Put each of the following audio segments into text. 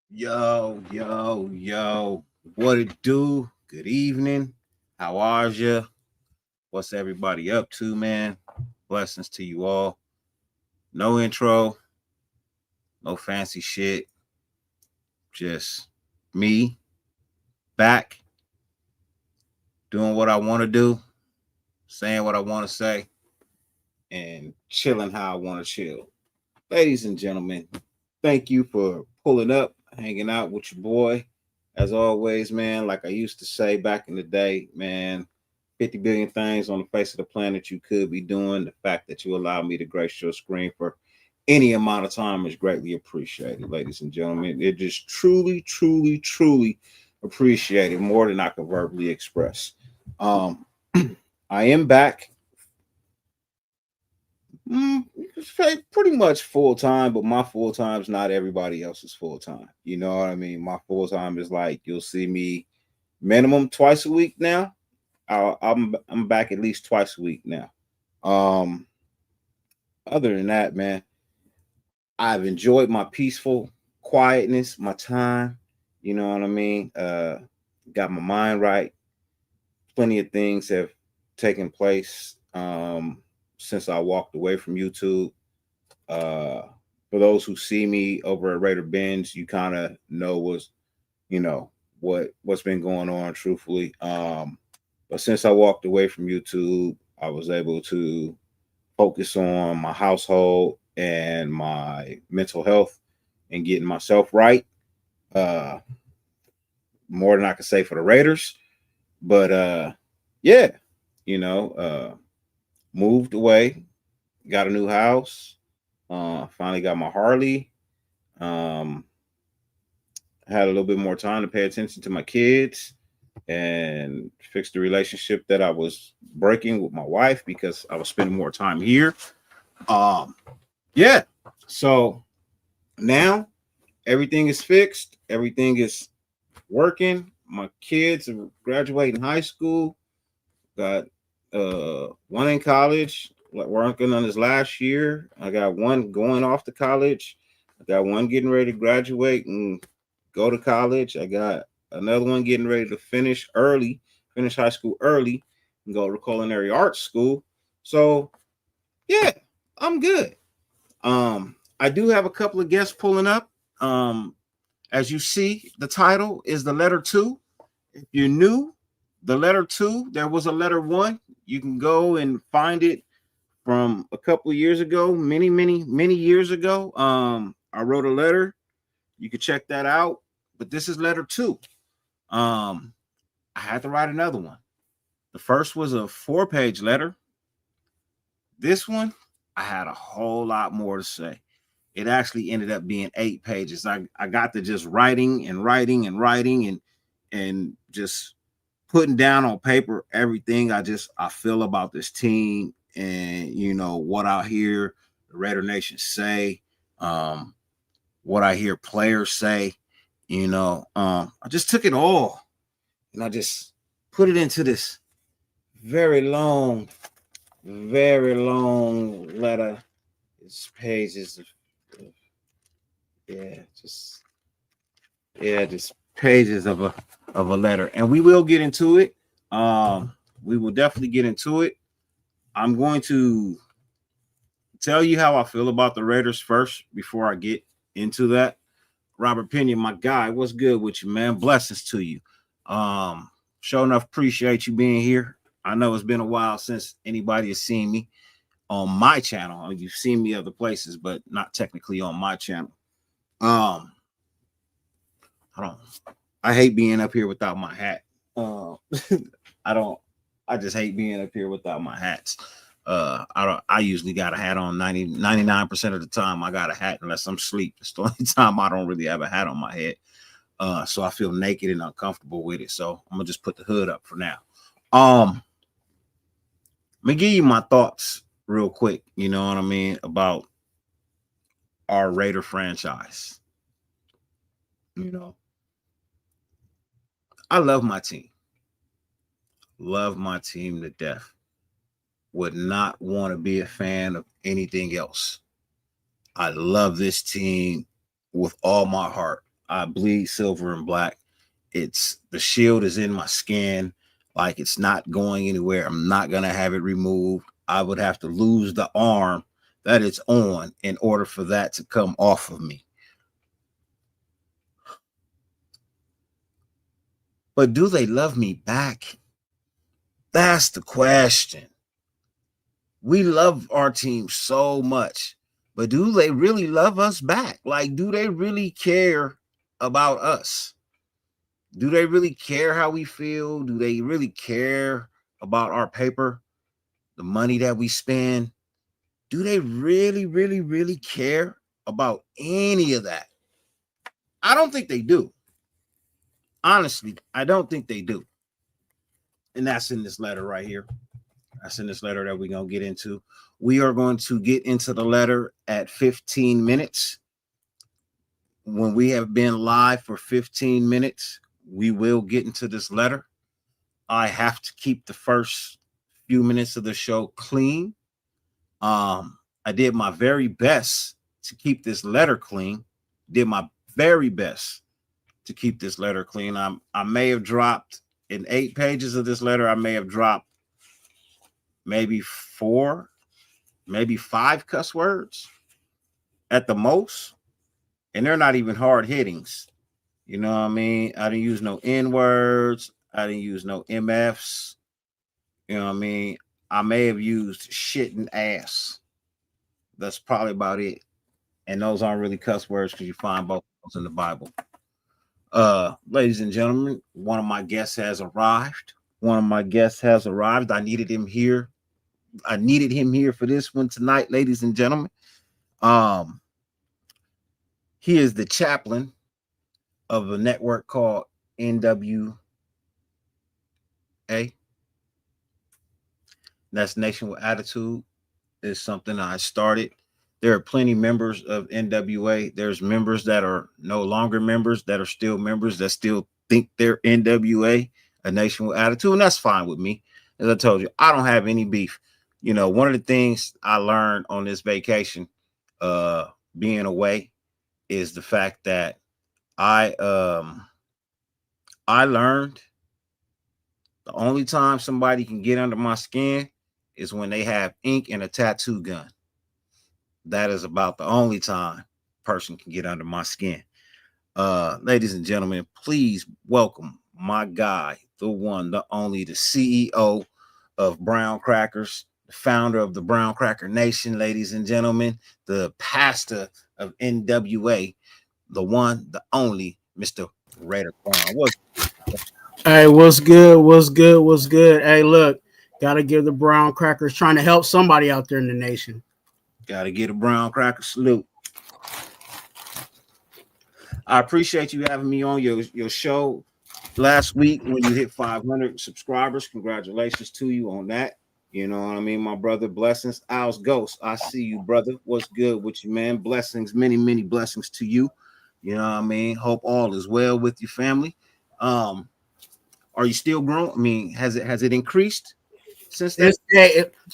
Yo. What it do? Good evening. How are you? What's everybody up to, man? Blessings to you all. No intro, no fancy shit. Just me back doing what I want to do, saying what I want to say, and chilling how I want to chill. Ladies and gentlemen, thank you for pulling up, hanging out with your boy. As always, man, like I used to say back in the day, man, 50 billion things on the face of the planet you could be doing. The fact that you allow me to grace your screen for any amount of time is greatly appreciated, ladies and gentlemen. It is truly appreciated more than I can verbally express. Um, I am back. Pretty much full time, but my full time is not everybody else's full time. You know what I mean? My full time is like you'll see me minimum twice a week now. I'm back at least twice a week now. Um, Other than that, man, I've enjoyed my peaceful quietness, my time. You know what I mean? Got my mind right. Plenty of things have taken place since I walked away from YouTube. Uh, for those who see me over at Raider Benz, you kind of know you know what's been going on. Truthfully, but since I walked away from YouTube, I was able to focus on my household and my mental health and getting myself right. Uh, More than I could say for the Raiders, but yeah, you know, moved away, got a new house, finally got my Harley. Um, had a little bit more time to pay attention to my kids and fix the relationship that I was breaking with my wife because I was spending more time here. Um, yeah. So now everything is fixed. Everything is working. My kids are graduating high school. Got one in college, like working on his last year. I got one going off to college. I got one getting ready to graduate and go to college. I got another one getting ready to finish high school early, and go to culinary arts school. So yeah, I'm good. I do have a couple of guests pulling up. Um, as you see, the title is the letter two. If you're new, the letter two, there was a letter one. You can go and find it from a couple of years ago, many years ago. I wrote a letter. You can check that out. But this is letter two. Um, I had to write another one. The first was a 4-page letter. This one, I had a whole lot more to say. It actually ended up being 8 pages. I got to just writing and just putting down on paper everything I feel about this team and what I hear the Raider Nation say, um, what I hear players say. I just took it all and I just put it into this very long, very long letter. It's pages of yeah, just just pages of a letter, and we will get into it. We will definitely get into it. I'm going to tell you how I feel about the Raiders first before I get into that. Robert Pena, my guy, what's good with you, man? Blessings to you. Um, sure enough, appreciate you being here. I know it's been a while since anybody has seen me on my channel. You've seen me other places, but not technically on my channel. Um, I don't. I hate being up here without my hat. Uh, I don't. I just hate being up here without my hats. I don't. I usually got a hat on 99% of the time. I got a hat unless I'm asleep. It's the only time I don't really have a hat on my head. So I feel naked and uncomfortable with it. So I'm gonna just put the hood up for now. Let me give you my thoughts real quick. You know what I mean about our Raider franchise. You know, I love my team. Love my team to death. Would not want to be a fan of anything else. I love this team with all my heart. I bleed silver and black. It's the shield is in my skin, like it's not going anywhere. I'm not gonna have it removed. I would have to lose the arm that it's on in order for that to come off of me. But do they love me back? That's the question. We love our team so much, but do they really love us back? Like, do they really care about us? Do they really care how we feel? Do they really care about our paper, the money that we spend? Do they really, really, really care about any of that? I don't think they do. Honestly, I don't think they do. And that's in this letter right here. That's in this letter that we're going to get into. We are going to get into the letter at 15 minutes. When we have been live for 15 minutes, we will get into this letter. I have to keep the first few minutes of the show clean. I did my very best to keep this letter clean. Did my very best to keep this letter clean. I may have dropped in 8 pages of this letter. I may have dropped maybe 4, maybe 5 cuss words at the most, and they're not even hard hittings. You know what I mean? I didn't use no N words. I didn't use no MFs. You know what I mean? I may have used shit and ass. That's probably about it. And those aren't really cuss words because you find both of those in the Bible. Ladies and gentlemen, one of my guests has arrived. I needed him here. I needed him here for this one tonight, ladies and gentlemen. He is the chaplain of a network called NWA. That's Nation with Attitude. Is something I started. There are plenty members of NWA. There's members that are no longer members, that are still members, that still think they're NWA, a Nation with Attitude, and that's fine with me. As I told you, I don't have any beef. You know, one of the things I learned on this vacation, being away, is the fact that I learned the only time somebody can get under my skin is when they have ink and a tattoo gun. That is about the only time a person can get under my skin. Ladies and gentlemen, please welcome my guy, the one, the only, the CEO of Brown Crackers, the founder of the Brown Cracker Nation, ladies and gentlemen, the pastor of NWA, the one, the only, Mr. Raider Quan. Hey, what's good? What's good? What's good? Hey, look, gotta give the Brown Crackers trying to help somebody out there in the nation. Gotta get a Brown Cracker salute. I appreciate you having me on your show last week when you hit 500 subscribers. Congratulations to you on that. You know what I mean, my brother. Blessings. Al's Ghost, I see you, brother. What's good with you, man? Blessings, many, many blessings to you. You know what I mean? Hope all is well with your family. Are you still growing? I mean, has it increased since then?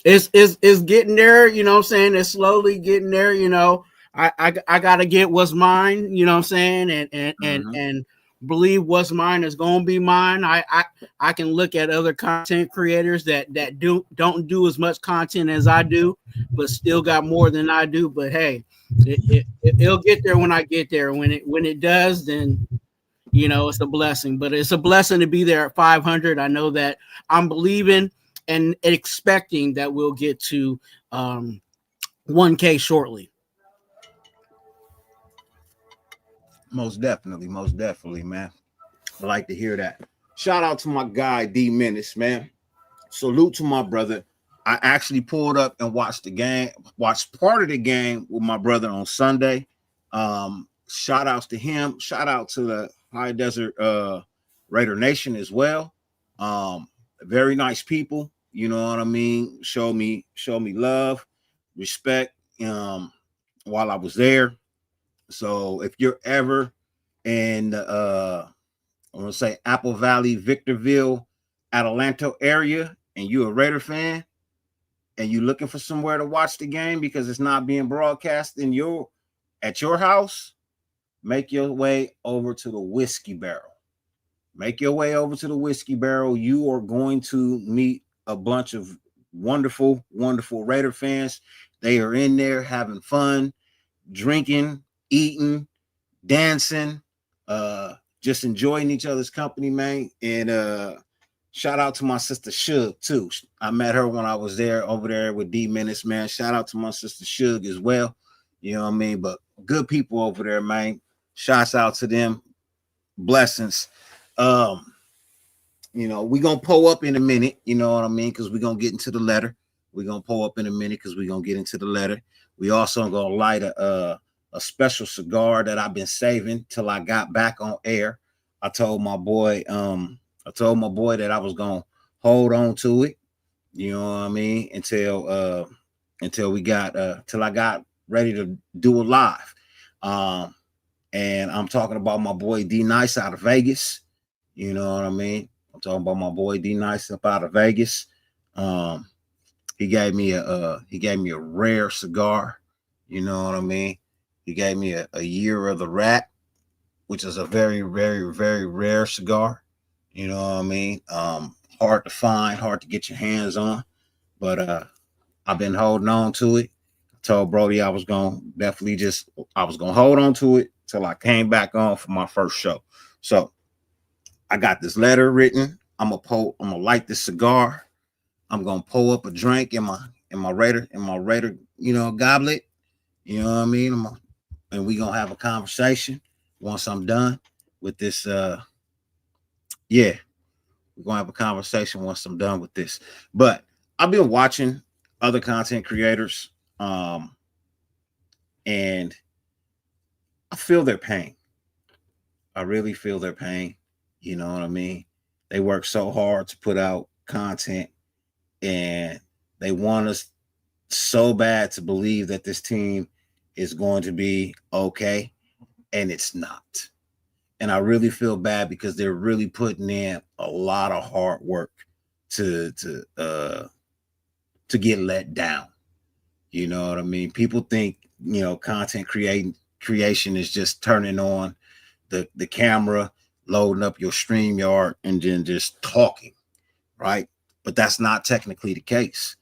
It's getting there, you know what I'm saying? It's slowly getting there, you know. I gotta get what's mine, you know what I'm saying, and believe what's mine is gonna be mine. I can look at other content creators that don't do as much content as I do, but still got more than I do. But hey, it'll get there when I get there. When it does, then you know it's a blessing. But it's a blessing to be there at 500. I know that I'm believing and expecting that we'll get to 1K shortly. Most definitely, man. I like to hear that. Shout out to my guy D Menace, man. Salute to my brother. I actually pulled up and watched the game, watched part of the game with my brother on Sunday. Shout outs to him. Shout out to the High Desert Raider Nation as well. Very nice people. You know what I mean? Show me love, respect while I was there. So if you're ever in I want to say Apple Valley, Victorville, Adelanto area, and you're a Raider fan, and you're looking for somewhere to watch the game because it's not being broadcast at your house, make your way over to the Whiskey Barrel. Make your way over to the Whiskey Barrel. You are going to meet a bunch of wonderful, wonderful Raider fans. They are in there having fun, drinking, eating, dancing, just enjoying each other's company, man. And shout out to my sister Suge too. I met her when I was there over there with D Menace, man. Shout out to my sister Suge as well. You know what I mean? But good people over there, man. Shouts out to them. Blessings. You know, we're gonna pull up in a minute, you know what I mean, because we're gonna get into the letter. We're gonna pull up in a minute because we're gonna get into the letter. We also gonna light a special cigar that I've been saving till I got back on air. I told my boy that I was gonna hold on to it, you know what I mean, until we got till I got ready to do a live. And I'm talking about my boy D Nice out of Vegas. You know what I mean? I'm talking about my boy D Nice up out of Vegas. He gave me a rare cigar. You know what I mean? He gave me a Year of the Rat, which is a very, very, very rare cigar. You know what I mean? Hard to find, hard to get your hands on. But I've been holding on to it. I told Brody I was gonna hold on to it till I came back on for my first show. So I got this letter written. I'm gonna light this cigar. I'm gonna pull up a drink in my Raider, you know, goblet. You know what I mean? And we gonna have a conversation once I'm done with this. We're gonna have a conversation once I'm done with this. But I've been watching other content creators, and I feel their pain. I really feel their pain. You know what I mean? They work so hard to put out content, and they want us so bad to believe that this team is going to be okay, and it's not. And I really feel bad because they're really putting in a lot of hard work to get let down. You know what I mean? People think, you know, content creation is just turning on the camera, loading up your StreamYard, and then just talking, right? But that's not technically the case.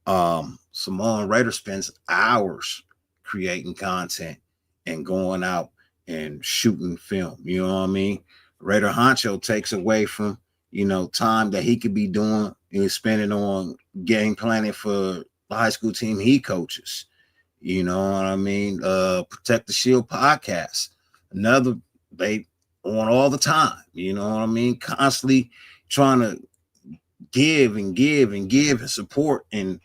Samoan Raider spends hours creating content and going out and shooting film. You know what I mean? Raider Honcho takes away from, you know, time that he could be doing and spending on game planning for the high school team he coaches. You know what I mean? Protect the Shield podcast. They on all the time. You know what I mean? Constantly trying to give and support and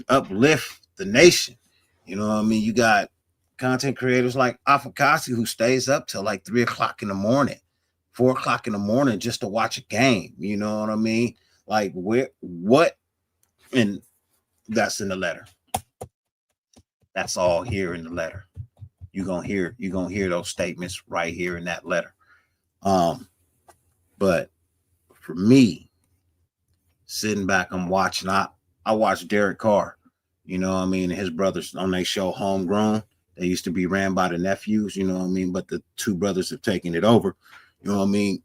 uplift the nation. You know what I mean? You got content creators like Afakasi who stays up till like 3 o'clock in the morning, 4 o'clock in the morning just to watch a game. You know what I mean? Like what? And that's in the letter. That's all here in the letter. You're gonna hear those statements right here in that letter. But for me, sitting back, I'm watching. I watched Derek Carr, you know what I mean, and his brothers on their show Homegrown. They used to be ran by the nephews, you know what I mean, but the two brothers have taken it over. You know what I mean?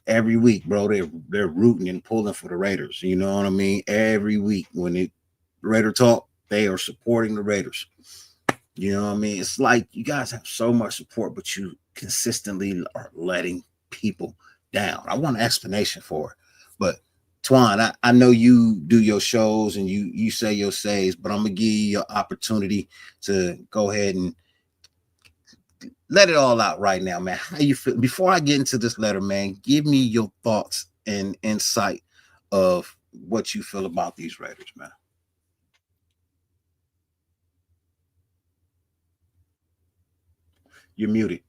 Every week, bro, they're rooting and pulling for the Raiders. You know what I mean? Every week when it Raider talk, they are supporting the Raiders. You know what I mean? It's like you guys have so much support, but you consistently are letting people down. I want an explanation for it. But Twan, I know you do your shows and you say your says, but I'm gonna give you your opportunity to go ahead and let it all out right now, man. How you feel? Before I get into this letter, man, give me your thoughts and insight of what you feel about these Raiders, man. You're muted.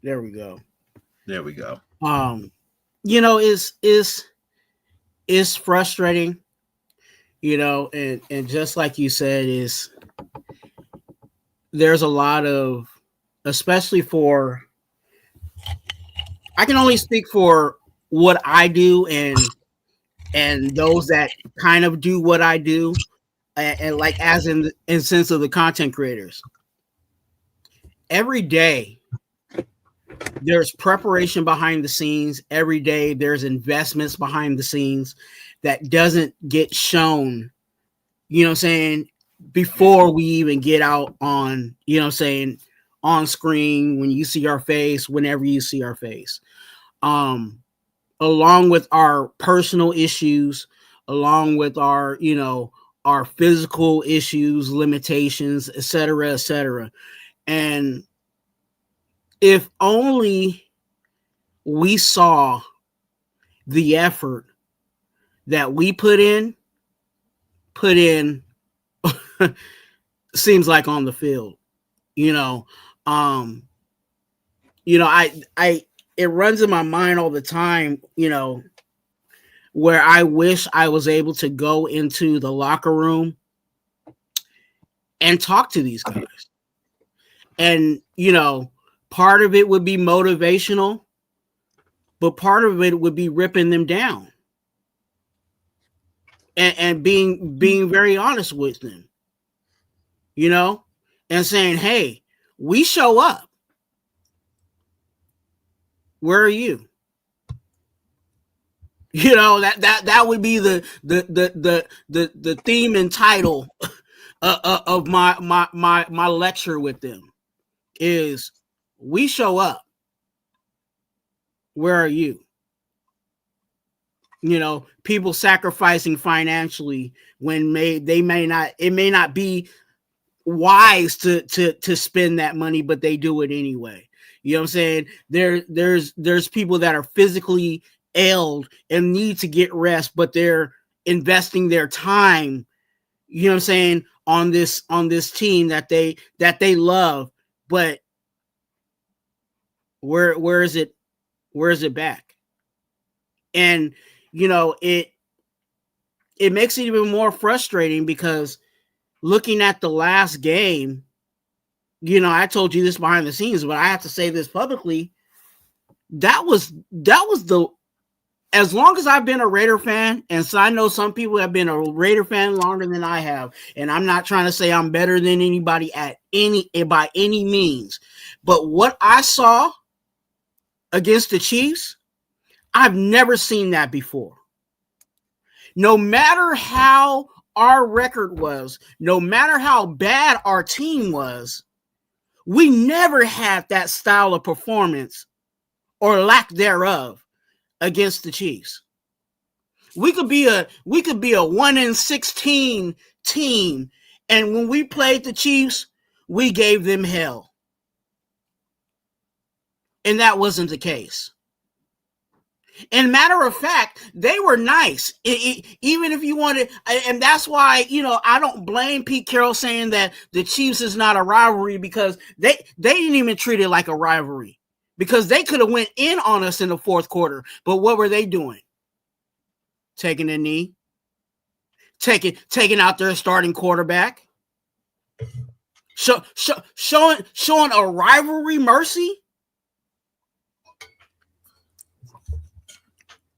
There we go. There we go. You know, is frustrating, you know, and just like you said, there's a lot of, especially for I can only speak for what I do and those that kind of do what I do, and like as in sense of the content creators. Every day there's preparation behind the scenes. Every day there's investments behind the scenes that doesn't get shown, you know what I'm saying, before we even get out on, you know what I'm saying, on screen, when you see our face, whenever you see our face. Along with our personal issues, along with our, you know, our physical issues, limitations, etc., etc. And if only we saw the effort that we put in seems like on the field, you know. You know, I it runs in my mind all the time, you know, where I wish I was able to go into the locker room and talk to these guys. And, you know, part of it would be motivational, but part of it would be ripping them down and being very honest with them, you know, and saying, hey, we show up. Where are you? You know, that would be the theme and title of my lecture with them is we show up. Where are you? You know, people sacrificing financially when it may not be wise to spend that money, but they do it anyway. You know what I'm saying? There's people that are physically ailed and need to get rest, but they're investing their time, you know what I'm saying, on this team that they love. But where is it back? And you know, it makes it even more frustrating because looking at the last game, you know, I told you this behind the scenes, but I have to say this publicly. That was the, as long as I've been a Raider fan, and so I know some people have been a Raider fan longer than I have, and I'm not trying to say I'm better than anybody by any means, but what I saw against the Chiefs, I've never seen that before. No matter how our record was, no matter how bad our team was, we never had that style of performance or lack thereof against the Chiefs. We could be a 1-16 team, and when we played the Chiefs, we gave them hell. And that wasn't the case. And matter of fact, they were nice. Even if you wanted, and that's why, you know, I don't blame Pete Carroll saying that the Chiefs is not a rivalry, because they didn't even treat it like a rivalry, because they could have went in on us in the fourth quarter. But what were they doing? Taking a knee, taking out their starting quarterback, showing a rivalry mercy.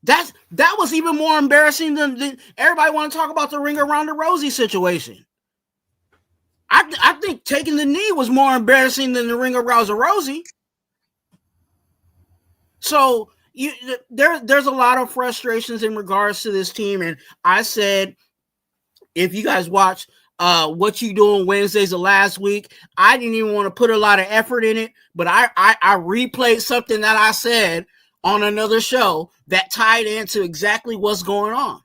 That was even more embarrassing than everybody want to talk about the ring around the Rosie situation. I think taking the knee was more embarrassing than the ring around the Rosie. So there's a lot of frustrations in regards to this team, and I said, if you guys watch What You Doing Wednesdays of last week, I didn't even want to put a lot of effort in it, but I replayed something that I said on another show that tied into exactly what's going on.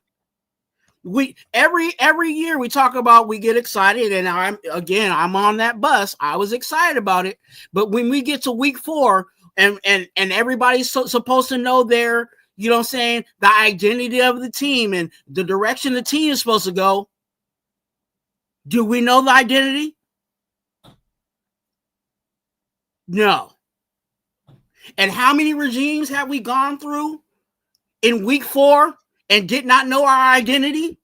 We every year we talk about, we get excited, and I'm on that bus. I was excited about it, but when we get to week 4 and everybody's supposed to know their, you know what I'm saying, the identity of the team and the direction the team is supposed to go, do we know the identity? No. And how many regimes have we gone through in week 4 and did not know our identity?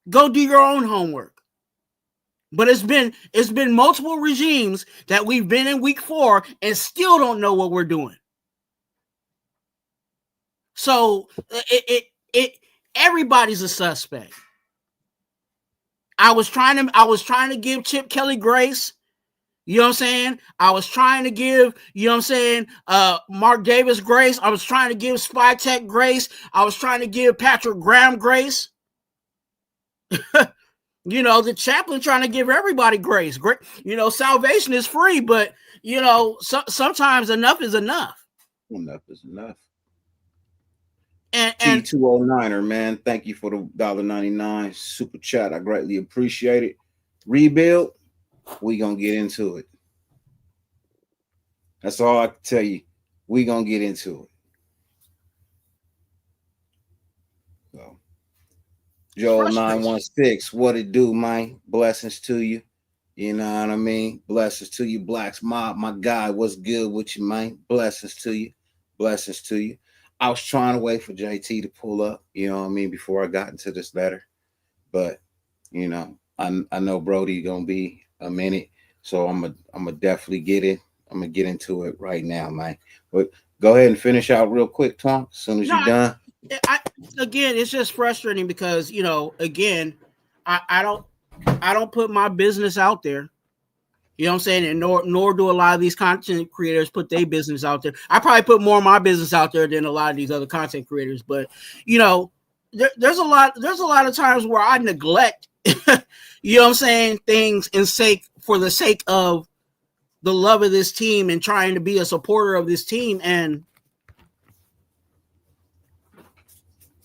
Go do your own homework. But it's been multiple regimes that we've been in week 4 and still don't know what we're doing. So it everybody's a suspect. I was trying to give Chip Kelly grace. You know what I'm saying? I was trying to give, you know what I'm saying, Mark Davis grace. I was trying to give Spy Tech grace. I was trying to give Patrick Graham grace. You know, the chaplain trying to give everybody grace. Great, you know, salvation is free, but you know, sometimes enough is enough. Enough is enough. And T209er, man, thank you for the $1.99 super chat. I greatly appreciate it. Rebuild, we gonna get into it. That's all I can tell you. We gonna get into it. So, Joel 916, what it do, man? Blessings to you. You know what I mean? Blessings to you, Blacks Mob. My guy, what's good with you, man? Blessings to you. Blessings to you. I was trying to wait for JT to pull up, you know what I mean, before I got into this letter. But, you know, I know Brody gonna be a minute, so I'm gonna definitely get it. I'm gonna get into it right now, man. But go ahead and finish out real quick, Tom. As soon as you're done. Again, it's just frustrating because, you know, again, I don't put my business out there. You know what I'm saying? And nor do a lot of these content creators put their business out there. I probably put more of my business out there than a lot of these other content creators. But, you know, there's a lot of times where I neglect, you know what I'm saying, things for the sake of the love of this team and trying to be a supporter of this team. And,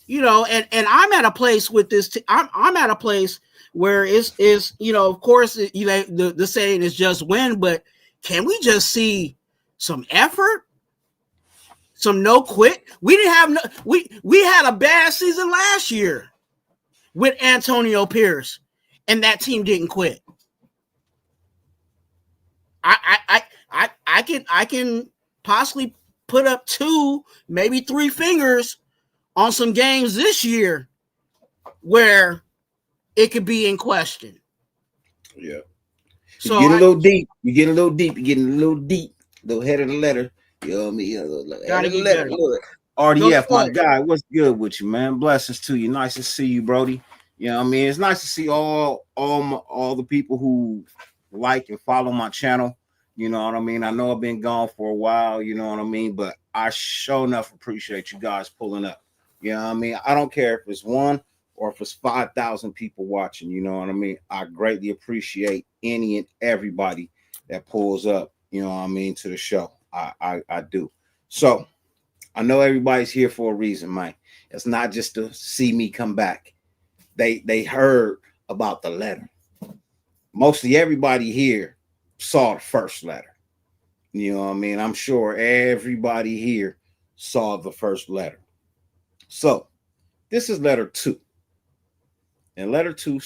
you know, and I'm at a place with this. I'm at a place where is you know, of course, you know, the saying is just win, but can we just see some effort, some no quit? We didn't have we had a bad season last year with Antonio Pierce, and that team didn't quit. I can possibly put up 2, maybe 3 fingers on some games this year where it could be in question. Yeah. So you're getting a little deep. You're getting a little deep. You're getting a little deep. A little head of the letter. You know what I mean? Gotta get better. RDF, my guy, what's good with you, man? Blessings to you. Nice to see you, Brody. You know what I mean? It's nice to see all the people who like and follow my channel. You know what I mean? I know I've been gone for a while, you know what I mean? But I sure enough appreciate you guys pulling up. You know what I mean? I don't care if it's 1 or if it's 5,000 people watching, you know what I mean? I greatly appreciate any and everybody that pulls up, you know what I mean, to the show. I do. So I know everybody's here for a reason, Mike. It's not just to see me come back. They heard about the letter. Mostly everybody here saw the first letter. You know what I mean? I'm sure everybody here saw the first letter. So this is letter 2. And letter 2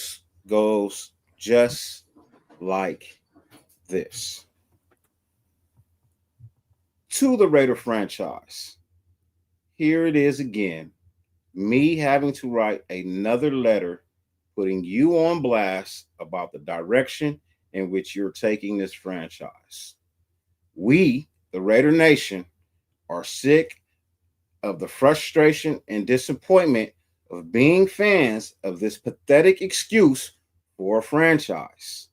goes just like this. To the Raider franchise. Here it is again. Me having to write another letter putting you on blast about the direction in which you're taking this franchise. We, the Raider Nation, are sick of the frustration and disappointment of being fans of this pathetic excuse for a franchise.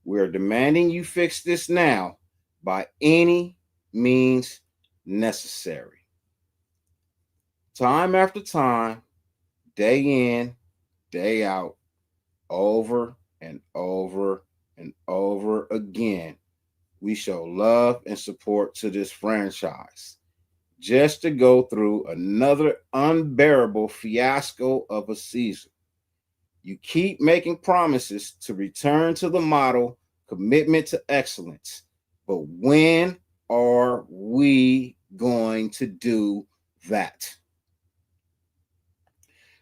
We're demanding you fix this now by any means necessary. Time after time, day in, day out, over and over and over again, we show love and support to this franchise just to go through another unbearable fiasco of a season. You keep making promises to return to the model, commitment to excellence. But when are we going to do that?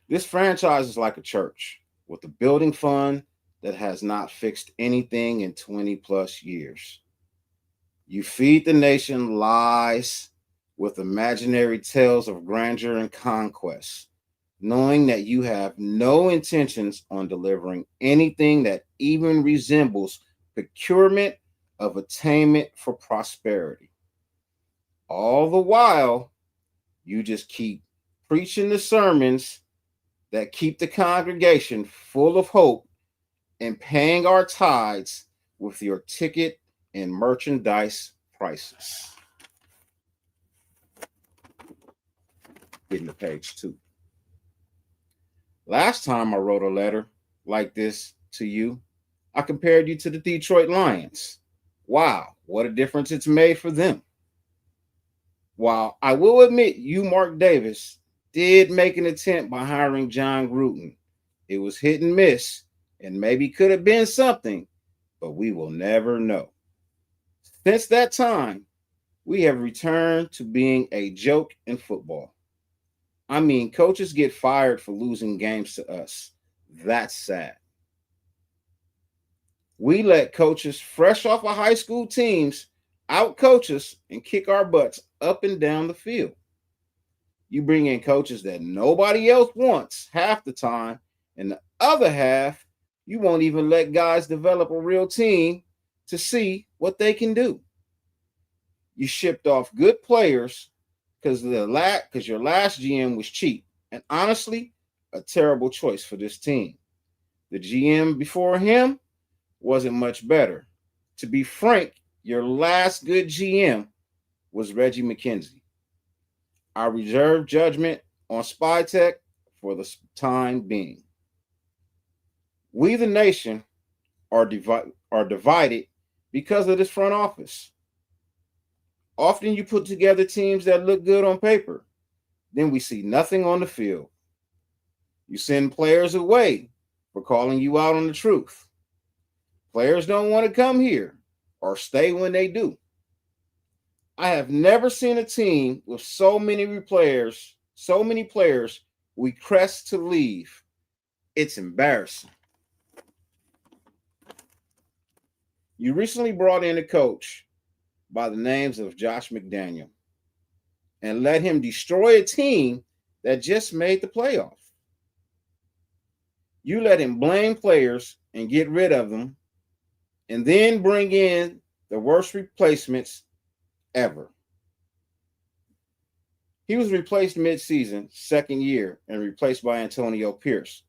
This franchise is like a church with a building fund that has not fixed anything in 20 plus years. You feed the nation lies with imaginary tales of grandeur and conquest. knowing that you have no intentions on delivering anything that even resembles procurement of attainment for prosperity. All the while, you just keep preaching the sermons that keep the congregation full of hope and paying our tithes with your ticket and merchandise prices. Getting to page 2. Last time I wrote a letter like this to you, I compared you to the Detroit Lions. Wow, what a difference it's made for them. While I will admit you, Mark Davis, did make an attempt by hiring John Gruden, it was hit and miss and maybe could have been something, but we will never know. Since that time, we have returned to being a joke in football. I mean, coaches get fired for losing games to us. That's sad. We let coaches fresh off of high school teams out coach us and kick our butts up and down the field. You bring in coaches that nobody else wants half the time, and the other half, you won't even let guys develop a real team to see what they can do. You shipped off good players because your last GM was cheap, and honestly, a terrible choice for this team. The GM before him wasn't much better. To be frank, your last good GM was Reggie McKenzie. I reserve judgment on Spytech for the time being. We, the nation, are divided because of this front office. Often you put together teams that look good on paper. Then we see nothing on the field. You send players away for calling you out on the truth. Players don't want to come here or stay when they do. I have never seen a team with so many players we crest to leave. It's embarrassing. You recently brought in a coach by the names of Josh McDaniel and let him destroy a team that just made the playoff. You let him blame players and get rid of them, and then bring in the worst replacements ever. He was replaced mid-season, second year, and replaced by Antonio Pierce,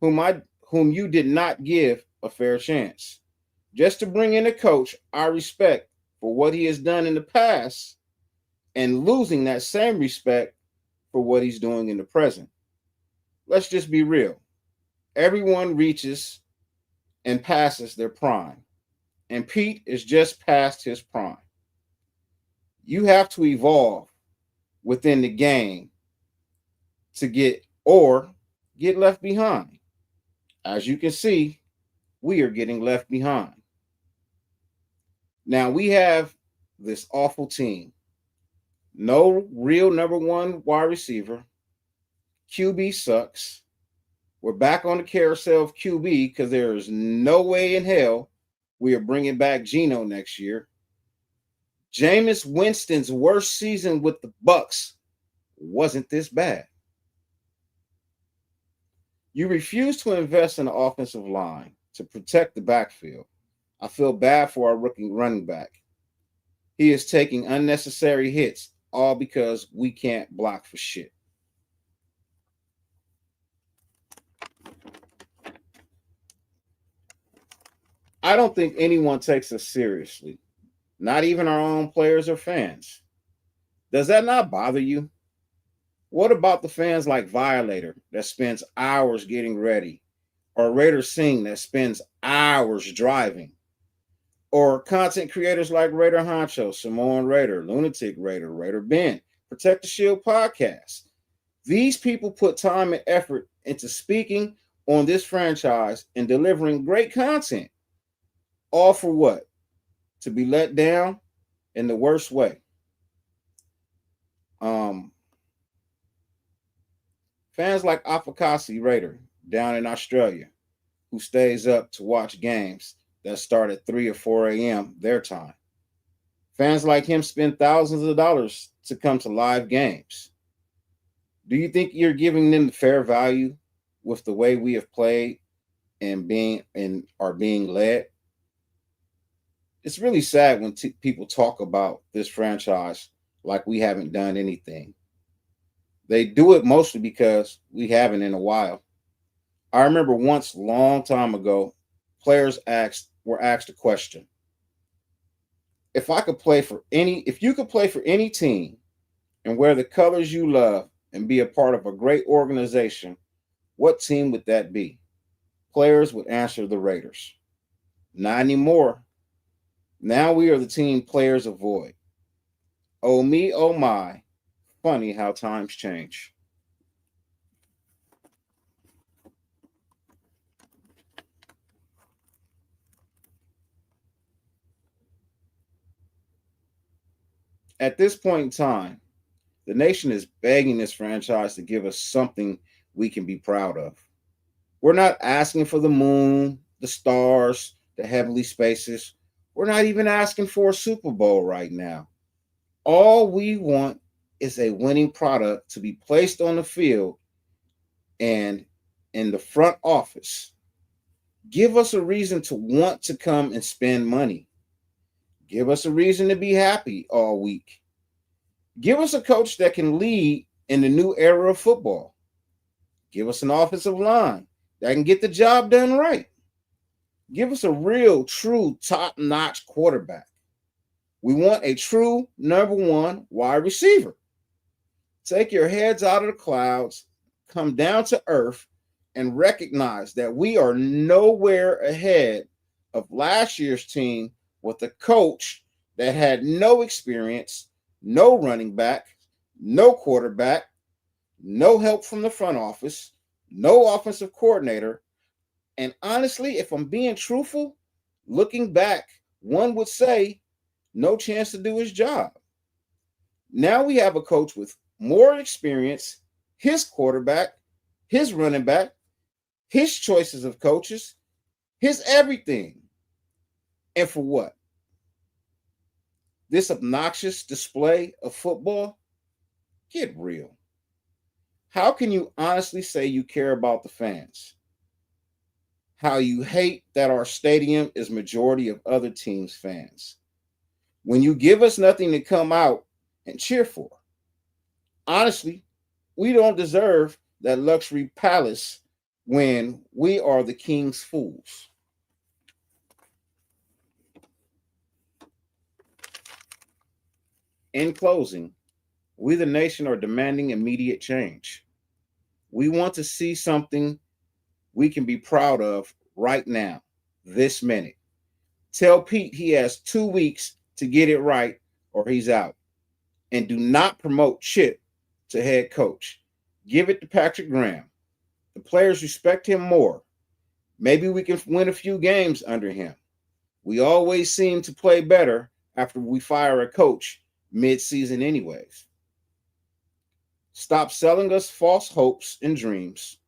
whom you did not give a fair chance. Just to bring in a coach I respect for what he has done in the past and losing that same respect for what he's doing in the present. Let's just be real. Everyone reaches and passes their prime, and Pete is just past his prime. You have to evolve within the game to get left behind. As you can see, we are getting left behind. Now we have this awful team. No real number one wide receiver. QB sucks. We're back on the carousel of QB because there is no way in hell we are bringing back Geno next year. Jameis Winston's worst season with the Bucs wasn't this bad. You refuse to invest in the offensive line to protect the backfield. I feel bad for our rookie running back. He is taking unnecessary hits, all because we can't block for shit. I don't think anyone takes us seriously, not even our own players or fans. Does that not bother you? What about the fans like Violator that spends hours getting ready, or Raider Singh that spends hours driving, or content creators like Raider Honcho, Samoan Raider, Lunatic Raider, Raider Ben, Protect the Shield podcast? These people put time and effort into speaking on this franchise and delivering great content. All for what? To be let down in the worst way. Fans like Afakasi Raider down in Australia, who stays up to watch games that start at 3 or 4 a.m. their time. Fans like him spend thousands of dollars to come to live games. Do you think you're giving them the fair value with the way we have played and are being led? It's really sad when people talk about this franchise like we haven't done anything. They do it mostly because we haven't in a while. I remember once, long time ago, players were asked a question: if you could play for any team and wear the colors you love and be a part of a great organization, what team would that be? Players would answer the Raiders. Not anymore. Now we are the team players avoid. Oh me, oh my. Funny how times change. At this point in time, the nation is begging this franchise to give us something we can be proud of. We're not asking for the moon, the stars, the heavenly spaces. We're not even asking for a Super Bowl right now. All we want is a winning product to be placed on the field and in the front office. Give us a reason to want to come and spend money. Give us a reason to be happy all week. Give us a coach that can lead in the new era of football. Give us an offensive line that can get the job done right. Give us a real, true, top-notch quarterback. We want a true number one wide receiver. Take your heads out of the clouds, come down to earth, and recognize that we are nowhere ahead of last year's team with a coach that had no experience, no running back, no quarterback, no help from the front office, no offensive coordinator. And honestly, if I'm being truthful, looking back, one would say no chance to do his job. Now we have a coach with more experience, his quarterback, his running back, his choices of coaches, his everything. And for what? This obnoxious display of football? Get real. How can you honestly say you care about the fans? How you hate that our stadium is majority of other teams' fans? When you give us nothing to come out and cheer for? Honestly, we don't deserve that luxury palace when we are the king's fools. In closing, we the nation are demanding immediate change. We want to see something we can be proud of right now, this minute. Tell Pete he has 2 weeks to get it right or he's out. And do not promote Chip to head coach. Give it to Patrick Graham. The players respect him more. Maybe we can win a few games under him. We always seem to play better after we fire a coach mid-season anyways. Stop selling us false hopes and dreams.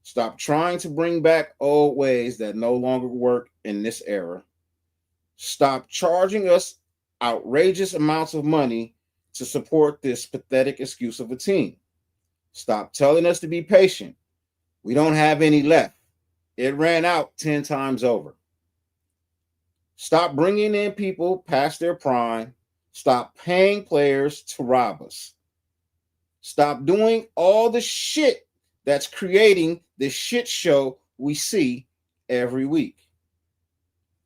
Stop trying to bring back old ways that no longer work in this era. Stop charging us outrageous amounts of money to support this pathetic excuse of a team. Stop telling us to be patient. We don't have any left. It ran out 10 times over. Stop bringing in people past their prime. Stop paying players to rob us. Stop doing all the shit that's creating this shit show we see every week.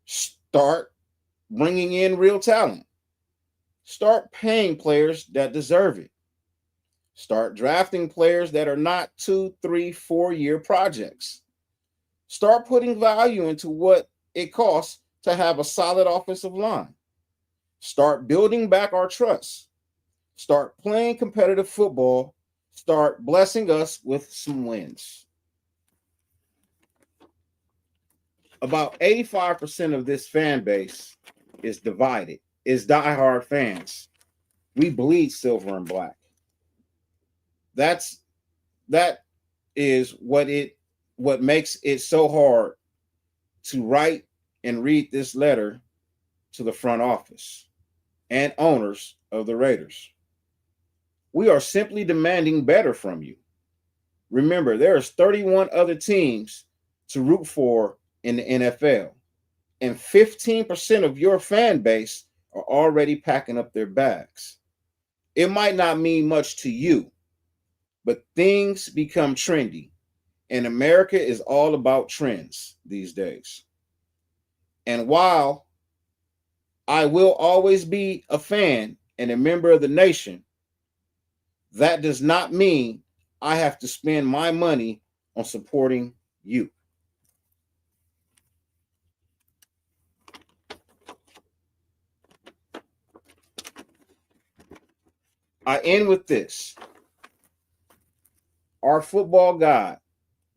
Start bringing in real talent. Start paying players that deserve it. Start drafting players that are not 2, 3, 4 year projects. Start putting value into what it costs to have a solid offensive line. Start building back our trust. Start playing competitive football. Start blessing us with some wins. About 85% of this fan base is divided, is diehard fans. We bleed silver and black. That is what makes it so hard to write and read this letter to the front office and owners of the Raiders. We are simply demanding better from you. Remember, there's 31 other teams to root for in the NFL, and 15% of your fan base are already packing up their bags. It might not mean much to you, but things become trendy, and America is all about trends these days. And while I will always be a fan and a member of the nation, that does not mean I have to spend my money on supporting you. I end with this. Our football God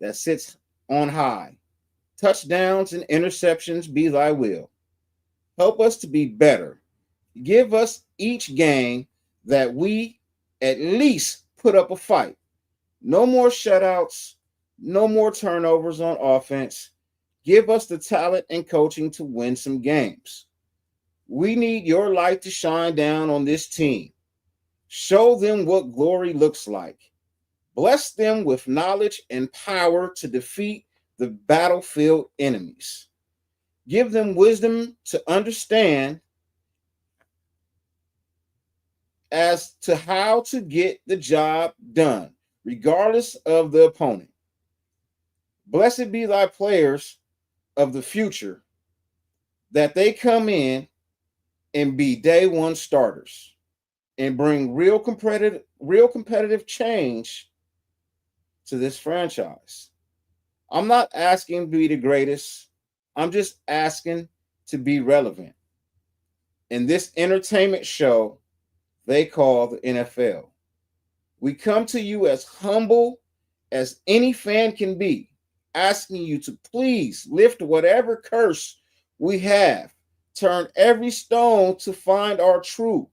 that sits on high, touchdowns and interceptions be thy will. Help us to be better. Give us each game that we at least put up a fight. No more shutouts, no more turnovers on offense. Give us the talent and coaching to win some games. We need your light to shine down on this team. Show them what glory looks like. Bless them with knowledge and power to defeat the battlefield enemies. Give them wisdom to understand as to how to get the job done, regardless of the opponent. Blessed be thy players of the future, that they come in and be day one starters and bring real competitive change to this franchise. I'm not asking to be the greatest. I'm just asking to be relevant. In this entertainment show they call the NFL, we come to you as humble as any fan can be, asking you to please lift whatever curse we have, turn every stone to find our truth,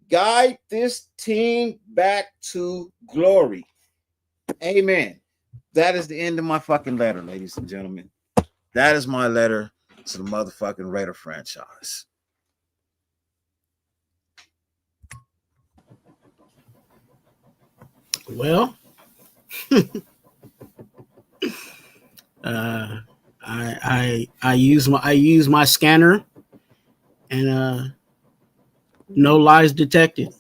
guide this team back to glory. Amen. That is the end of my fucking letter, ladies and gentlemen. That is my letter to the motherfucking Raider franchise. Well, I use my scanner, and no lies detected.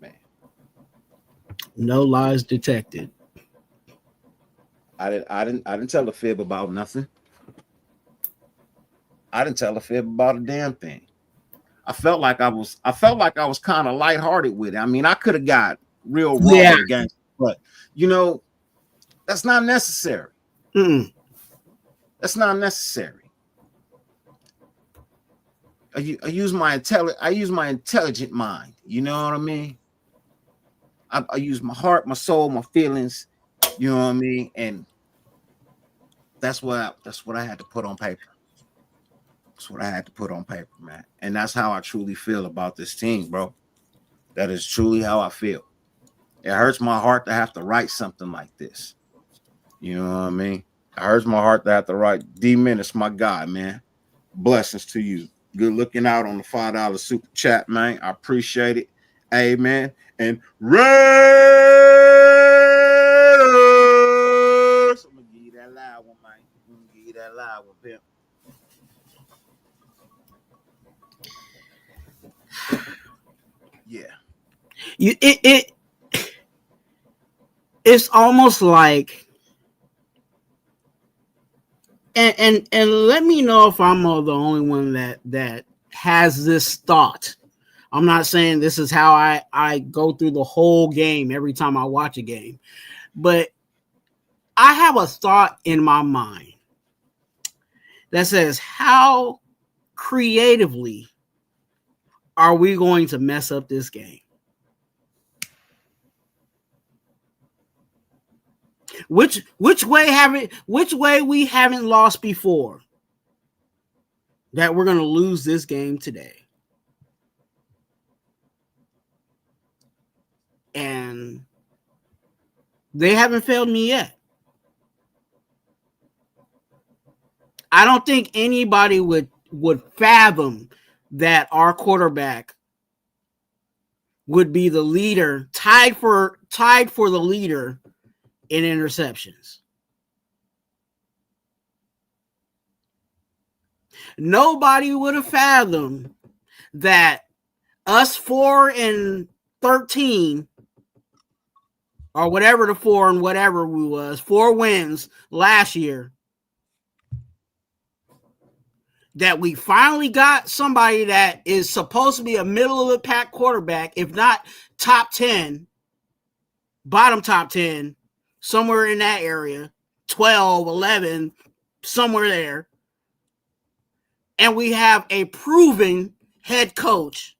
Man, No lies detected. I didn't tell a fib about nothing. I didn't tell a fib about a damn thing. I felt like I was kind of lighthearted with it. I mean, I could have got real raw with a gang, but you know, that's not necessary. Mm. That's not necessary. I use my intelligent mind. You know what I mean? I use my heart, my soul, my feelings. You know what I mean? And that's what I had to put on paper. That's what I had to put on paper, man. And that's how I truly feel about this team, bro. That is truly how I feel. It hurts my heart to have to write something like this. You know what I mean? It hurts my heart to have to write. D-Menace, my guy, man. Blessings to you. Good looking out on the $5 super chat, man. I appreciate it. Amen. And Raiders. I'm gonna give you that loud one, man. I'm gonna give you that loud one, pimp. Yeah. It's almost like, and let me know if I'm the only one that has this thought. I'm not saying this is how I go through the whole game every time I watch a game, but I have a thought in my mind that says, how creatively are we going to mess up this game? Which way we haven't lost before that we're going to lose this game today? And they haven't failed me yet. I don't think anybody would would fathom that our quarterback would be the leader, tied for the leader in interceptions. Nobody would have fathomed that us 4-13 or whatever the 4 and whatever we was, 4 wins last year, that we finally got somebody that is supposed to be a middle of the pack quarterback, if not top 10, bottom top 10, somewhere in that area, 12, 11, somewhere there. And we have a proven head coach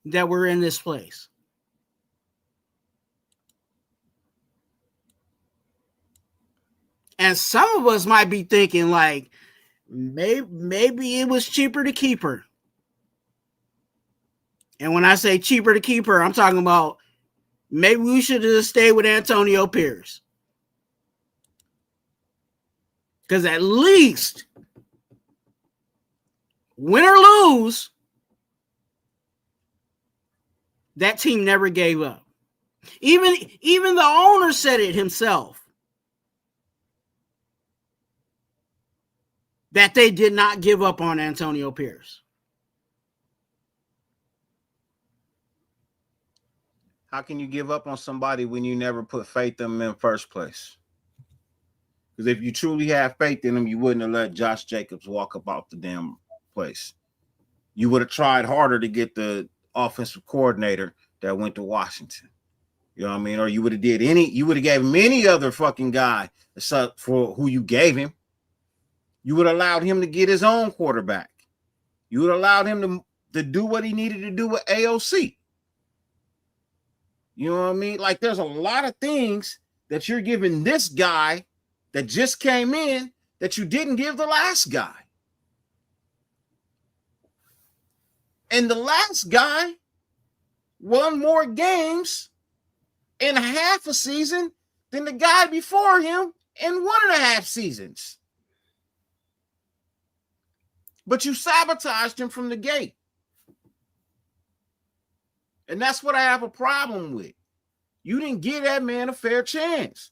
that we're in this place. And some of us might be thinking like, maybe it was cheaper to keep her. And when I say cheaper to keep her, I'm talking about maybe we should have stayed with Antonio Pierce. Because at least, win or lose, that team never gave up. Even the owner said it himself, that they did not give up on Antonio Pierce. How can you give up on somebody when you never put faith in them in the first place? Because if you truly have faith in them, you wouldn't have let Josh Jacobs walk up off the damn place. You would have tried harder to get the offensive coordinator that went to Washington. You know what I mean? Or you would have gave him any other fucking guy except for who you gave him. You would have allowed him to get his own quarterback. You would have allowed him to do what he needed to do with AOC. You know what I mean? Like, there's a lot of things that you're giving this guy that just came in that you didn't give the last guy. And the last guy won more games in half a season than the guy before him in 1.5 seasons. But you sabotaged him from the gate. And that's what I have a problem with. You didn't give that man a fair chance.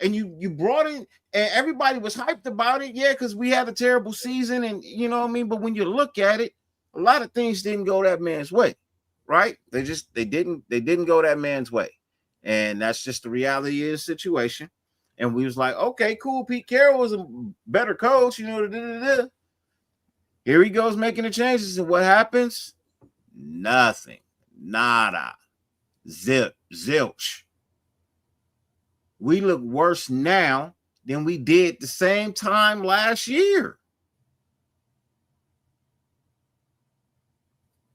And you brought in, and everybody was hyped about it. Yeah, because we had a terrible season, and you know what I mean? But when you look at it, a lot of things didn't go that man's way, right? They didn't go that man's way. And that's just the reality of the situation. And we was like, okay, cool. Pete Carroll was a better coach, you know. Here he goes making the changes, and what happens? Nothing. Nada. Zilch. We look worse now than we did the same time last year.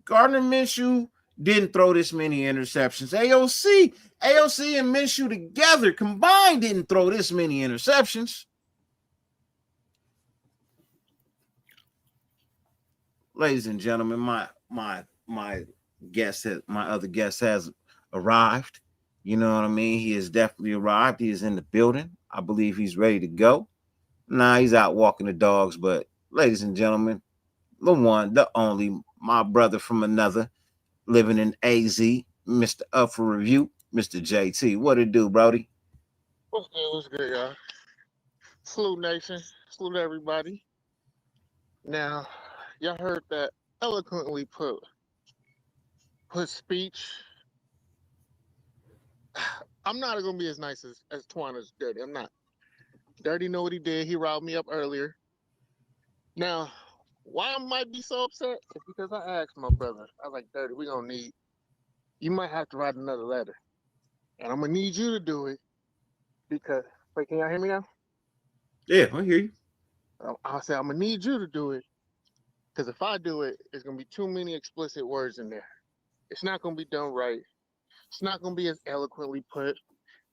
Gardner Minshew didn't throw this many interceptions. AOC and Minshew together combined didn't throw this many interceptions. Ladies and gentlemen, my other guest has arrived. You know what I mean? He has definitely arrived. He is in the building. I believe he's ready to go. Nah, he's out walking the dogs. But ladies and gentlemen, the one, the only, my brother from another, living in AZ, Mr. Up for Review, Mr. JT. What it do, Brody? What's good, y'all? Salute, nation. Salute, everybody. Now, y'all heard that eloquently put speech. I'm not going to be as nice as Twan Dirty. I'm not. Dirty know what he did. He riled me up earlier. Now, why I might be so upset is because I asked my brother. I was like, Dirty, you might have to write another letter. And I'm going to need you to do it because, wait, can y'all hear me now? Yeah, I hear you. I said, I'm going to need you to do it because if I do it, it's going to be too many explicit words in there. It's not going to be done right. It's not going to be as eloquently put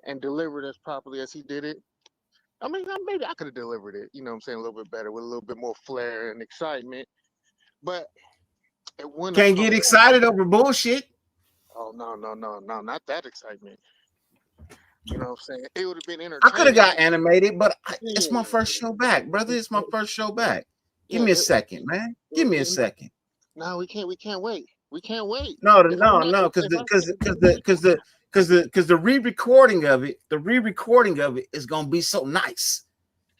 and delivered as properly as he did it. I mean, maybe I could have delivered it, you know what I'm saying, a little bit better with a little bit more flair and excitement. But it wouldn't. Can't get excited over bullshit. Oh, no, not that excitement. You know what I'm saying? It would have been entertaining. I could have got animated, but Yeah. it's my first show back, brother. It's my first show back. Give Yeah, me a second, man. Give me a second. No, we can't wait. We can't wait. No, If I'm not- because if the re-recording of it is gonna be so nice.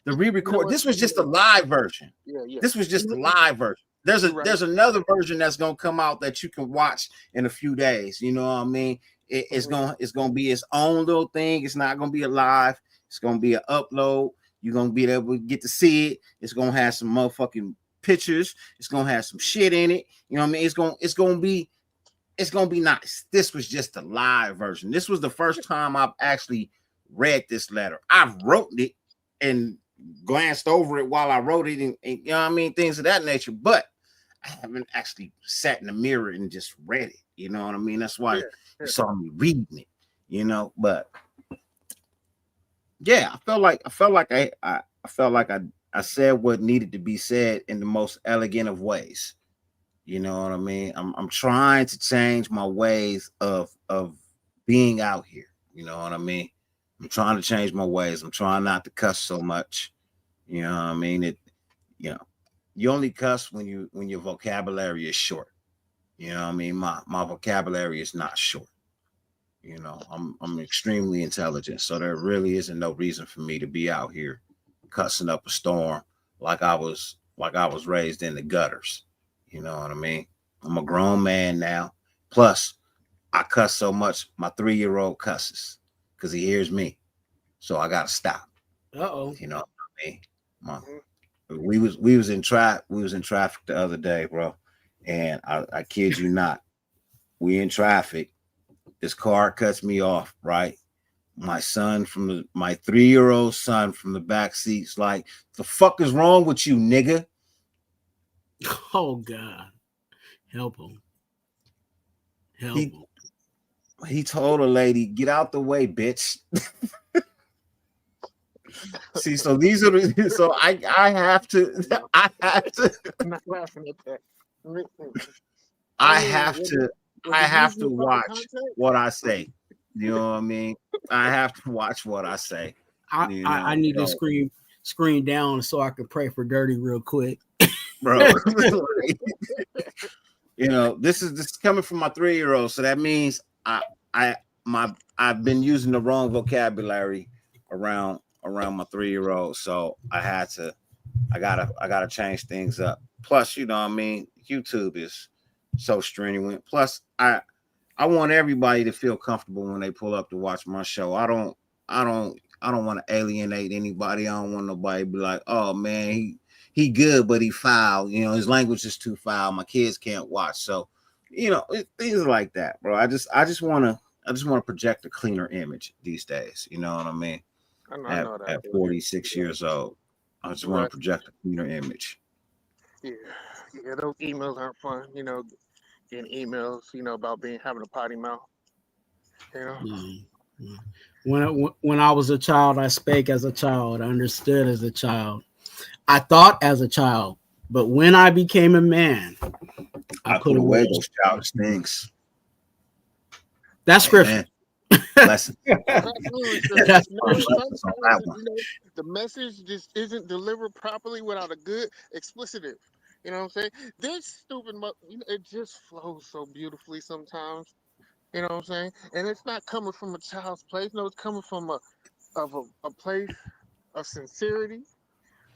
The re-record. what? This was just a live version. Yeah. This was just a live version. There's another version that's gonna come out that you can watch in a few days. You know what I mean? It's gonna be its own little thing. It's not gonna be a live. It's gonna be an upload. You're gonna be able to get to see it. It's gonna have some motherfucking pictures. It's gonna have some shit in it. You know what I mean? It's gonna be nice. This was just a live version. This was the first time I've actually read this letter. I've wrote it and glanced over it while I wrote it, and you know what I mean, things of that nature. But I haven't actually sat in the mirror and just read it. You know what I mean? That's why you saw me reading it. You know, but yeah, I felt like I said what needed to be said in the most elegant of ways. You know what I mean? I'm trying to change my ways of being out here. You know what I mean? I'm trying to change my ways. I'm trying not to cuss so much. You know what I mean? You only cuss when your vocabulary is short. You know what I mean? My vocabulary is not short. You know, I'm extremely intelligent, so there really isn't no reason for me to be out here cussing up a storm like I was raised in the gutters. You know what I mean? I'm a grown man now. Plus, I cuss so much, my 3-year-old cusses because he hears me. So I gotta stop. Uh-oh. You know what I mean? We was in traffic the other day, bro. And I kid you not, we in traffic. This car cuts me off, right? My 3-year-old son from the back seat's like, the fuck is wrong with you, nigga? Oh God. Help him. He told a lady, get out the way, bitch. See, so these are the so I have to I'm not laughing at that. I have to watch what I say. You know what I mean? I have to watch what I say. I need to scream down so I can pray for Dirty real quick. Bro. You know, this is coming from my 3-year-old, so that means I've been using the wrong vocabulary around my 3-year-old, so I gotta change things up. Plus, you know what I mean, YouTube is so strenuous. Plus, I want everybody to feel comfortable when they pull up to watch my show. I don't want to alienate anybody. I don't want nobody to be like, oh man, he good, but he foul. You know, his language is too foul. My kids can't watch. So, you know, things like that, bro. I just want to project a cleaner image these days. You know what I mean? I know that. At 46 years old, I just want to project a cleaner image. Yeah, those emails aren't fun. You know, getting emails, you know, about having a potty mouth. You know. Mm-hmm. When I was a child, I spake as a child. I understood as a child. I thought as a child, but when I became a man, I put away those childish things. That's scripture. Lesson. The message just isn't delivered properly without a good explicitive. You know what I'm saying? This stupid, it just flows so beautifully sometimes. You know what I'm saying? And it's not coming from a child's place. No, it's coming from a place of sincerity.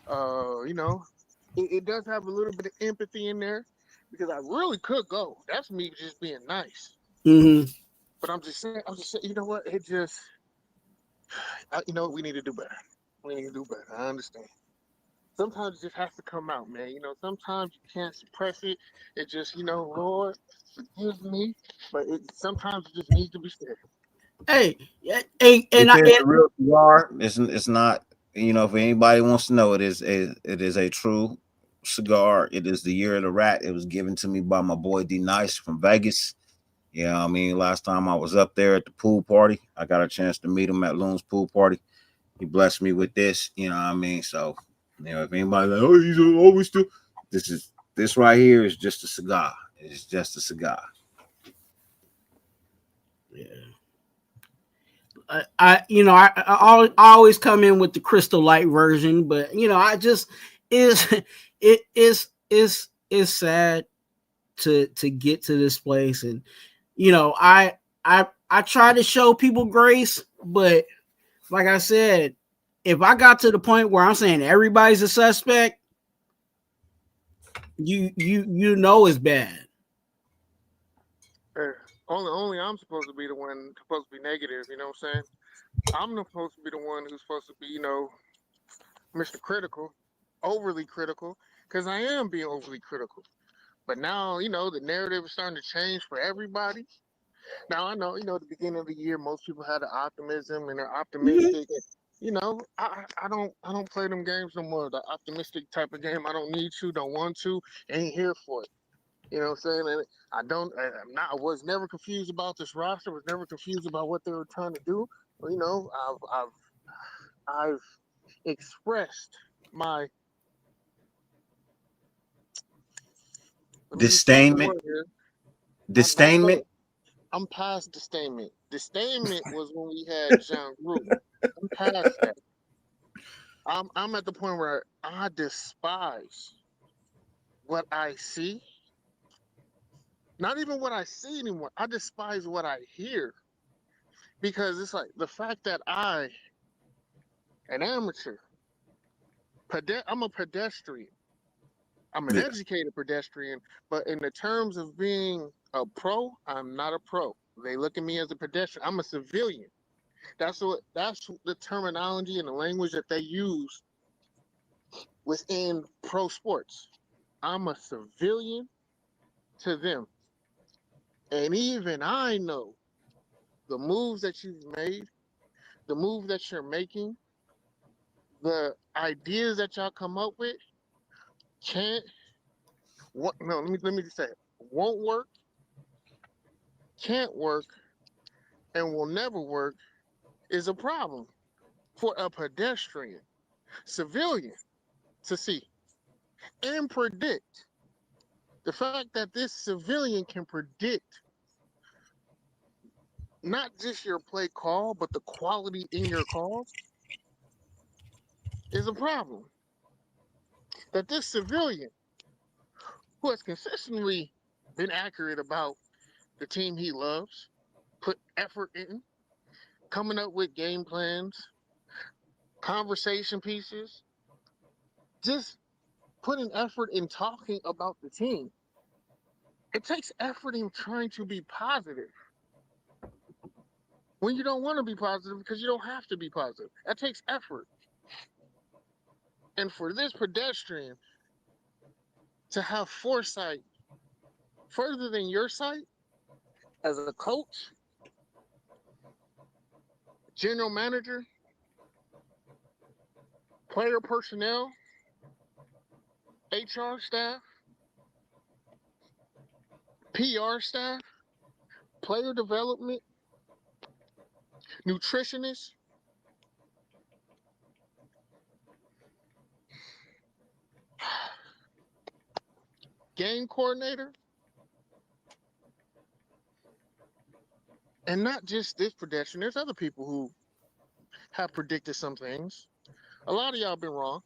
You know, it does have a little bit of empathy in there because I really could go. That's me just being nice. Mm-hmm. But I'm just saying, you know what? It just, you know, we need to do better. We need to do better. I understand. Sometimes it just has to come out, man. You know, sometimes you can't suppress it. It just, you know, Lord, forgive me. But sometimes it just needs to be said. Hey, the real cigar. It's not. You know, if anybody wants to know, it is a true cigar. It is the Year of the Rat. It was given to me by my boy D Nice from Vegas. Yeah, you know I mean, last time I was up there at the pool party, I got a chance to meet him at Loon's pool party. He blessed me with this. You know what I mean? So, you know, if anybody's like, oh, he's always still, this right here is just a cigar. It's just a cigar. Yeah. I always come in with the crystal light version, but I just is it's sad to get to this place, and I try to show people grace, but like I said, if I got to the point where I'm saying everybody's a suspect, you know it's bad. Only I'm supposed to be the one supposed to be negative. You know what I'm saying? I'm supposed to be the one who's supposed to be, Mr. Critical, overly critical, because I am being overly critical. But now, the narrative is starting to change for everybody. Now I know, at the beginning of the year, most people had the optimism and they're optimistic. I don't play them games no more. The optimistic type of game, I don't need to, don't want to, ain't here for it. You know what I'm saying? And I was never confused about this roster. Was never confused about what they were trying to do. But, I've expressed my disdainment. Disdainment. I'm past disdainment. Disdainment was when we had John Gruden. I'm past that. I'm at the point where I despise what I see. Not even what I see anymore. I despise what I hear. Because it's like the fact that an amateur, I'm a pedestrian. I'm an educated pedestrian, but in the terms of being a pro, I'm not a pro. They look at me as a pedestrian. I'm a civilian. That's the terminology and the language that they use within pro sports. I'm a civilian to them. And even I know the moves that you've made, the moves that you're making, the ideas that y'all come up with can't what no, let me just say it. Won't work, can't work, and will never work is a problem for a pedestrian, civilian to see and predict. The fact that this civilian can predict not just your play call, but the quality in your calls is a problem. That this civilian, who has consistently been accurate about the team he loves, put effort in, coming up with game plans, conversation pieces, just putting effort in talking about the team. It takes effort in trying to be positive when you don't want to be positive because you don't have to be positive. That takes effort. And for this pedestrian to have foresight further than your sight as a coach, general manager, player personnel, HR staff, PR staff, player development, nutritionists, game coordinator, and not just this pedestrian. There's other people who have predicted some things. A lot of y'all been wrong.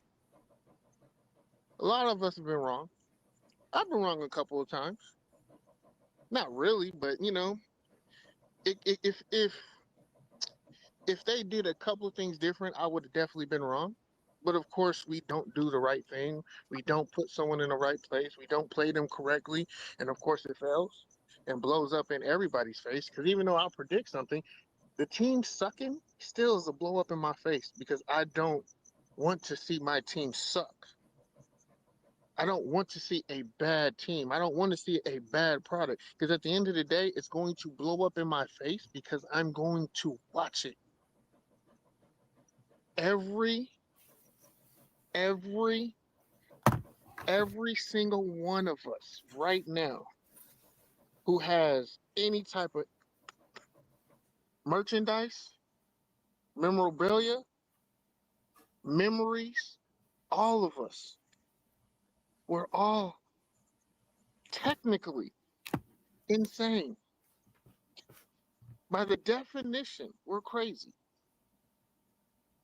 A lot of us have been wrong. I've been wrong a couple of times. Not really, but if they did a couple of things different, I would have definitely been wrong. But of course, we don't do the right thing. We don't put someone in the right place. We don't play them correctly, and of course, it fails and blows up in everybody's face. Because even though I'll predict something, the team sucking still is a blow up in my face because I don't want to see my team suck. I don't want to see a bad team. I don't want to see a bad product because at the end of the day, it's going to blow up in my face because I'm going to watch it. Every single one of us right now who has any type of merchandise, memorabilia, memories, all of us, we're all technically insane. By the definition, we're crazy.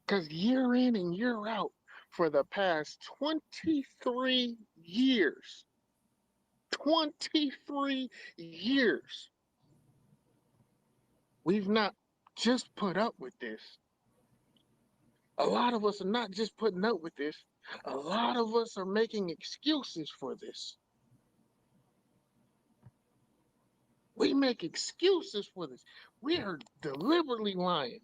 Because year in and year out, for the past 23 years, 23 years, we've not just put up with this. A lot of us are not just putting up with this. A lot of us are making excuses for this. We make excuses for this. We are deliberately lying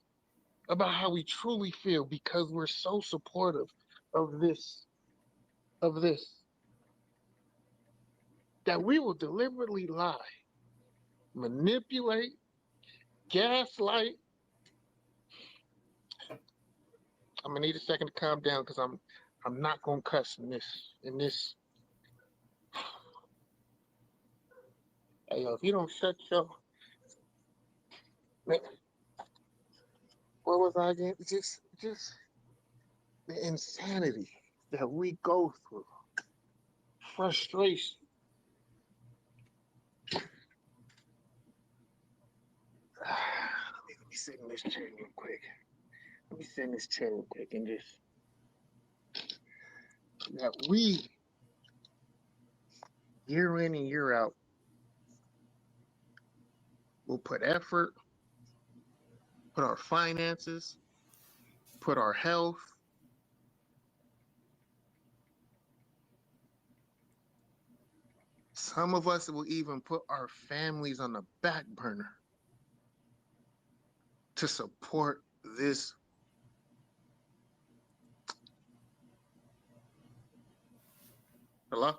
about how we truly feel because we're so supportive of this, that we will deliberately lie, manipulate, gaslight. I'm gonna need a second to calm down because I'm not gonna cuss in this. Hey, yo, if you don't shut your, man, what was I again? Just the insanity that we go through, frustration. Let me sit in this chair real quick. Let me sit in this chair real quick and just that we year in and year out will put effort, put our finances, put our health, some of us will even put our families on the back burner to support this. Hello?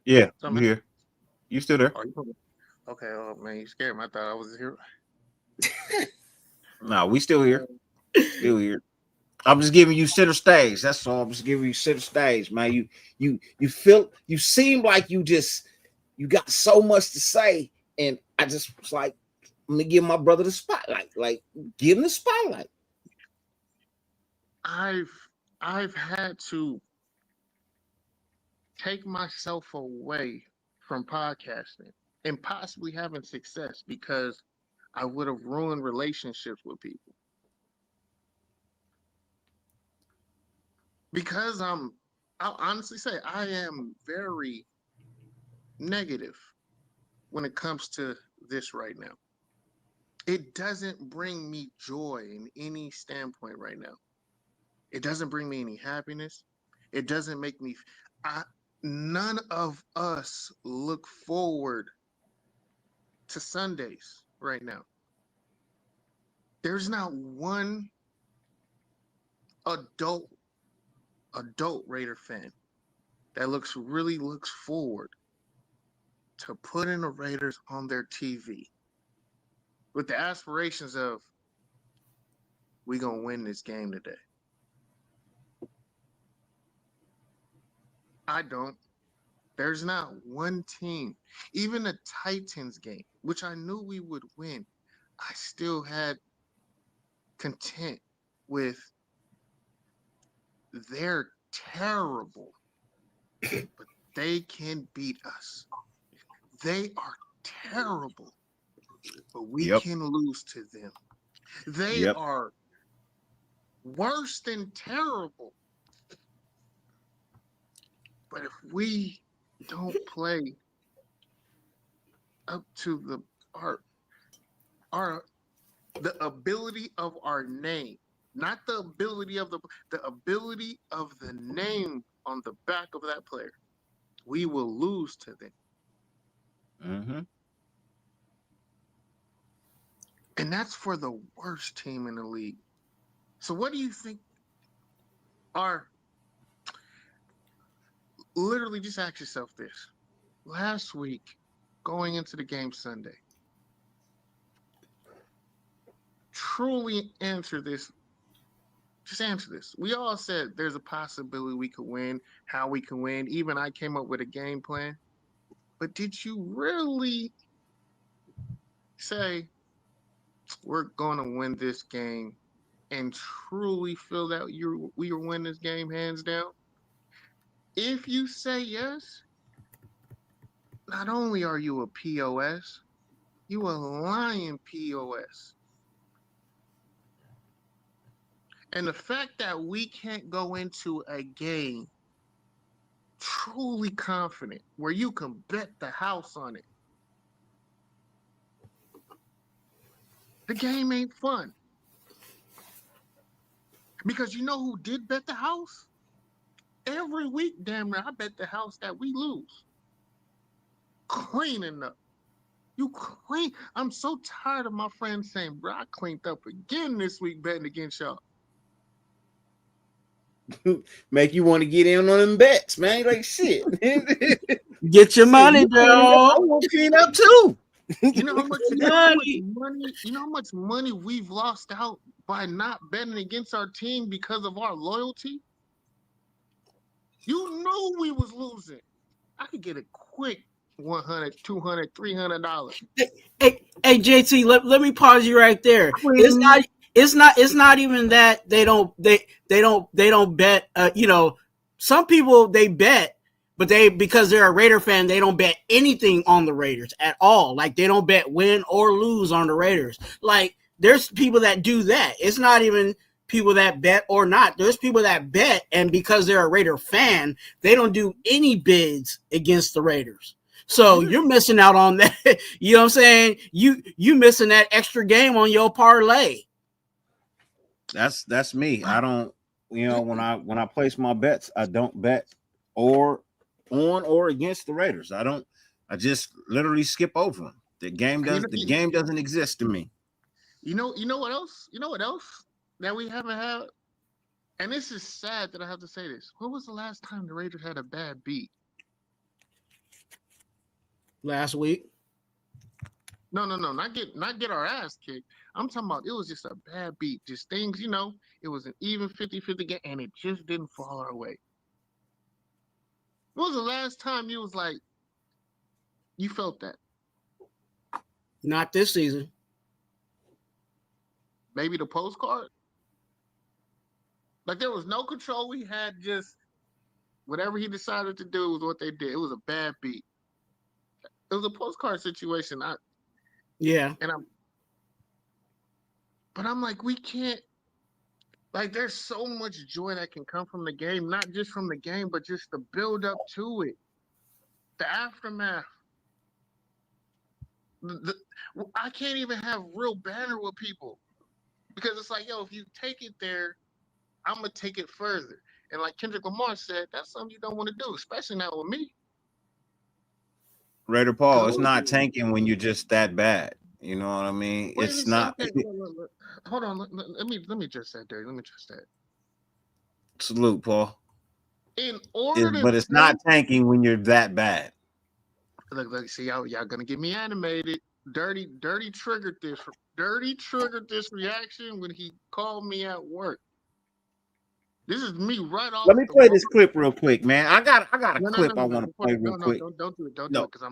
Yeah, I'm here. You still there? Oh, okay. Oh man, you scared me. I thought I was here. No, we still here. Still here. I'm just giving you center stage. That's all. I'm just giving you center stage, man. You seem like you got so much to say, and I just was like, I'm gonna give my brother the spotlight. Like, give him the spotlight. I've had to take myself away from podcasting and possibly having success because I would have ruined relationships with people. Because I'll honestly say I am very negative when it comes to this right now. It doesn't bring me joy in any standpoint right now. It doesn't bring me any happiness. It doesn't make me. None of us look forward to Sundays right now. There's not one adult Raider fan that really looks forward to putting the Raiders on their TV with the aspirations of we gonna win this game today. I don't. There's not one team, even the Titans game, which I knew we would win. I still had content with they're terrible, but they can beat us. They are terrible, but we can lose to them. They are worse than terrible. But if we don't play up to the ability of our name, not the ability of the ability of the name on the back of that player, we will lose to them. Mm-hmm. And that's for the worst team in the league. So what do you think literally just ask yourself this. Last week, going into the game Sunday, truly answer this. Just answer this. We all said there's a possibility we could win, how we can win. Even I came up with a game plan. But did you really say we're going to win this game and truly feel that we will win this game hands down? If you say yes, not only are you a POS, You a lying POS. And the fact that we can't go into a game truly confident where you can bet the house on it. The game ain't fun. Because you know who did bet the house? Every week, damn near, I bet the house that we lose. Cleaning up. You clean. I'm so tired of my friends saying, bro, I cleaned up again this week betting against y'all. Make you want to get in on them bets, man. Like shit. Get your money, I dog. want to clean up too. You know how much money? You know how much money we've lost out by not betting against our team because of our loyalty? You knew we was losing. I could get a quick $100, $200, $300. Hey, JT, let me pause you right there. It's not even that they don't bet. Some people they bet, but because they're a Raider fan, they don't bet anything on the Raiders at all. Like they don't bet win or lose on the Raiders. Like there's people that do that. It's not even people that bet or not. There's people that bet, and because they're a Raider fan, they don't do any bids against the Raiders. So you're missing out on that. You know what I'm saying? You missing that extra game on your parlay. That's me. I don't, when I place my bets, I don't bet or on or against the Raiders. I just literally skip over them. The game doesn't exist to me. You know what else? You know what else that we haven't had? And this is sad that I have to say this. When was the last time the Raiders had a bad beat? Last week. No, not get our ass kicked. I'm talking about it was just a bad beat. Just things, it was an even 50-50 game, and it just didn't fall our way. When was the last time you was like, you felt that? Not this season. Maybe the postcard? Like there was no control. We had just whatever he decided to do was what they did. It was a bad beat. It was a postcard situation. Yeah. But I'm like, we can't, like, there's so much joy that can come from the game, not just from the game, but just the build up to it, the aftermath. I can't even have real banter with people because it's like, yo, if you take it there, I'm going to take it further. And like Kendrick Lamar said, that's something you don't want to do, especially not with me. Raider Paul, it's not tanking when you're just that bad. You know what I mean? It's not. Look. Hold on. Let me just say, Derek. Let me just say. Salute, Paul. But it's not tanking when you're that bad. Look. See, y'all gonna get me animated. Dirty triggered this. Dirty triggered this reaction when he called me at work. This is me right off. Let me play this clip real quick, man. I got a clip I want to play real quick. Don't do it. Don't do it because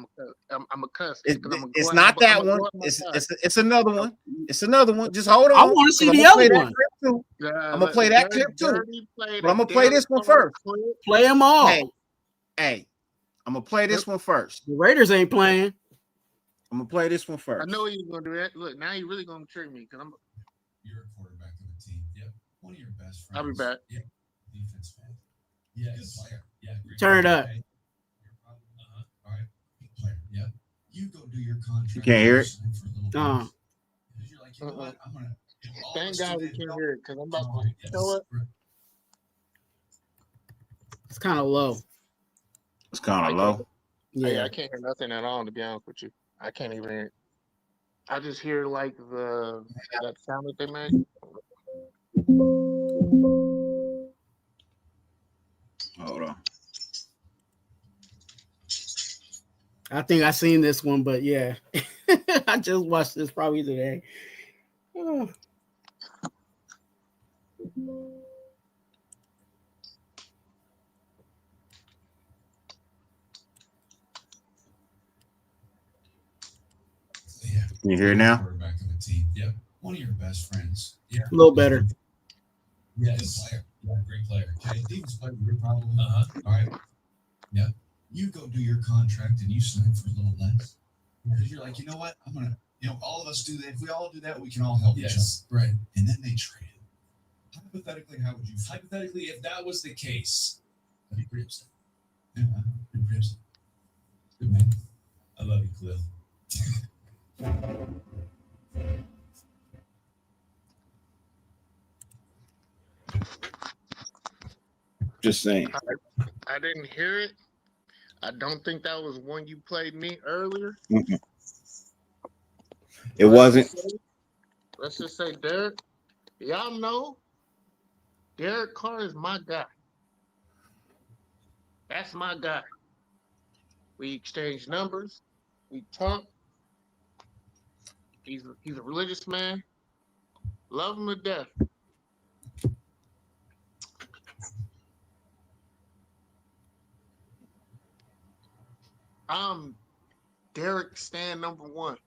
I'm a cuss. It's not that one. It's another one. It's another one. Just hold on. I want to see the other one. I'm gonna play that clip too. But I'm gonna play this one first. Play them all. Hey, I'm gonna play this one first. The Raiders ain't playing. I'm gonna play this one first. I know he's gonna do that. Look, now he's really gonna trick me because You're a quarterback of the team. Yep. One of your best friends. I'll be back. Yeah. Defense fan. Yeah, good player. Yeah, great Turn player. it up. Okay. All right. Good player. Yeah. You go do your contract. You can't hear it? You're like, you know what? I'm gonna. Thank God we can't hear it because I'm about to. You know what? It's kind of low. It's kind of low. Yeah, I can't hear nothing at all. To be honest with you, I can't even hear it. I just hear like that sound that they make. Hold on. I think I seen this one, but yeah, I just watched this probably today. Oh. Yeah. Can you hear it now? Quarterback of the team. Yep. One of your best friends. Yeah. A little better. Yes. Good player. Yeah, great player. Okay. Defense player, your problem. All right. Yeah. You go do your contract and you sign for a little less. Because you're like, you know what? I'm gonna all of us do that. If we all do that, we can all help each other. Yes, right. And then they traded. Hypothetically, how would you feel? Hypothetically, if that was the case, I'd be pretty upset. Yeah, I'd be pretty upset. Good man. I love you, Cliff. Just saying. I didn't hear it. I don't think that was one you played me earlier. Mm-mm. It wasn't. Let's just say Derek. Y'all know Derek Carr is my guy. That's my guy. We exchange numbers. We talk. He's a religious man. Love him to death. I'm Derek Stan #1.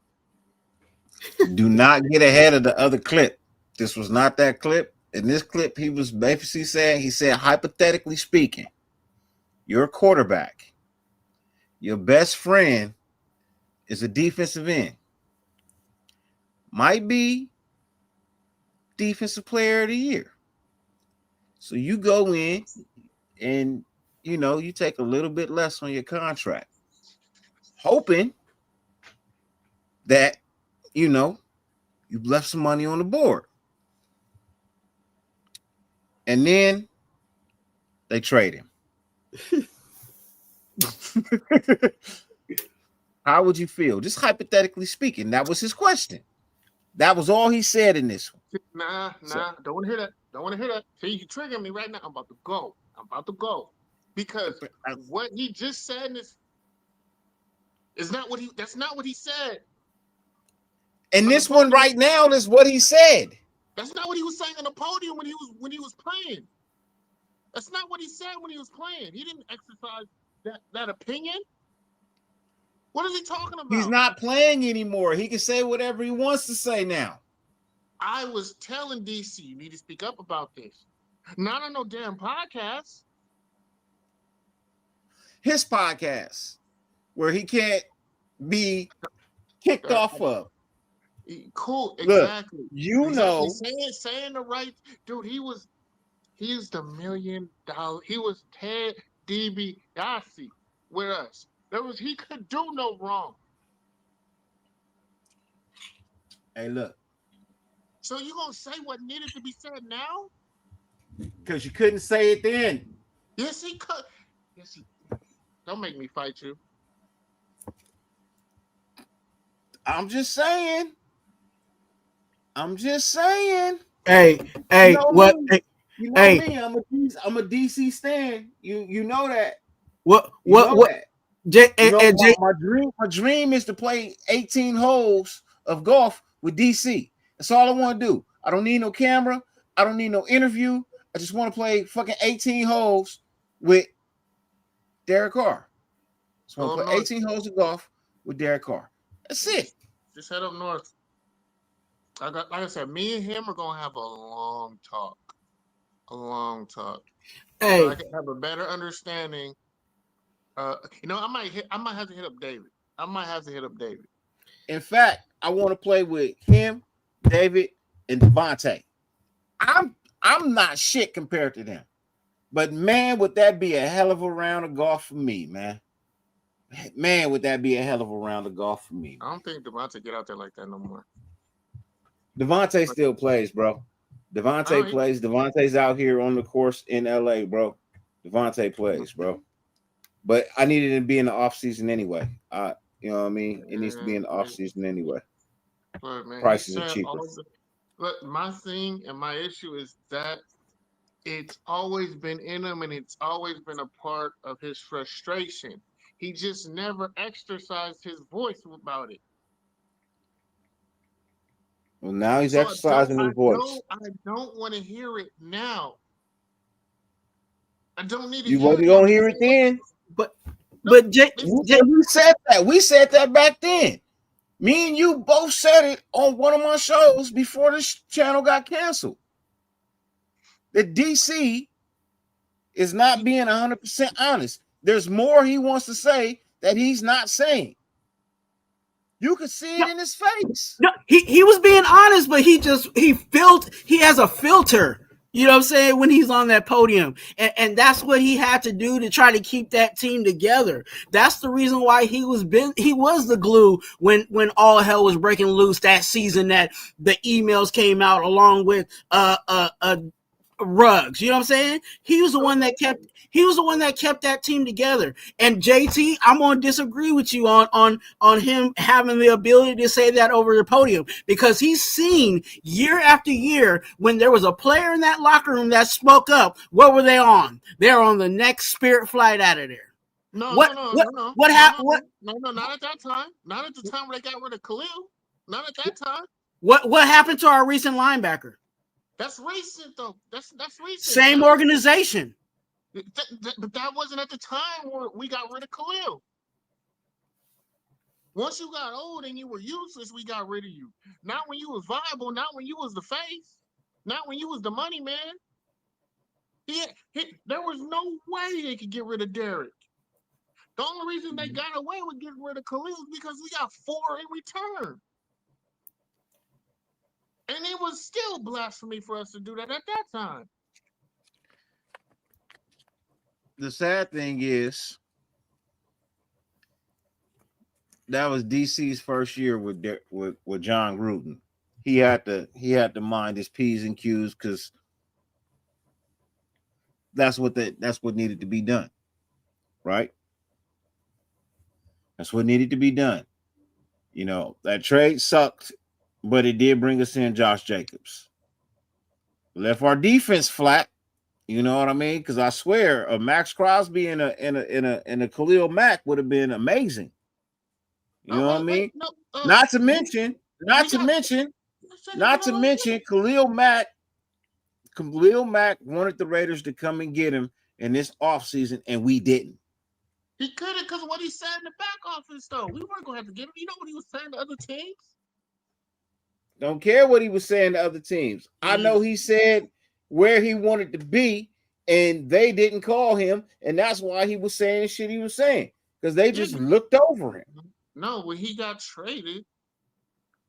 Do not get ahead of the other clip. This was not that clip. In this clip, he was basically saying, he said, hypothetically speaking, you're a quarterback. Your best friend is a defensive end. Might be defensive player of the year. So you go in and, you take a little bit less on your contract, hoping that, you've left some money on the board. And then they trade him. How would you feel? Just hypothetically speaking, that was his question. That was all he said in this one. Nah. Don't want to hear that. Don't want to hear that. See, you triggering me right now. I'm about to go. Because what he just said is not what that's not what he said. And this one right now is what he said. That's not what he was saying on the podium when he was playing. That's not what he said when he was playing. He didn't exercise that opinion. What is he talking about? He's not playing anymore. He can say whatever he wants to say now. I was telling DC, you need to speak up about this. Not on no damn podcast. His podcast, where he can't be kicked off of. Cool, Look, exactly. Saying the right dude. He's the $1 million. He was Ted DiBiase with us. He could do no wrong. Hey, look. So you gonna say what needed to be said now? Because you couldn't say it then. Yes, he could. Yes, he. Don't make me fight you. I'm just saying. Hey, what? Me. You know me. I'm a DC stan. You know that. What? My dream is to play 18 holes of golf with DC. That's all I want to do. I don't need no camera. I don't need no interview. I just want to play fucking 18 holes with Derek Carr. Just want to play 18 holes of golf with Derek Carr. That's it. Just head up north. Like I said, me and him are gonna have a long talk. Hey, so I can have a better understanding. I might have to hit up David. In fact, I want to play with him, David, and Devontae. I'm not shit compared to them. But man, would that be a hell of a round of golf for me, man. Man, would that be a hell of a round of golf for me. I don't think Devontae get out there like that no more. Devontae still plays, bro. Devontae plays. Devontae's out here on the course in LA, bro. Devontae plays, bro. But I needed to be in the off season anyway. You know what I mean? It needs to be in the off season anyway. Look, man, prices are cheaper. Look, my thing and my issue is that it's always been in him and it's always been a part of his frustration. He just never exercised his voice about it. Well, now he's exercising his voice. I don't want to hear it now. I don't need to. You wasn't gonna hear it then. But we said that. We said that back then. Me and you both said it on one of my shows before this channel got canceled. That DC is not being 100% honest. There's more he wants to say that he's not saying. You could see it in his face. No, he was being honest, but he has a filter. You know what I'm saying? When he's on that podium. And that's what he had to do to try to keep that team together. That's the reason why he was the glue when all hell was breaking loose that season, that the emails came out along with Ruggs. You know what I'm saying? He was the one that kept that team together. And JT, I'm gonna disagree with you on him having the ability to say that over the podium, because he's seen year after year when there was a player in that locker room that spoke up. What were they on? They're on the next Spirit flight out of there. No, What happened? No, not at that time. Not at the time where they got rid of Khalil. Not at that time. What happened to our recent linebacker? That's recent though. That's recent. Same organization. But that wasn't at the time where we got rid of Khalil. Once you got old and you were useless, we got rid of you. Not when you was viable, not when you was the face, not when you was the money man. There was no way they could get rid of Derek. The only reason they got away with getting rid of Khalil is because we got 4 in return. And it was still blasphemy for us to do that at that time. The sad thing is that was DC's first year with John Gruden. He had to mind his P's and Q's, because that's what needed to be done, right? That's what needed to be done. You know, that trade sucked, but it did bring us in Josh Jacobs. Left our defense flat. You know what I mean? Because I swear, a Max Crosby and a Khalil Mack would have been amazing. You know what I mean? Not to mention, Khalil Mack wanted the Raiders to come and get him in this offseason, and we didn't. He couldn't, because of what he said in the back office, though. We weren't going to have to get him. You know what he was saying to other teams? Don't care what he was saying to other teams. I know he said where he wanted to be, and they didn't call him, and that's why he was saying shit he was saying, because they just looked over him. No, when he got traded,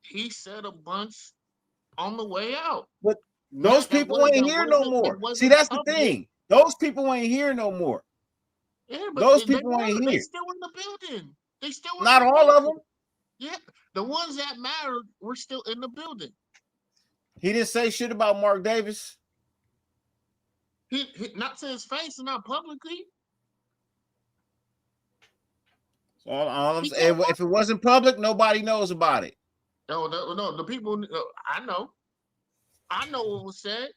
he said a bunch on the way out. But those people ain't here no more. See, that's the thing. Those people ain't here no more. Yeah, but those people ain't here. They still in the building. They still not all of them. Yeah, the ones that mattered were still in the building. He didn't say shit about Mark Davis. He not to his face and not publicly. So all I'm saying, if it wasn't public, nobody knows about it. No, the people. I know what was said.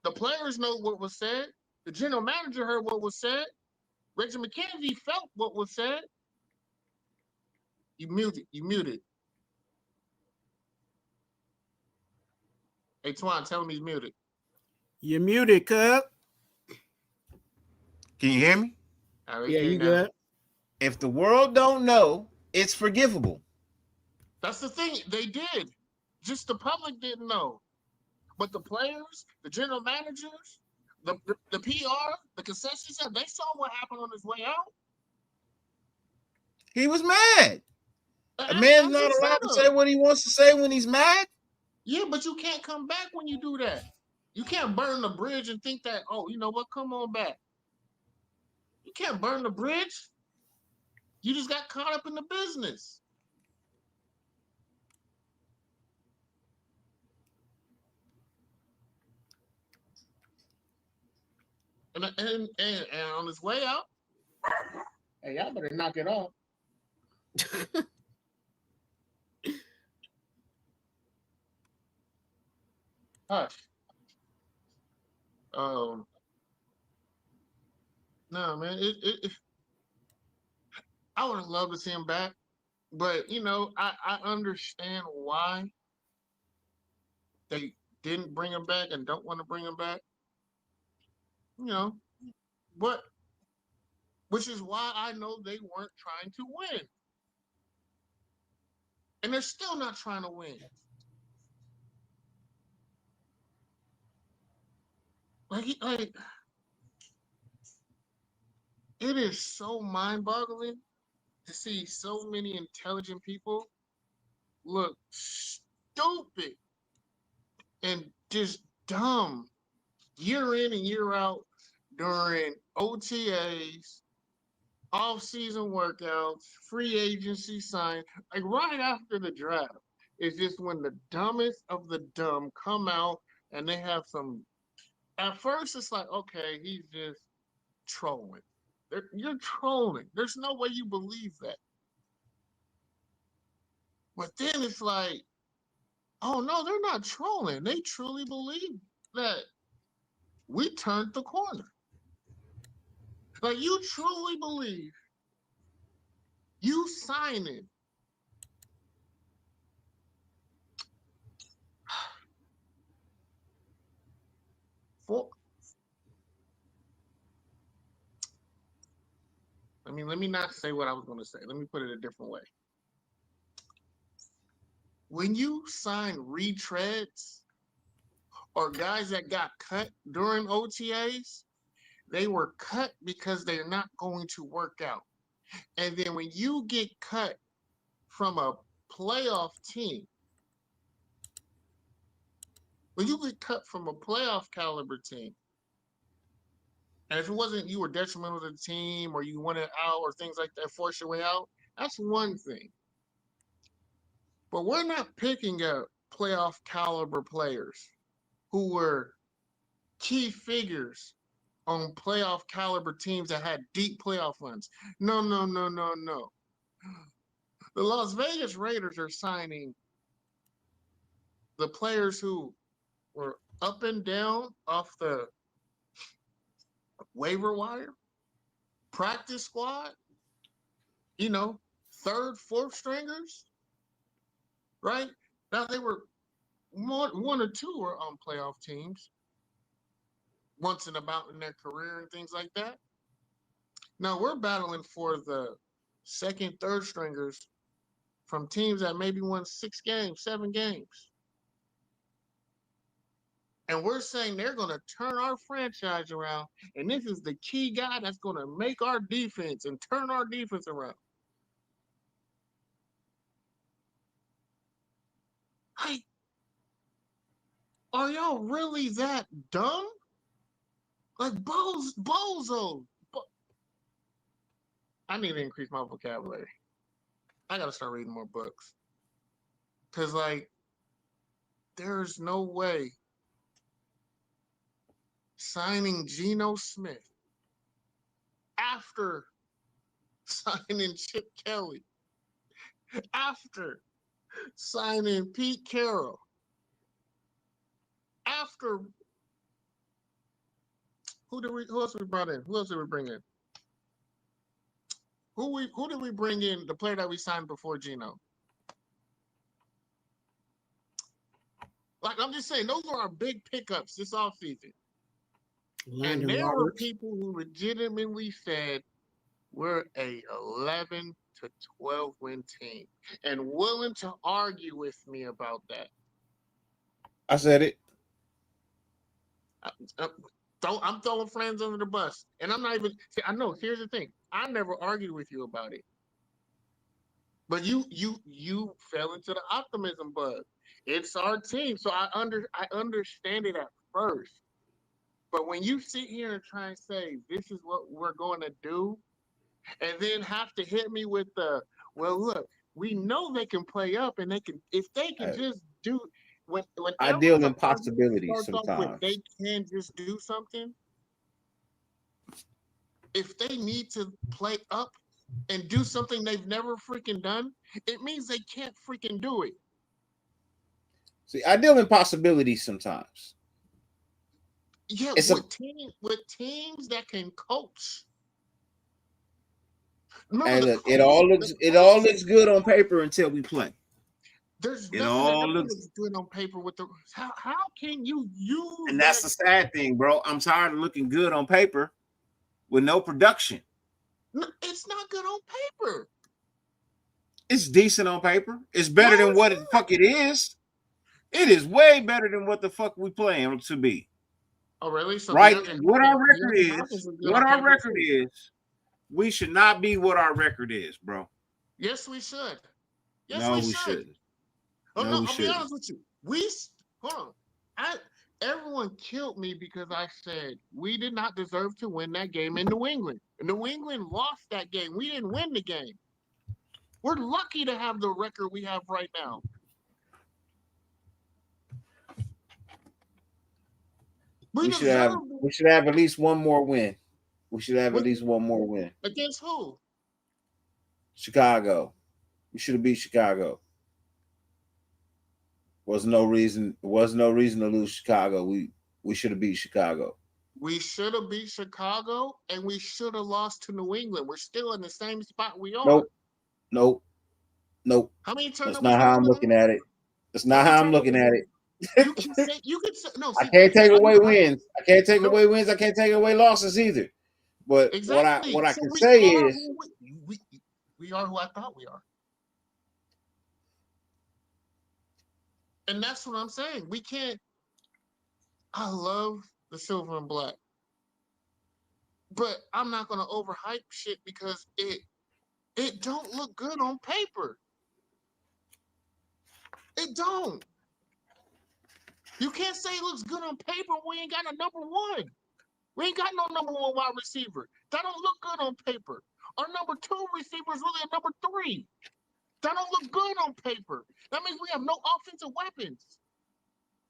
The players know what was said. The general manager heard what was said. Reggie McKenzie felt what was said. You muted. Hey, Twan, tell him he's muted. You're muted, cuz. Can you hear me? Yeah, you good. If the world don't know, it's forgivable. That's the thing. They did. Just the public didn't know. But the players, the general managers, the PR, the concession stand, they saw what happened on his way out. He was mad. A man's not allowed to say what he wants to say when he's mad. Yeah, but you can't come back when you do that. You can't burn the bridge and think that, oh, you know what, come on back. You can't burn the bridge. You just got caught up in the business. And on his way out, hey, y'all better knock it off. Hush. No, man. I would have loved to see him back, but you know, I understand why they didn't bring him back and don't want to bring him back. You know, but which is why I know they weren't trying to win, and they're still not trying to win. Like it is so mind-boggling to see so many intelligent people look stupid and just dumb year in and year out during OTAs, off-season workouts, free agency sign, like right after the draft. It's just when the dumbest of the dumb come out and they have some. At first, it's like, okay, he's just trolling. You're trolling. There's no way you believe that. But then it's like, oh no, they're not trolling. They truly believe that we turned the corner. Like you truly believe you signing for. Let me not say what I was going to say. Let me put it a different way. When you sign retreads or guys that got cut during OTAs, they were cut because they're not going to work out. And then when you get cut from a playoff team, when you get cut from a playoff caliber team, and if it wasn't you were detrimental to the team or you wanted out or things like that, force your way out, that's one thing. But we're not picking up playoff caliber players who were key figures on playoff caliber teams that had deep playoff runs. No. The Las Vegas Raiders are signing the players who were up and down off the waiver wire, practice squad, third, fourth stringers, right? Now they were one or two were on playoff teams once in about in their career and things like that. Now we're battling for the second, third stringers from teams that maybe won 6 games, 7 games. And we're saying they're going to turn our franchise around. And this is the key guy that's going to make our defense and turn our defense around. Hey, are y'all really that dumb? Like bozo. I need to increase my vocabulary. I got to start reading more books. Because, there's no way signing Geno Smith after signing Chip Kelly, after signing Pete Carroll, after who else we brought in? Who else did we bring in? Who did we bring in? The player that we signed before Geno. I'm just saying, those are our big pickups this offseason. And there were people who legitimately said we're a 11 to 12 win team and willing to argue with me about that. I said it. I'm throwing friends under the bus. And I'm not even – I know, here's the thing. I never argued with you about it. But you fell into the optimism bug. It's our team. So I understand it at first. But when you sit here and try and say, this is what we're going to do, and then have to hit me with the, well, look, we know they can play up and they can, if they can just do, when I deal in possibilities sometimes. They can just do something. If they need to play up and do something they've never freaking done, it means they can't freaking do it. See, I deal in possibilities sometimes. Yeah, with teams that can coach. And look, it all looks good on paper until we play. There's nothing that looks good on paper with the how can you use and that's the sad thing, bro. I'm tired of looking good on paper with no production. No, it's not good on paper. It's decent on paper. It's better than what the fuck it is. It is way better than what the fuck we playing to be. Oh, really? So right. What our record is, we should not be what our record is, bro. Yes, we should. Yes, no, we shouldn't. Oh No, no, we I'll be shouldn't. honest with you. Hold on. Everyone killed me because I said we did not deserve to win that game in New England. New England lost that game. We didn't win the game. We're lucky to have the record we have right now. We should have at least one more win. We should have at least one more win. Against who? Chicago. We should have beat Chicago. Was no reason to lose Chicago. We should have beat Chicago. We should have beat Chicago, and we should have lost to New England. We're still in the same spot we are. Nope. How many turnovers? That's not how I'm looking at it. That's not how I'm looking at it. You can say no. See, I can't take away wins. I can't take away wins. I can't take away losses either. But exactly. what I can say is we are who I thought we are. And that's what I'm saying. We can't. I love the silver and black, but I'm not gonna overhype shit because it don't look good on paper. It don't. You can't say it looks good on paper when we ain't got a number one. We ain't got no number one wide receiver. That don't look good on paper. Our number two receiver is really a number three. That don't look good on paper. That means we have no offensive weapons.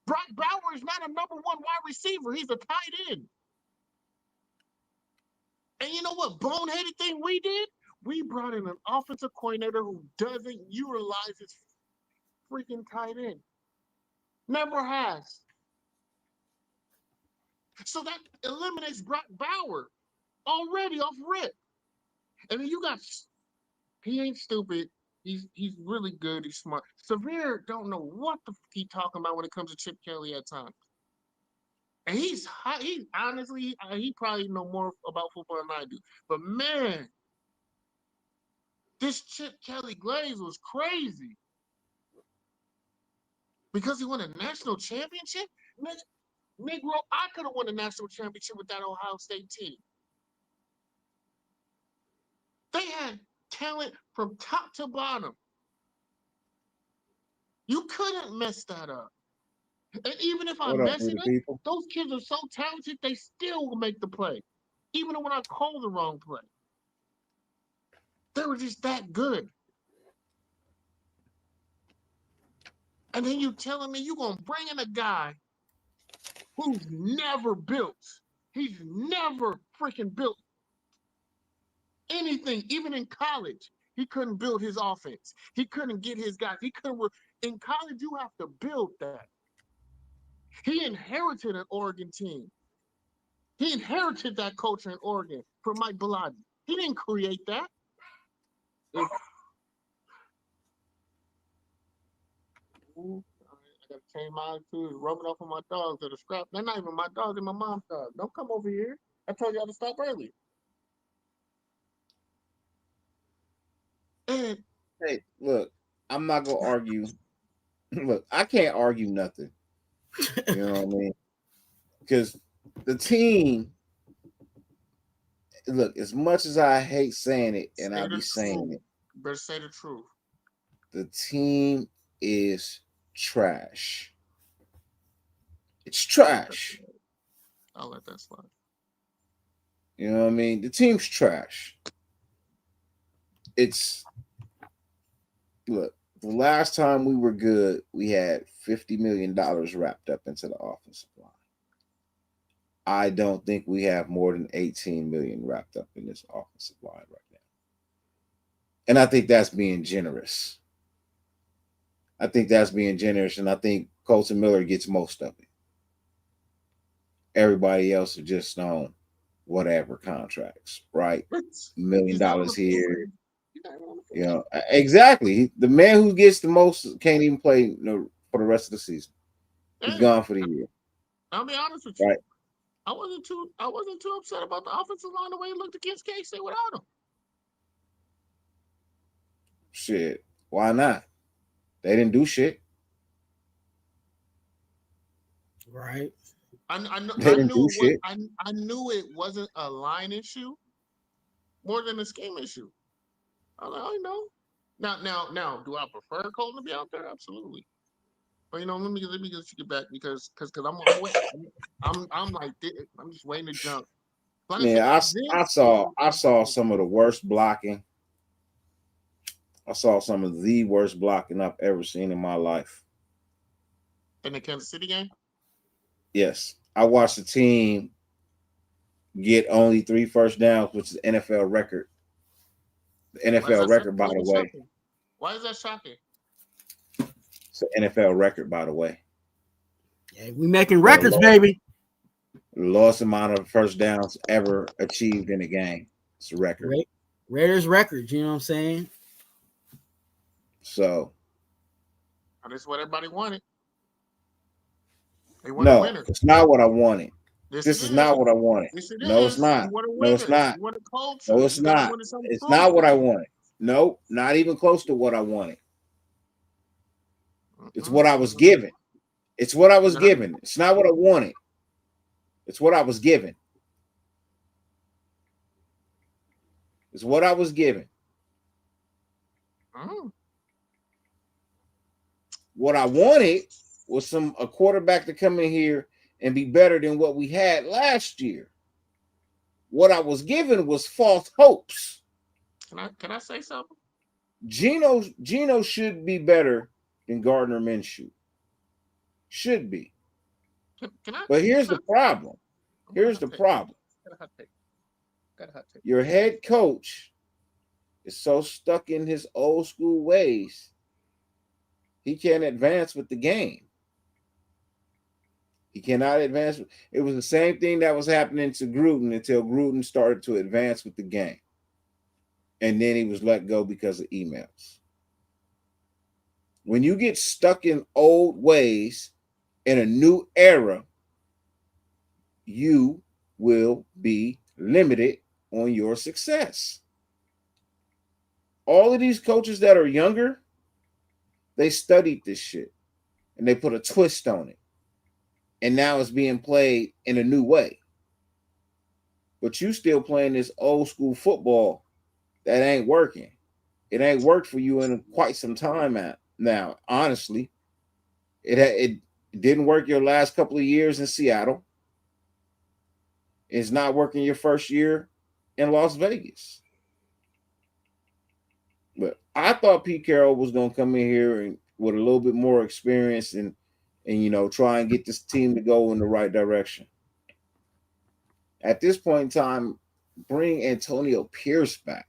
Brock Bowers is not a number one wide receiver. He's a tight end. And you know what boneheaded thing we did? We brought in an offensive coordinator who doesn't utilize his freaking tight end. Never has. So that eliminates Brock Bowers already off rip. And then you got, he ain't stupid. He's really good. He's smart. Severe don't know what the he talking about when it comes to Chip Kelly at times. And he honestly, he probably know more about football than I do. But man, this Chip Kelly glaze was crazy. Because he won a national championship? Negro, I could have won a national championship with that Ohio State team. They had talent from top to bottom. You couldn't mess that up. And even if I mess it up, those kids are so talented, they still will make the play. Even when I call the wrong play. They were just that good. And then you telling me you're going to bring in a guy who's never built. He's never freaking built anything, even in college. He couldn't build his offense. He couldn't get his guys. In college, you have to build that. He inherited an Oregon team. He inherited that culture in Oregon from Mike Bellotti. He didn't create that. I gotta change my attitude, rubbing off on my dogs that are scrapped. They're not even my dogs, they're my mom's dogs. Don't come over here. I told y'all to stop early. And hey, look, I'm not gonna argue. Look, I can't argue nothing. You know what I mean? Because the team, look, as much as I hate saying it, and I be saying it, better say the truth. The team is trash. It's trash. I'll let that slide. You know what I mean? The team's trash. Look, the last time we were good, we had $50 million wrapped up into the offensive line. I don't think we have more than 18 million wrapped up in this offensive line right now. And I think that's being generous. And I think Colton Miller gets most of it. Everybody else is just on whatever contracts, right? $1 million here. You know, exactly. The man who gets the most can't even play for the rest of the season. He's gone for the year. I'll be honest with you. Right. I wasn't too upset about the offensive line the way it looked against K-State without him. Shit. Why not? They didn't do shit. Right. I knew it wasn't a line issue more than a scheme issue. I was like, oh, no. Now, do I prefer Colton to be out there? Absolutely. But let me just get back because I'm like I'm just waiting to jump. Like Man, I I saw some of the worst blocking. I saw some of the worst blocking I've ever seen in my life. in the Kansas City game. Yes, I watched the team get only 3 first downs, which is NFL record. The NFL record, by the way. Shocking? Why is that shocking? It's an NFL record, by the way. Yeah, we making records, baby. The lowest amount of first downs ever achieved in a game. It's a record. Raiders records, you know what I'm saying? So That's what everybody wanted. They no, it's not what I wanted. This is not what I wanted. No, it's not. No, it's not. No, it's not. It's not what I wanted. No, not even close to what I wanted. It's what I was given. It's what I was given. It's not what I wanted. It's what I was given. It's what I was given. What I wanted was a quarterback to come in here and be better than what we had last year. What I was given was false hopes. Can I say something? Geno should be better than Gardner Minshew. Should be. But here's the problem. Here's the problem. Your head coach is so stuck in his old school ways, he can't advance with the game. He cannot advance. It was the same thing that was happening to Gruden until Gruden started to advance with the game. And then he was let go because of emails. When you get stuck in old ways in a new era, you will be limited on your success. All of these coaches that are younger, they studied this shit and they put a twist on it. And now it's being played in a new way. But you still playing this old school football that ain't working. It ain't worked for you in quite some time now. Honestly, it didn't work your last couple of years in Seattle. It's not working your first year in Las Vegas. But I thought Pete Carroll was going to come in here and with a little bit more experience and try and get this team to go in the right direction. At this point in time, bring Antonio Pierce back.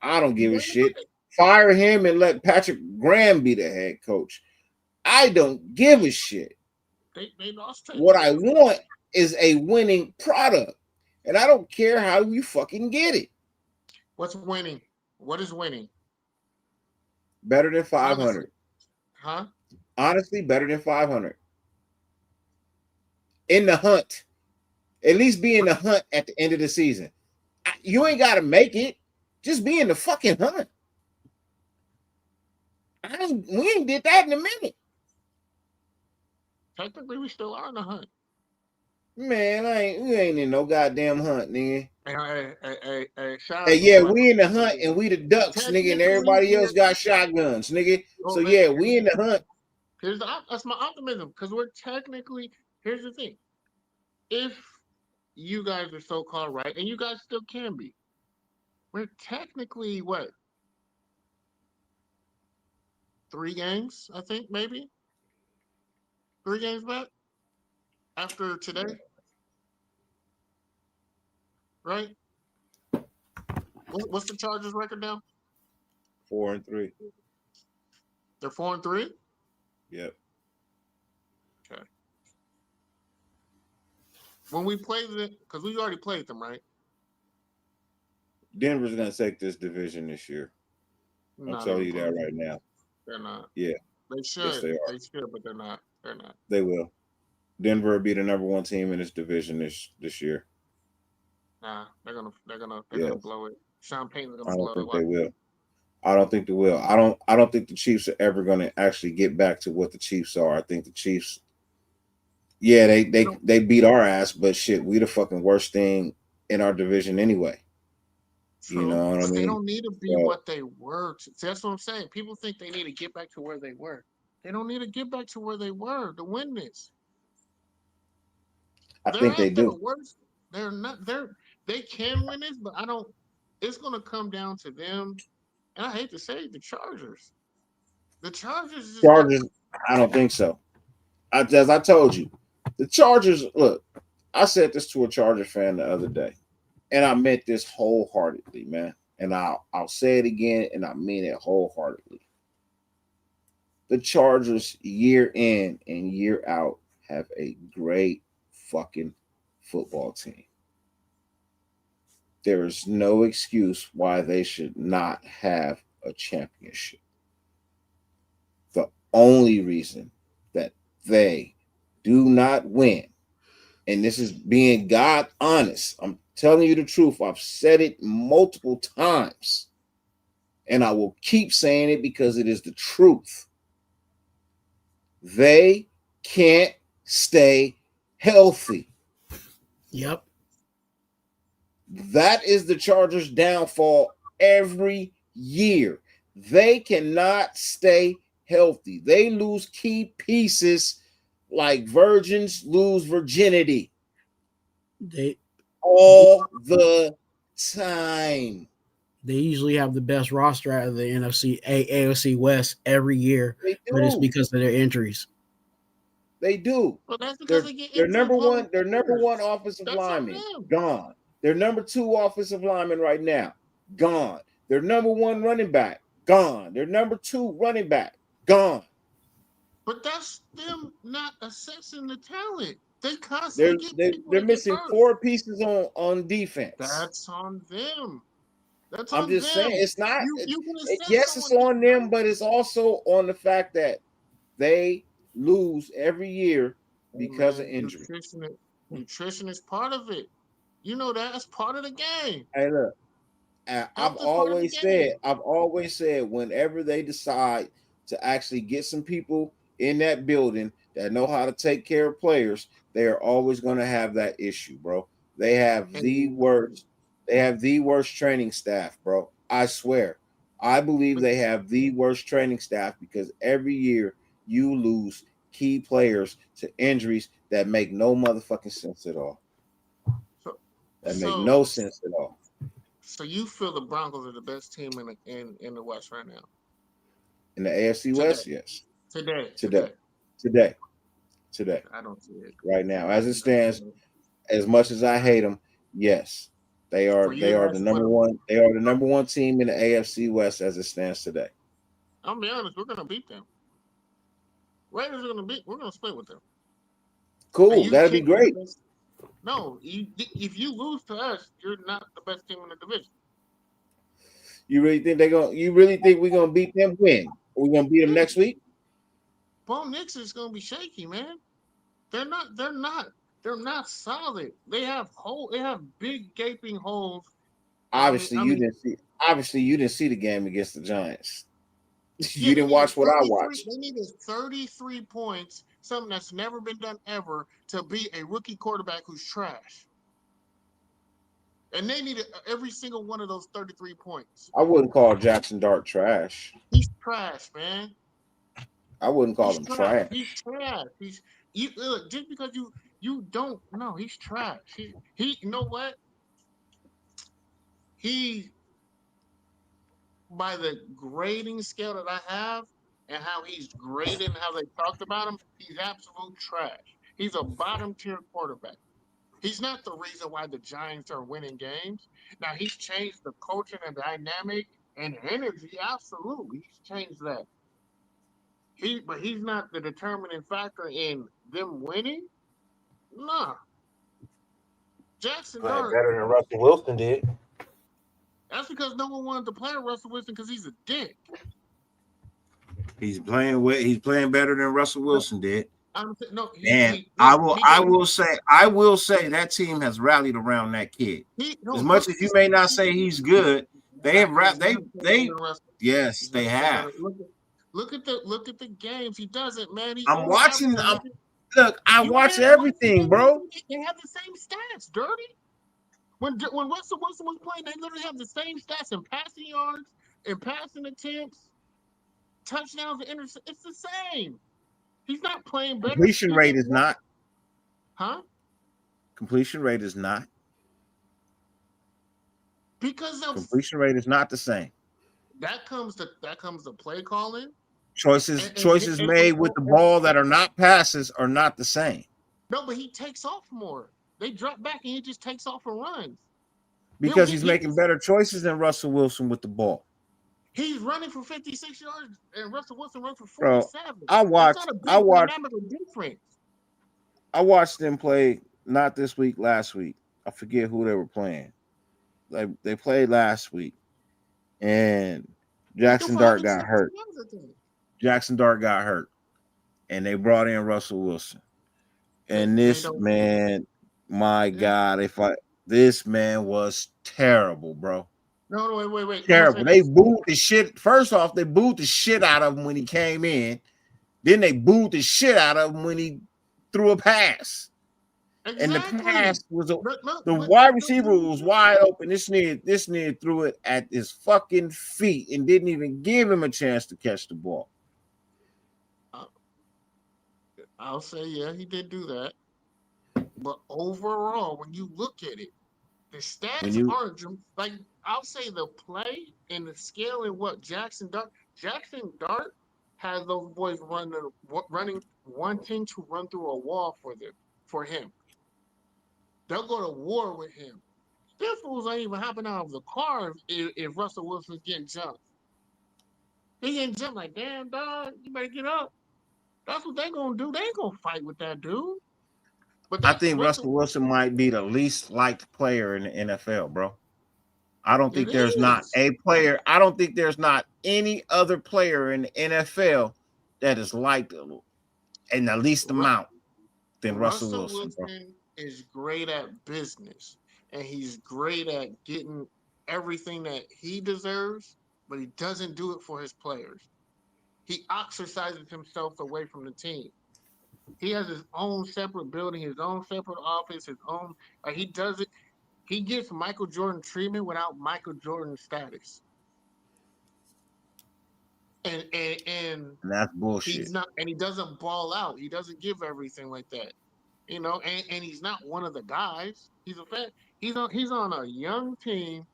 I don't give a shit. Fire him and let Patrick Graham be the head coach. I don't give a shit. What I want is a winning product. And I don't care how you fucking get it. What's winning? What is winning? Better than 500. Huh? Honestly, better than 500. In the hunt. At least be in the hunt at the end of the season. You ain't got to make it. Just be in the fucking hunt. We ain't did that in a minute. Technically, we still are in the hunt. Man, we ain't in no goddamn hunt, nigga. Hey, yeah, we in the hunt and we the ducks, nigga, and everybody else got shotguns, nigga. So yeah, we in the hunt. That's my optimism, because we're technically. Here's the thing: if you guys are so-called right, and you guys still can be, we're technically what? 3 games, I think, maybe 3 games back after today, right? What's the Chargers record now? 4-3. They're 4-3. Yep. Okay. When we played them, because we already played them, right? Denver's gonna take this division this year. I'll tell you that right now. They're not. Yeah. They should. Yes, they are. They should, but they're not. They're not. They will. Denver will be the number 1 team in this division this year. Nah, they're gonna blow it. Sean Payton's gonna blow it. I don't think they will. I don't think they will. I don't think the Chiefs are ever gonna actually get back to what the Chiefs are. I think the Chiefs, yeah, they beat our ass, but shit, we the fucking worst thing in our division anyway. True. You know what I mean? They don't need to be what they were. See, that's what I'm saying. People think they need to get back to where they were. They don't need to get back to where they were to win this. I They're think they after the do. worst. They're not. They can win this, but I don't. It's gonna come down to them. And I hate to say it, the Chargers. The Chargers is not. Chargers, I don't think so. As I told you, the Chargers. Look, I said this to a Charger fan the other day, and I meant this wholeheartedly, man. And I'll say it again, and I mean it wholeheartedly. The Chargers, year in and year out, have a great fucking football team. There is no excuse why they should not have a championship. The only reason that they do not win, and this is being God honest, I'm telling you the truth. I've said it multiple times, and I will keep saying it because it is the truth. They can't stay healthy. Yep. That is the Chargers' downfall every year. They cannot stay healthy. They lose key pieces like virgins lose virginity They all the time. usually have the best roster out of the AFC West every year, They but it's do. because of their injuries. They do. But that's because Their they get their injured number upon one, their number one players. offensive That's on lineman them. gone. Their number two offensive lineman right now gone. Their number one running back gone. Their number two running back gone. But that's them not assessing the talent. They They're constantly get they're, people they're to get missing hurt. 4 pieces on defense. That's on them. That's I'm on just them. saying it's not. You can assess Yes, it's someone on getting them, hurt. but it's also on the fact that they lose every year Hey, because of man, injury. nutrition is part of it. You know that's part of the game. Hey, look, I've Health is part of the game. always said, whenever they decide to actually get some people in that building that know how to take care of players, they are always going to have that issue, bro. They have the And worst. They have the worst training staff, bro. I swear. I believe but they have the worst training staff because every year you lose key players to injuries that make no motherfucking sense at all. so That make so no sense at all. so you feel the Broncos are the best team in the West right now In the AFC today West, yes. today. Today, I don't see it. right now, as it I don't stands, see it. as much as I hate them, yes, they are. For They you, are the that's what number one. They are the number one team in the AFC West as it stands today. I'll be honest. We're gonna beat them. Raiders are gonna beat. We're gonna split with them. And Cool, you that'd be can't be the great. best. No, if you lose to us, you're not the best team in the division. You really think they're gonna? You really think we're gonna beat them? When? Are we gonna beat them Yeah, next week? Bo Nix is gonna be shaky, man. They're not. They're not. They're not solid. They have hole. They have big gaping holes. Obviously, I you mean, didn't see. Obviously, you didn't see the game against the Giants. yeah. You didn't watch what I watched. They needed 33 points, something that's never been done ever, to beat a rookie quarterback who's trash. And they needed every single one of those 33 points. I wouldn't call Jackson Dart trash. He's trash, man. I wouldn't call He's him trash. He's trash. trash. He's you look just because you don't know he's trash. He you know what? He by the grading scale that I have and how he's graded and how they talked about him, he's absolute trash. He's a bottom tier quarterback. He's not the reason why the Giants are winning games. Now he's changed the culture and dynamic and energy. Absolutely, he's changed that. But he's not the determining factor in them winning. Nah, Jackson Playing Dart. better than Russell Wilson did. That's because no one wanted to play Russell Wilson because he's a dick. He's playing with. He's playing better than Russell No, Wilson did. no, And he I doesn't. will say that team has rallied around that kid. He no As much look. as you may not say he's good, they have He's they never played better they than Russell. yes, He's they never played have. better. Look at the games. He doesn't, man. He I'm only watching. averages. Look, I You watch ain't watching everything, them. bro. They have the same stats, dirty. When Russell Wilson was playing, they literally have the same stats in passing yards and passing attempts. touchdowns and interceptions. It's the same. He's not playing better. Completion rate is not. Huh? Completion rate is not. Because of Completion rate is not the same. that comes the play calling. Choices And- made with the ball that are not passes are not the same. No, but he takes off more. They drop back and he just takes off and runs. Because he's making better choices than Russell Wilson with the ball. He's running for 56 yards and Russell Wilson runs for Bro, 47. I watched dynamical difference. I watched them play not this week, last week. I forget who they were playing. They played last week, and Jackson Dart got hurt. Jackson Dart got hurt, and they brought in Russell Wilson. And this man, my God, this man was terrible, bro. No, wait. Terrible. They booed the shit. First off, they booed the shit out of him when he came in. Then they booed the shit out of him when he threw a pass. Exactly. And the pass was the wide receiver was wide open. This nigga threw it at his fucking feet and didn't even give him a chance to catch the ball. I'll say, yeah, he did do that. But overall, when you look at it, the stats aren't like I'll say the play and the scale and what Jackson Dart has those boys running wanting to run through a wall for him. They'll go to war with him. This fools ain't even hopping out of the car if Russell Wilson's getting jumped. He getting jumped like, damn, dog, you better get up. That's what they gonna do. They ain't gonna fight with that dude. But I think Russell Wilson might be the least liked player in the NFL, bro. I don't think there's not a player. I don't think there's not any other player in the NFL that is liked in the least amount than Russell Wilson, bro. Is great at business, and he's great at getting everything that he deserves, but he doesn't do it for his players. He ostracizes himself away from the team. He has his own separate building, his own separate office, his own. He does it. He gets Michael Jordan treatment without Michael Jordan status. And that's bullshit. He's not, and he doesn't ball out. He doesn't give everything like that. You know, and he's not one of the guys. He's a fan. He's on a young team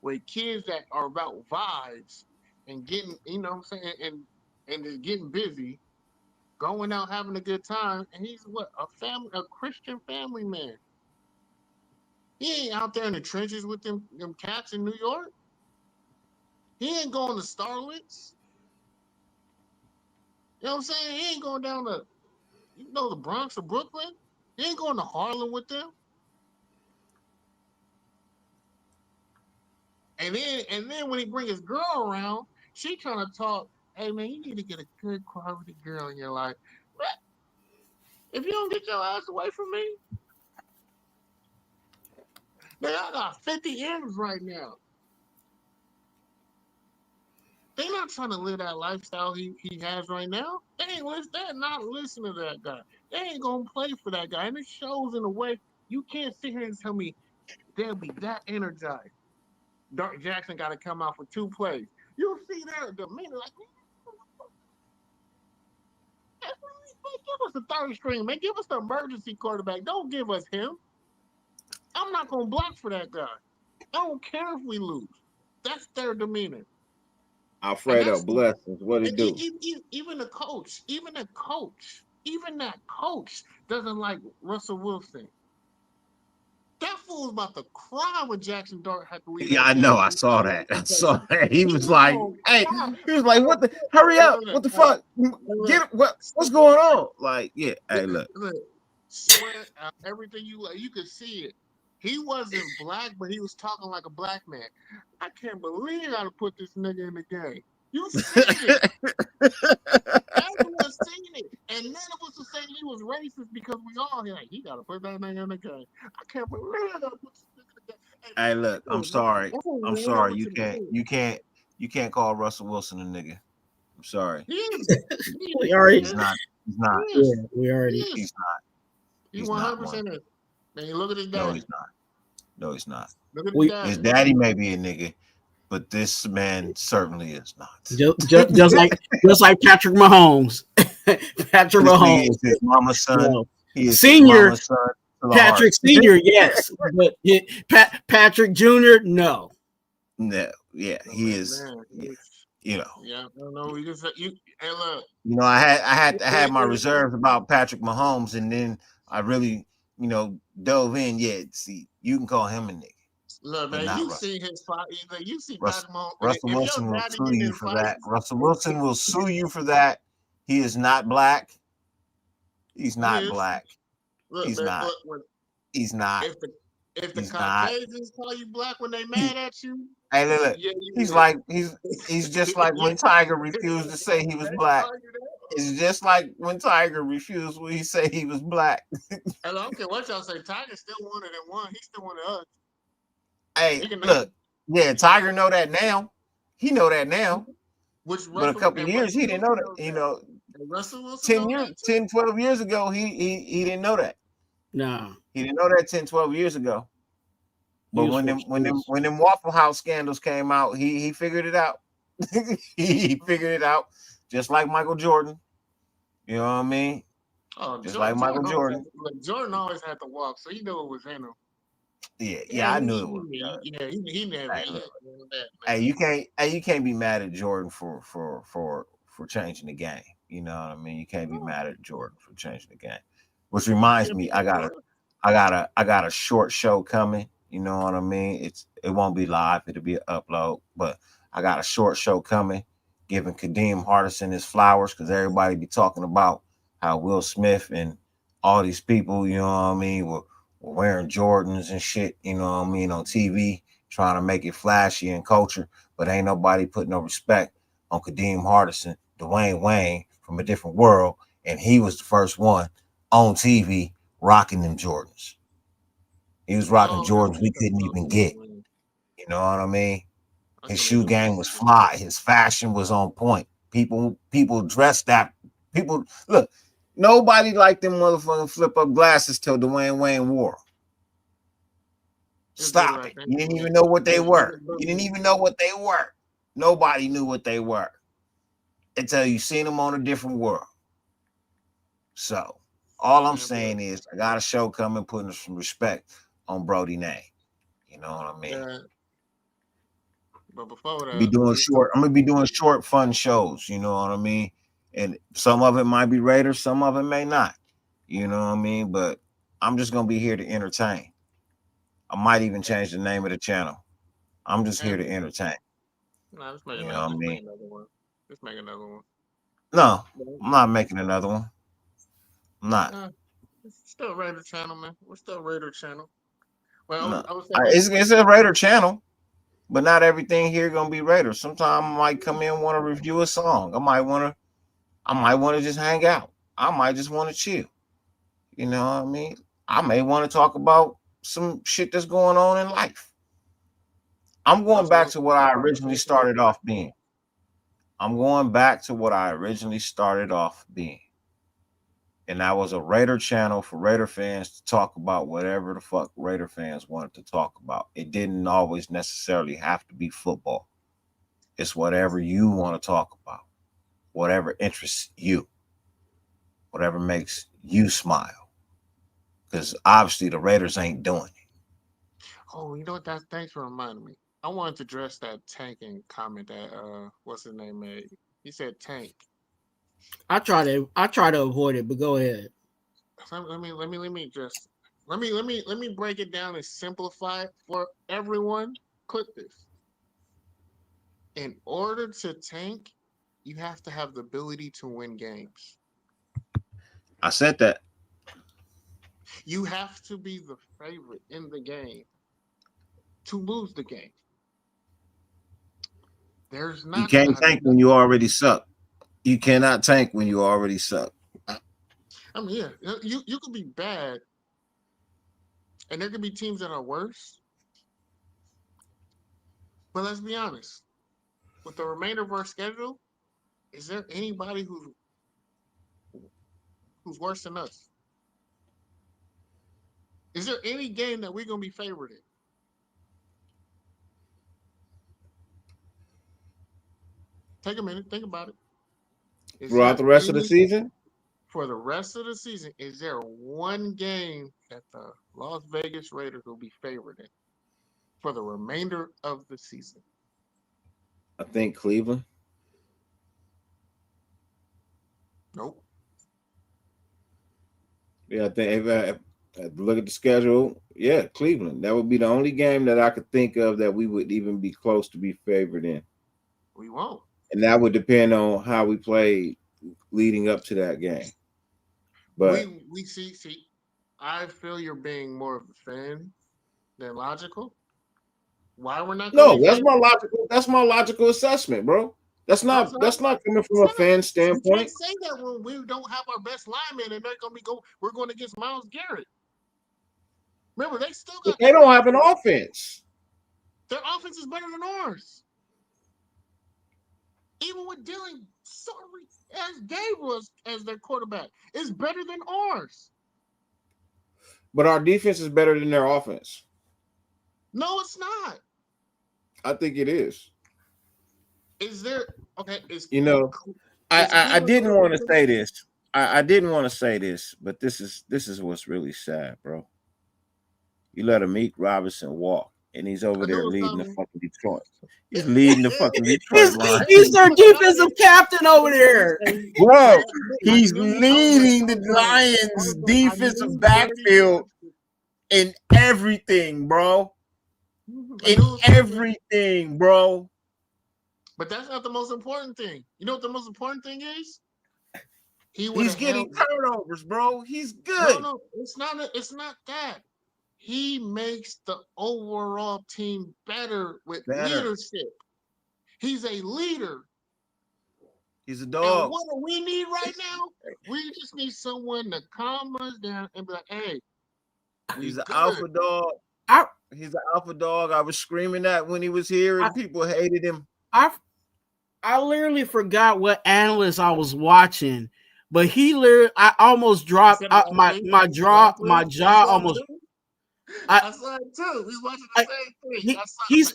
with kids that are about vibes and getting, you know what I'm saying, and just getting busy, going out having a good time. And he's a Christian family man. He ain't out there in the trenches with them cats in New York. He ain't going to Starlets. You know what I'm saying? He ain't going down to, the Bronx or Brooklyn. He ain't going to Harlem with them. And then when he bring his girl around, she trying to talk, hey man, you need to get a good quality girl in your life. If you don't get your ass away from me, man, I got 50 M's right now. They're not trying to live that lifestyle he has right now. They're not listening to that guy. They ain't gonna play for that guy. And it shows in a way you can't sit here and tell me they'll be that energized. Dart Jackson got to come out for 2 plays. You'll see there the minute like, give us the third string, man. Give us the emergency quarterback. Don't give us him. I'm not gonna block for that guy. I don't care if we lose. That's their demeanor. Alfredo, blessings. What he do? Even that coach doesn't like Russell Wilson. That fool's about to cry when Jackson Dart had to leave. Yeah, I know. I saw that. He was like, "Hey," he was like, "What the? Hurry up! What the fuck? Get it? What's going on?" Like, yeah. Hey, look. Swear everything you could see it. He wasn't black, but he was talking like a black man. I can't believe I to put this nigga in the game. You seen it. Everyone seen it. And none of us was saying he was racist because we all here. Like, he got to put that nigga in the game. I can't believe I got to put this nigga in the game. Hey, look, I'm sorry. You can't call Russell Wilson a nigga. I'm sorry. We already. He's not. Yeah, we already. He's not. He's 100% is. Man, look at his daddy. No, he's not. Look at his daddy. His daddy may be a nigga, but this man certainly is not. Just like Patrick Mahomes. Patrick This nigga Mahomes. is his mama's son. No. He is his Senior mama's son to the Patrick heart. Senior, yes, but Patrick Junior, no. No, yeah, he is. Man, Yeah, you know. yeah, I don't know. Hey, look. You know, I had my reserves about Patrick Mahomes, and then I really, dove in. Yeah, see, you can call him a nigga, Look, but man, not you Russell. see his fight. You see Russell, Patrick Mahomes. Russell If your Wilson will daddy sue get you in for that. fights, Russell Wilson will sue you for that. He is not black. He's he not is. black. Look, He's man, not. look, He's not. if the He's not. Caucasians call you black when they He, mad at you, hey, look. yeah, you He's is. like he's just like when Tiger refused to say he was black. It's just like when Tiger refused when he said he was black. And I don't care what y'all say. Tiger still wanted and won. He still wanted us. Hey, look, yeah, Tiger know that now. He know that now. Which But a couple of years he didn't know that. Russell Wilson 10 years, 10, 12 years ago, he didn't know that. No. He didn't know that 10, 12 years ago. But when them Waffle House scandals came out, he figured it out. he figured it out, just like Michael Jordan. You know what I mean? Oh, just like Michael Jordan. Jordan always had to walk, so he knew it was in him. Yeah, I knew it was. He never. Hey, you can't be mad at Jordan for changing the game. You know what I mean? You can't be mad at Jordan for changing the game. Which reminds me, I got a short show coming. You know what I mean? It won't be live, it'll be an upload, but I got a short show coming, giving Kadeem Hardison his flowers, because everybody be talking about how Will Smith and all these people, you know what I mean, were wearing Jordans and shit, you know what I mean, on TV, trying to make it flashy and culture, but ain't nobody putting no respect on Kadeem Hardison, Dwayne Wayne from a different world, and he was the first one on TV rocking them Jordans. He was rocking Jordans we couldn't even get. You know what I mean? His shoe game was fly. His fashion was on point. People dressed that. People look. Nobody liked them motherfucking flip up glasses till Dwayne Wayne wore them. Stop it. You didn't even know what they were. You didn't even know what they were. Nobody knew what they were until you seen them on a different world. So all I'm saying is I got a show coming, putting some respect on Brody name. You know what I mean? Yeah. But before that, I'm gonna be doing short, fun shows. You know what I mean? And some of it might be Raiders, some of it may not. You know what I mean? But I'm just gonna be here to entertain. I might even change the name of the channel. I'm just here to entertain. No, let's make another one. Let's make another one. No, I'm not making another one. I'm not. It's still Raider channel, man. We're still Raider channel. Well, no. It's a Raider channel, but not everything here gonna be Raiders. Sometimes I might come in and want to review a song. I might want to just hang out. I might just want to chill. You know what I mean? I may want to talk about some shit that's going on in life. I'm going back to what I originally started off being. And that was a Raider channel for Raider fans to talk about whatever the fuck Raider fans wanted to talk about. It didn't always necessarily have to be football. It's whatever you want to talk about, whatever interests you, whatever makes you smile. Because obviously the Raiders ain't doing it. Oh, you know what? Thanks for reminding me. I wanted to address that tanking comment that what's his name made. He said tank. I try to avoid it, but go ahead. Let me break it down and simplify it for everyone. Click this. In order to tank, you have to have the ability to win games. I said that. You have to be the favorite in the game to lose the game. You can't tank when you already suck. You cannot tank when you already suck. I mean, yeah, you could be bad, and there could be teams that are worse. But let's be honest. With the remainder of our schedule, is there anybody who's worse than us? Is there any game that we're gonna be favored in? Take a minute. Think about it. Throughout the rest of the season? For the rest of the season, is there one game that the Las Vegas Raiders will be favored in for the remainder of the season? I think Cleveland. Nope. Yeah, I think if I look at the schedule, yeah, Cleveland. That would be the only game that I could think of that we would even be close to be favored in. We won't. And that would depend on how we played leading up to that game. But we see. I feel you're being more of a fan than logical. Why we're not? no, that's my logical. That's my logical assessment, bro. That's not coming from a fan You standpoint. can't say that when we don't have our best lineman and they're gonna be we're going against Myles Garrett. Remember, they still got. They don't have an offense. Their offense is better than ours. Even with Dylan as Gabriel as their quarterback, is better than ours. But our defense is better than their offense. No, it's not. I think it is. Is there okay? I didn't want to say this. I didn't want to say this, but this is what's really sad, bro. You let Amik Robinson walk, and he's over there leading the fucking Detroit. He's leading the fucking Detroit line. He's their defensive captain over there. Bro, he's leading the Lions defensive backfield in everything, bro. In everything, bro. But that's not the most important thing. You know what the most important thing is? He's getting turnovers, bro. He's good. No, it's not that. He makes the overall team better with leadership. He's a leader. He's a dog. And what do we need right now? We just need someone to calm us down and be like, hey, he's an alpha dog. He's an alpha dog. I was screaming that when he was here and people hated him. I literally forgot what analyst I was watching, but I almost dropped my jaw almost. I saw it too. We was watching the same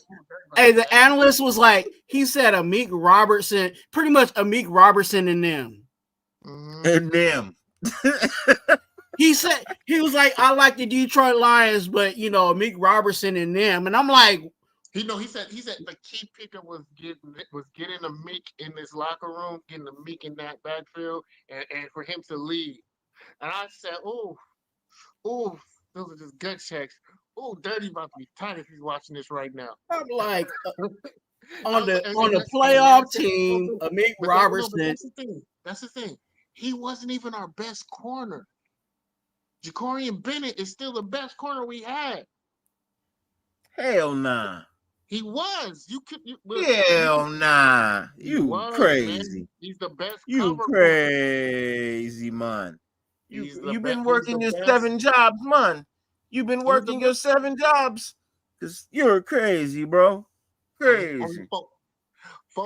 thing. The analyst was like, he said Amik Robertson, pretty much Amik Robertson and them. And them. He was like, I like the Detroit Lions, but Amik Robertson and them. And I'm like, he said the key picker was getting Amik in this locker room, getting Amik in that backfield, and for him to lead. And I said, oh, those are just gut checks. Oh, Dirty about to be tight if he's watching this right now. I'm like, on the playoff team, Amik Robertson. That's the thing. He wasn't even our best corner. Jacorian Bennett is still the best corner we had. Hell nah. He was. Hell nah. You crazy. Man. He's the best. You crazy, man. You've been working your 7 jobs, man. You've been working your 7 jobs. Because you're crazy, bro. Crazy.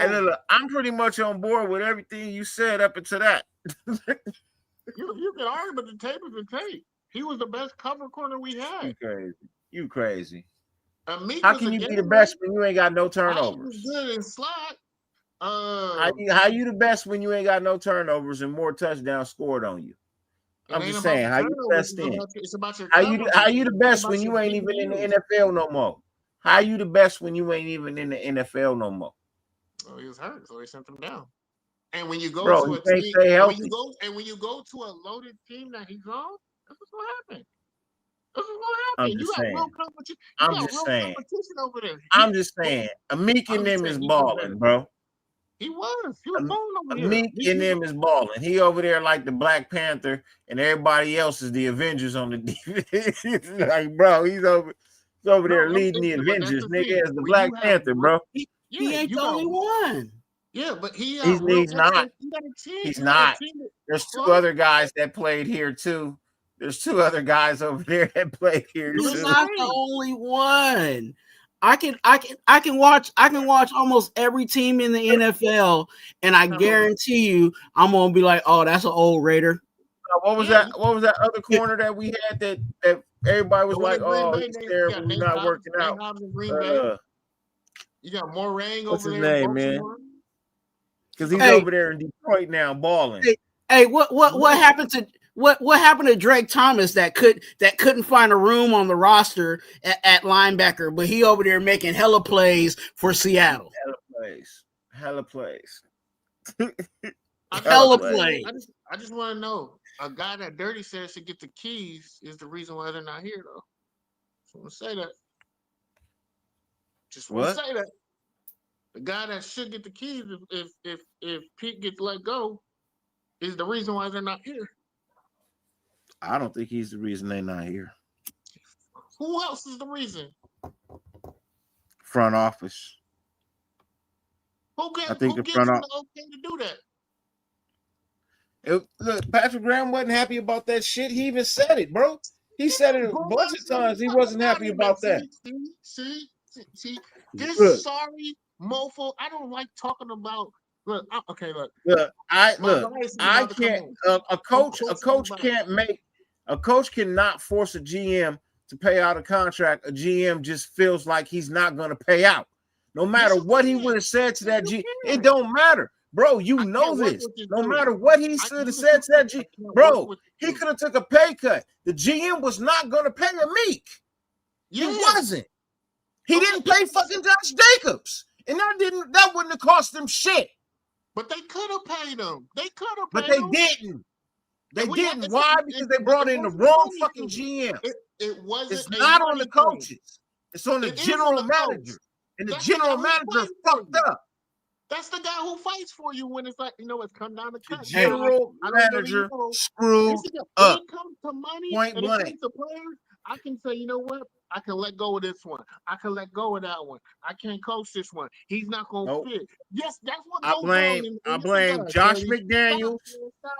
And look, I'm pretty much on board with everything you said up until that. You can argue, but the tape is the tape. He was the best cover corner we had. You crazy. How can you be the best when you ain't got no turnovers? Good in slot. How you the best when you ain't got no turnovers and more touchdowns scored on you? I'm just saying, how you the best then? How you the best when you ain't even in the NFL no more? How you the best when you ain't even in the NFL no more? Oh, he was hurt, so they sent him down. And when you go to a team, when you go to a loaded team that he's on, that's what's gonna happen. That's what's gonna happen. You got real competition. Competition over there. I'm just saying, Amik and them is balling, bro. He was balling over there. Amik and them is balling. He over there like the Black Panther, and everybody else is the Avengers on the defense. Like, bro, he's over there leading the Avengers, nigga, as the Black Panther, bro. He ain't the only one. Yeah, but he's not. He's not. There's 2 other guys that played here too. There's 2 other guys over there that played here too. He's not the only one. I can watch almost every team in the NFL, and I guarantee you, I'm gonna be like, oh, that's an old Raider. What was that? What was that other corner that we had that everybody was like, oh, he's terrible, he's not working out. You got Morang over there. What's his name, man? because he's Hey. over there in Detroit now balling. Hey, what happened to Drake Thomas that couldn't find a room on the roster at linebacker, but he over there making hella plays for Seattle. Hella plays. Hella plays. I just want to know, a guy that Dirty says should get the keys is the reason why they're not here, though. Just want to say that. Just want to say that. The guy that should get the keys if Pete gets let go is the reason why they're not here. I don't think he's the reason they're not here. Who else is the reason? Front office. I think who the gives front him the okay to do that? Look, Patrick Graham wasn't happy about that shit. He even said it, bro. He said it a bunch of times. He wasn't happy about that. See, this sorry mofo. I don't like talking about. Look, okay, look. I can't. A coach cannot force a GM to pay out a contract. A GM just feels like he's not going to pay out, no matter what he would have said to that GM. It don't matter, bro. You know this. No matter what he should have said to that GM, bro, he could have took a pay cut. The GM was not going to pay Meek. He wasn't. He didn't pay fucking Josh Jacobs, and that wouldn't have cost them shit. But they could have paid him. But they didn't. They didn't. Why? Because they brought in the wrong fucking GM. It wasn't. It's not on the coaches. It's on the general manager. And the general manager fucked up. That's the guy who fights for you when it's like, it's come down to cut. The general manager screwed up. When it comes to money, point blank. It comes to players, I can say, you know what? I can let go of this one. I can let go of that one. I can't coach this one. He's not going to fit. Yes, that's what goes on. I blame Josh McDaniels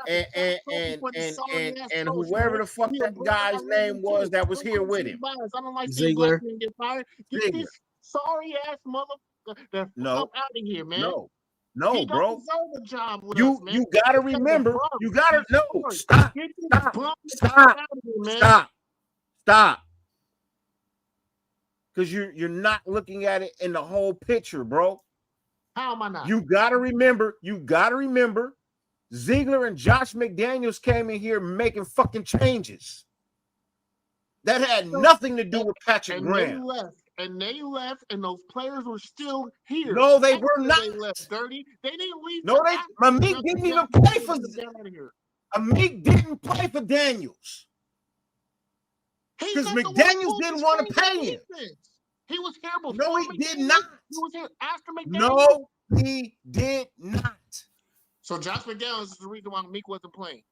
and whoever the fuck that guy's name was that was here with him. I don't like Ziegler. Get fired. Get this sorry ass motherfucker out of here, man. No, he bro. Deserve a job with you us, man. you gotta remember. You gotta stop. Because you're not looking at it in the whole picture, bro. How am I not? You gotta remember. Ziegler and Josh McDaniels came in here making fucking changes. That had nothing to do with Patrick Graham. They left, and those players were still here. No, they were not. They left dirty. They didn't leave. No, Meek didn't even play for. Meek didn't play for Daniels because McDaniels didn't want to pay him. He was here before. No, he did not. He was here after McDaniels. No, he did not. So Josh McDaniels is the reason why Meek wasn't playing.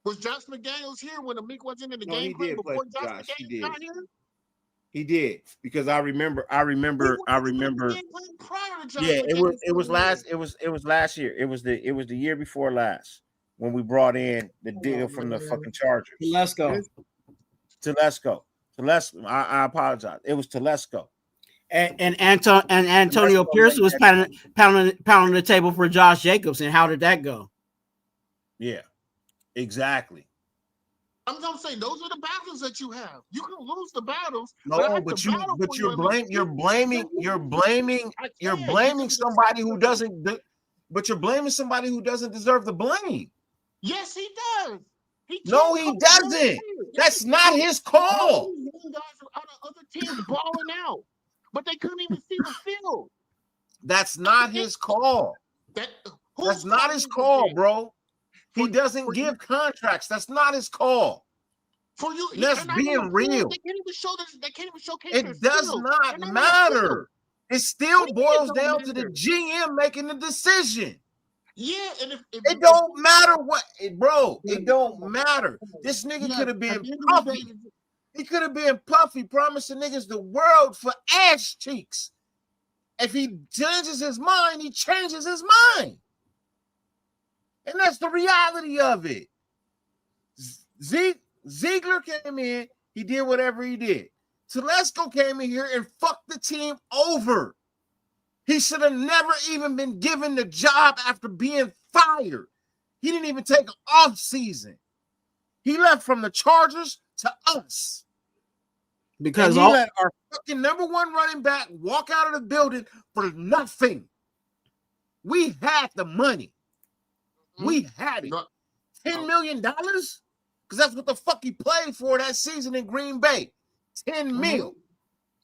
Was Josh McDaniels here when Meek wasn't in the game he did before play Josh McDaniels got here? He did because I remember. Yeah, it was last year. It was the year before last when we brought in the deal from the fucking Chargers. Telesco. I apologize. It was Telesco. And Antonio Pierce was pounding the table for Josh Jacobs. And how did that go? Yeah, exactly. I'm gonna say those are the battles that you have. You can lose the battles. No, but you're blaming somebody who doesn't. But you're blaming somebody who doesn't deserve the blame. Yes, he does. He doesn't. That's not his call. Guys are out of other teams balling out, but they couldn't even see the field. That's not his call. That's not his call, bro. He doesn't give contracts. That's not his call. For you, that's being real. They can't even showcase. It does not matter. It still boils down to the GM making the decision. Yeah, and if it don't matter what, bro. It don't matter. This nigga could have been puffy. He could have been puffy, promising niggas the world for ass cheeks. If he changes his mind, he changes his mind. And that's the reality of it. Ziegler came in, he did whatever he did. Telesco came in here and fucked the team over. He should have never even been given the job after being fired. He didn't even take an off season. He left from the Chargers to us. Because he all let our fucking number one running back walk out of the building for nothing. We had the money. We had it. No, $10 million? Because that's what the fuck he played for that season in Green Bay. 10 mil.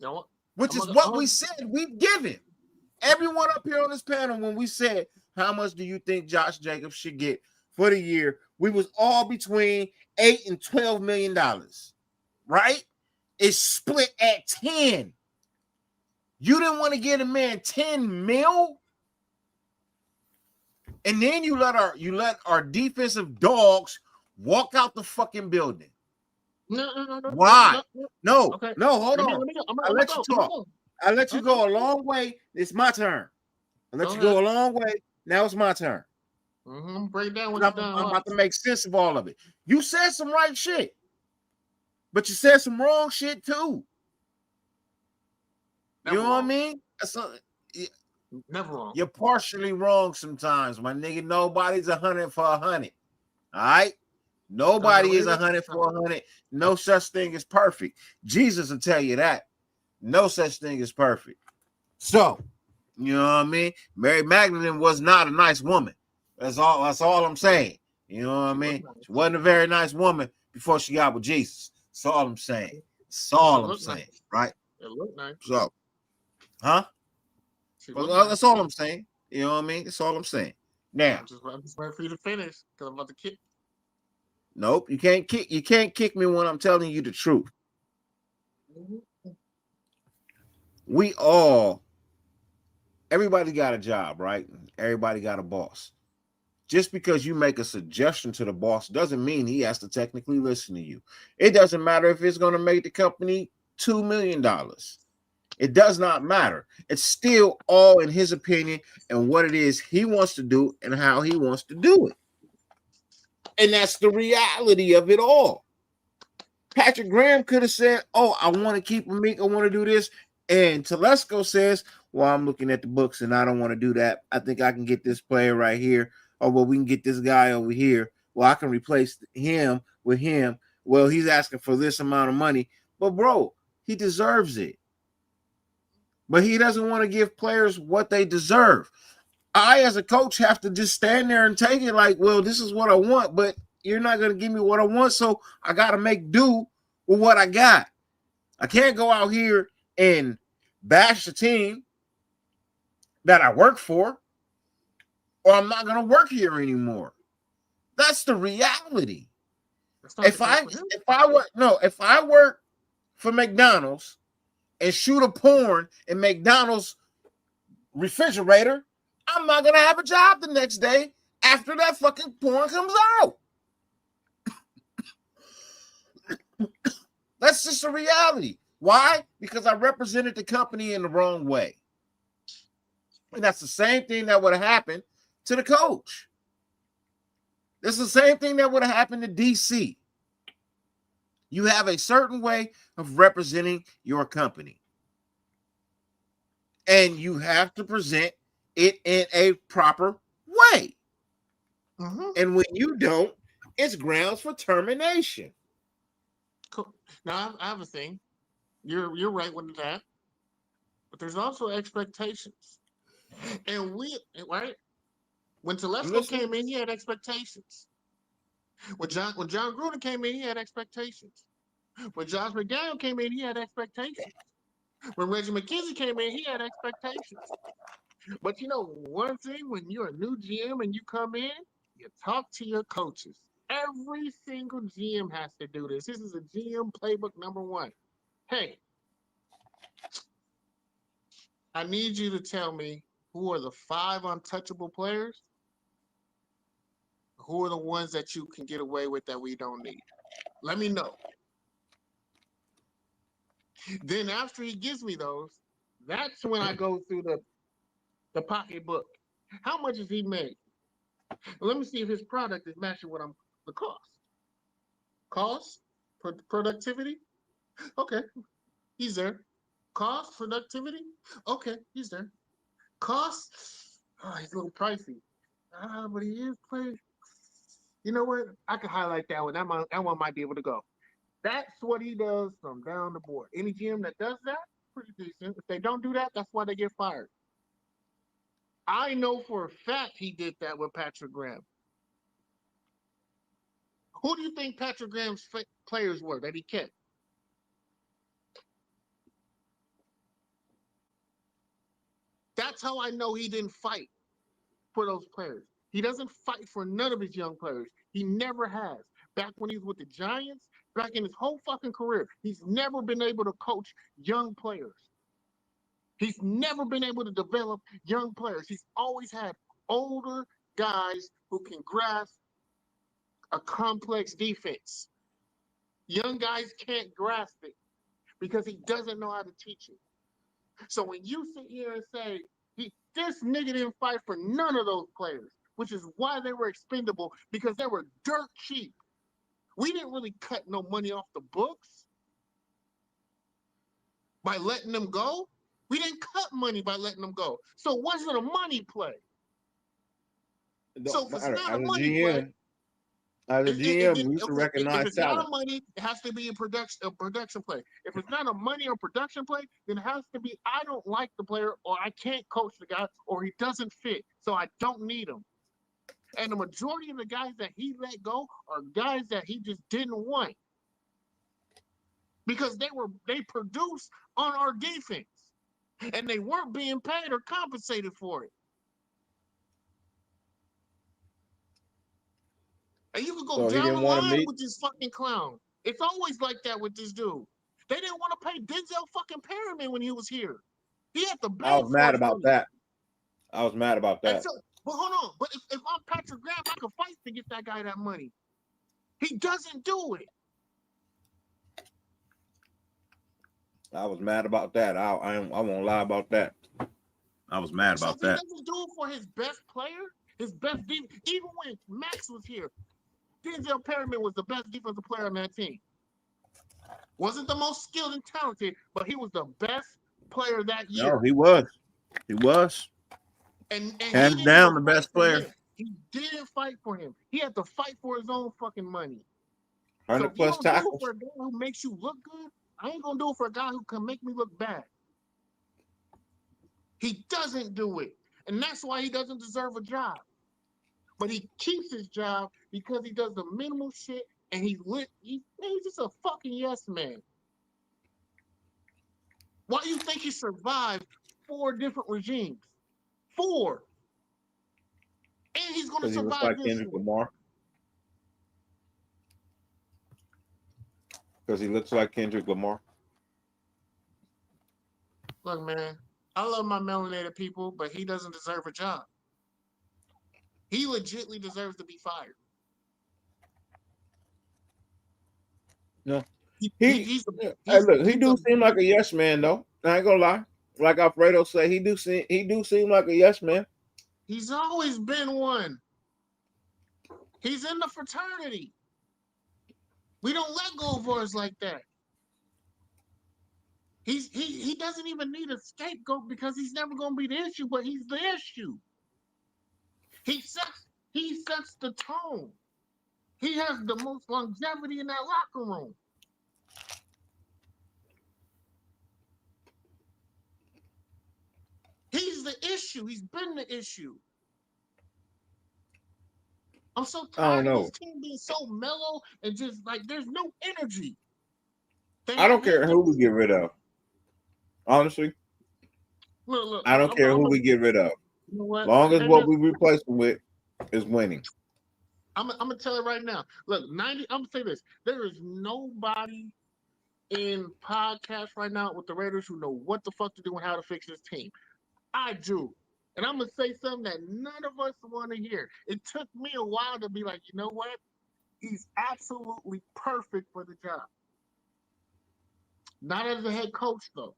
you know what? Which is what we said we've given. Everyone up here on this panel, when we said, how much do you think Josh Jacobs should get for the year? We was all between $8 and $12 million, right? It's split at 10. You didn't want to get a man 10 mil? And then you let our defensive dogs walk out the fucking building. No. Why? No, Okay. hold on. I let you talk. I let you go a long way. It's my turn. I let you go a long way. Now it's my turn. Break down what I'm about to make sense of all of it. You said some right shit, but you said some wrong shit too. You know what I mean? Never wrong. You're partially wrong sometimes, my nigga. Nobody's 100 for 100. All right? Nobody is 100 for 100. No such thing as perfect. Jesus will tell you that. No such thing as perfect. So, you know what I mean? Mary Magdalene was not a nice woman. That's all I'm saying. You know what I mean? She wasn't a very nice woman before she got with Jesus. That's all I'm saying. That's all I'm saying, right? It looked nice. So, huh? Well, that's all I'm saying. You know what I mean? That's all I'm saying. Now, I'm just waiting for you to finish because I'm about to kick. Nope, you can't kick me when I'm telling you the truth. Everybody got a job, right? Everybody got a boss. Just because you make a suggestion to the boss doesn't mean he has to technically listen to you. It doesn't matter if it's going to make the company $2 million. It does not matter. It's still all in his opinion and what it is he wants to do and how he wants to do it. And that's the reality of it all. Patrick Graham could have said, oh, I want to keep Meek. I want to do this. And Telesco says, well, I'm looking at the books and I don't want to do that. I think I can get this player right here. Or, well, we can get this guy over here. Well, I can replace him with him. Well, he's asking for this amount of money. But, bro, he deserves it. But he doesn't want to give players what they deserve. I, as a coach, have to just stand there and take it like, well, this is what I want, but you're not going to give me what I want, so I got to make do with what I got. I can't go out here and bash the team that I work for, or I'm not going to work here anymore. That's the reality. If I work for McDonald's and shoot a porn in McDonald's refrigerator, I'm not going to have a job the next day after that fucking porn comes out. That's just a reality. Why? Because I represented the company in the wrong way. And that's the same thing that would have happened to the coach. It's the same thing that would have happened to DC. You have a certain way of representing your company. And you have to present it in a proper way. And when you don't, it's grounds for termination. Cool. Now I have a thing. You're right with that, but there's also expectations, and right when Telesco came in, he had expectations. When John Gruden came in, he had expectations. When Josh McDaniel came in, he had expectations. When Reggie McKenzie came in, he had expectations. But you know one thing, when you're a new GM and you come in, you talk to your coaches. Every single GM has to do this. This is a GM playbook number 1. Hey, I need you to tell me who are the 5 untouchable players. Who are the ones that you can get away with that we don't need? Let me know. Then after he gives me those, that's when I go through the pocketbook. How much has he made? Let me see if his product is matching what the cost. Cost? Productivity? Okay, he's there. Cost? Productivity? Okay, he's there. Cost? Oh, he's a little pricey. But he is playing. You know what? I can highlight that one. That one might be able to go. That's what he does from down the board. Any GM that does that, pretty decent. If they don't do that, that's why they get fired. I know for a fact he did that with Patrick Graham. Who do you think Patrick Graham's players were that he kept? That's how I know he didn't fight for those players. He doesn't fight for none of his young players. He never has. Back when he was with the Giants, back in his whole fucking career, he's never been able to coach young players. He's never been able to develop young players. He's always had older guys who can grasp a complex defense. Young guys can't grasp it because he doesn't know how to teach it. So when you sit here and say, this nigga didn't fight for none of those players, which is why they were expendable, because they were dirt cheap. We didn't really cut no money off the books by letting them go. We didn't cut money by letting them go. So it wasn't a money play. So if it's not a money play, as a GM, we should recognize if it's talent. not a money, it has to be a production play. If it's not a money or production play, then it has to be I don't like the player, or I can't coach the guy, or he doesn't fit, so I don't need him. And the majority of the guys that he let go are guys that he just didn't want because they produced on our defense and they weren't being paid or compensated for it. And you can go down the line with this fucking clown. It's always like that with this dude. They didn't want to pay Denzel fucking Perryman when he was here. He had the I was mad about that. I was mad about that. So, but hold on. But if I'm Patrick Graham, I could fight to get that guy that money. He doesn't do it. I was mad about that. I won't lie about that. I was mad about that. He doesn't do it for his best player, his best defense. Even when Max was here, Denzel Perryman was the best defensive player on that team. Wasn't the most skilled and talented, but he was the best player that year. No, he was. He was. And hands down the best player. He didn't fight for him. He had to fight for his own fucking money. 100 plus tackles. For a guy who makes you look good, I ain't gonna do it for a guy who can make me look bad. He doesn't do it, and that's why he doesn't deserve a job. But he keeps his job because he does the minimal shit, and he's just a fucking yes man. Why do you think he survived 4 different regimes? 4. And he's going to survive like this Kendrick one. Lamar. Because he looks like Kendrick Lamar. Look, man, I love my melanated people, but he doesn't deserve a job. He legitimately deserves to be fired. No. He do seem like a yes man though. I ain't gonna lie. Like Alfredo say, he do seem like a yes man. He's always been one. He's in the fraternity. We don't let go of ours like that. He doesn't even need a scapegoat because he's never gonna be the issue, but he's the issue. He sets the tone. He has the most longevity in that locker room. He's the issue. He's been the issue. I'm so tired of this team being so mellow and just like there's no energy. I don't care who we get rid of. Honestly, look, I don't care who we get rid of. You know what? Long as what we replace them with is winning. I'm gonna tell you right now. Look, I'm gonna say this. There is nobody in podcast right now with the Raiders who know what the fuck to do and how to fix this team. I do. And I'm gonna say something that none of us want to hear. It took me a while to be like, you know what? He's absolutely perfect for the job. Not as a head coach though.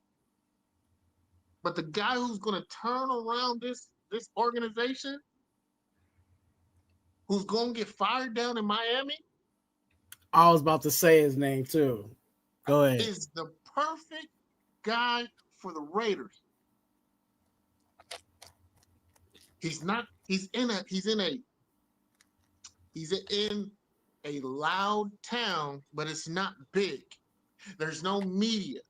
But the guy who's gonna turn around this organization, who's gonna get fired down in Miami. I was about to say his name too. Go ahead. Is the perfect guy for the Raiders. He's in a loud town, but it's not big. There's no media.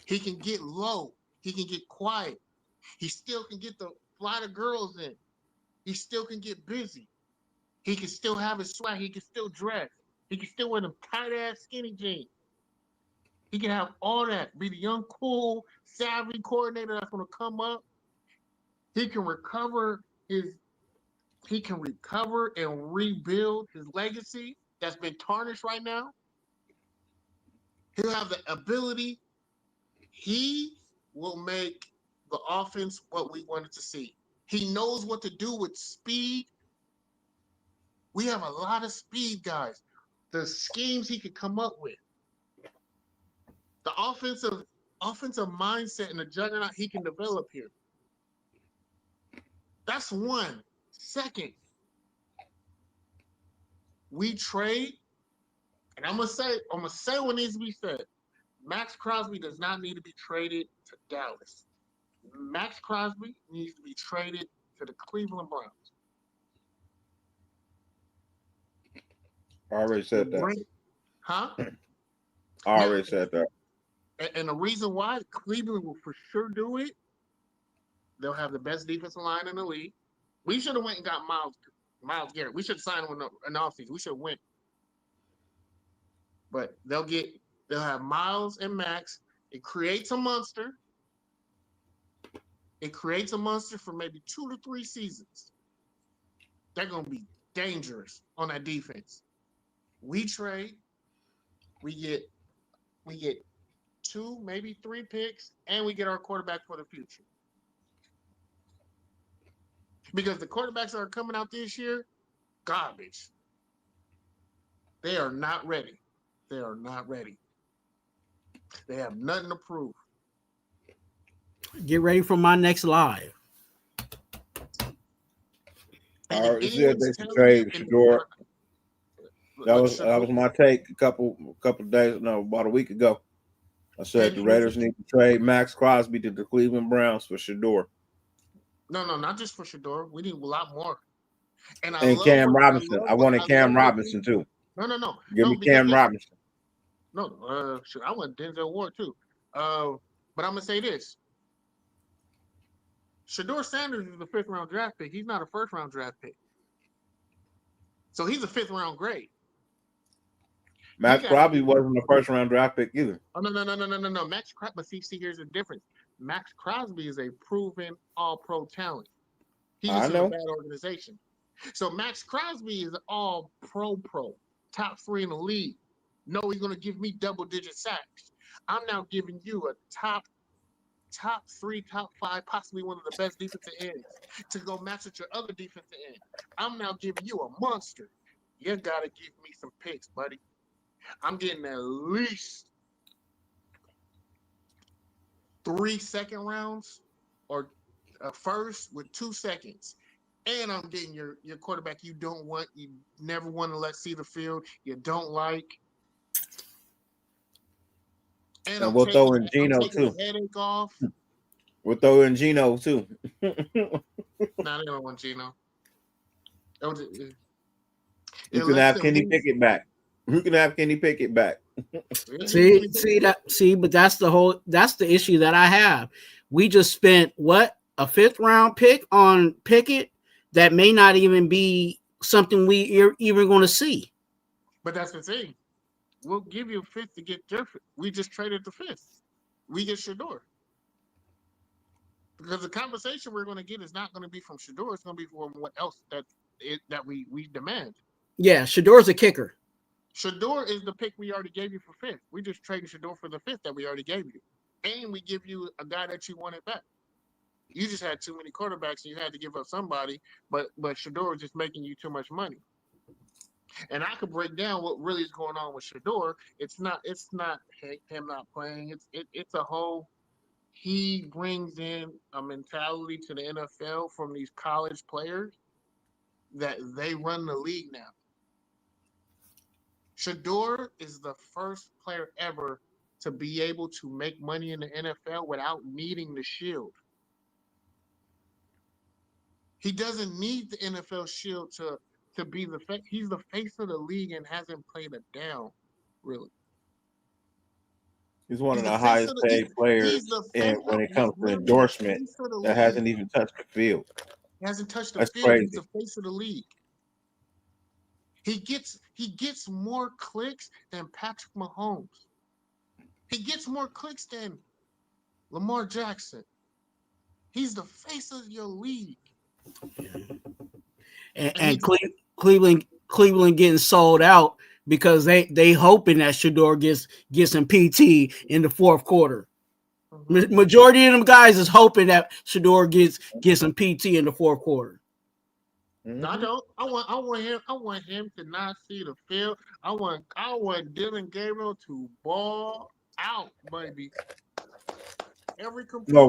He can get low. He can get quiet. He still can get the fly the girls in. He still can get busy. He can still have his swag. He can still dress. He can still wear them tight ass skinny jeans. He can have all that. Be the young, cool, savvy coordinator that's going to come up. He can recover and rebuild his legacy that's been tarnished right now. He'll have the ability. He will make the offense what we wanted to see. He knows what to do with speed. We have a lot of speed guys. The schemes he could come up with. The offensive mindset and the juggernaut he can develop here. That's one. Second, we trade, and I'm gonna say what needs to be said. Max Crosby does not need to be traded to Dallas. Max Crosby needs to be traded to the Cleveland Browns. I already said that. Huh? I already said that. And the reason why Cleveland will for sure do it, they'll have the best defensive line in the league. We should have went and got Myles Garrett. We should have signed him in the offseason. We should have went. But they'll have Myles and Max. It creates a monster. It creates a monster for maybe 2 to 3 seasons. They're gonna be dangerous on that defense. We trade. We get 2, maybe 3 picks, and we get our quarterback for the future. Because the quarterbacks that are coming out this year, garbage. They are not ready. They are not ready. They have nothing to prove. Get ready for my next live. I already said they should trade Shedeur. That was my take about a week ago. I said the Raiders need to trade Max Crosby to the Cleveland Browns for Shedeur. No, not just for Shedeur. We need a lot more. And Cam Robinson. I wanted Cam Robinson too. No. Give me Cam Robinson. No, sure. I want Denzel Ward too. But I'm gonna say this. Shedeur Sanders is the 5th round draft pick. He's not a 1st round draft pick. So he's a 5th round grade. Max Crosby wasn't a 1st round draft pick either. Oh no. Max Crosby, but see, here's the difference. Max Crosby is a proven all-pro talent. He's just in a bad organization. So Max Crosby is all pro, top 3 in the league. No, he's gonna give me double-digit sacks. I'm now giving you a top 3, top 5, possibly one of the best defensive ends to go match with your other defensive end. I'm now giving you a monster. You gotta give me some picks, buddy. I'm getting at least 3 second rounds or a 1st with 2 seconds. And I'm getting your quarterback you don't want, you never want to let see the field, you don't like. And we'll throw in Geno too. Headache off. We'll throw in Geno too. Nah, they don't want Geno. You can have Kenny Pickett back. You can have Kenny Pickett back. But that's the issue that I have. We just spent a 5th round pick on Pickett that may not even be something we're even going to see. But that's the thing. We'll give you a 5th to get different. We just traded the 5th. We get Shedeur. Because the conversation we're going to get is not going to be from Shedeur. It's going to be from what else that we demand. Yeah, Shedeur's a kicker. Shedeur is the pick we already gave you for 5th. We just traded Shedeur for the 5th that we already gave you. And we give you a guy that you wanted back. You just had too many quarterbacks and you had to give up somebody, but Shedeur was just making you too much money. And I could break down what really is going on with Shedeur. It's not him not playing. It's a whole. He brings in a mentality to the NFL from these college players that they run the league now. Shedeur is the first player ever to be able to make money in the NFL without needing the shield. He doesn't need the NFL shield to to be he's the face of the league and hasn't played a down, really. He's one He's of the the face highest of the paid players, he's the and face when of it he's comes to literally the endorsement, face of the that league. hasn't even touched the field. He hasn't touched the That's field. He's crazy. the face of the league. He gets more clicks than Patrick Mahomes. He gets more clicks than Lamar Jackson. He's the face of your league. And Cleveland getting sold out because they hoping that Shador gets some PT in the fourth quarter. Majority of them guys is hoping that Shador gets some PT in the fourth quarter. I don't. I want him to not see the field. I want Dylan Gabriel to ball out, baby. Every compression. No,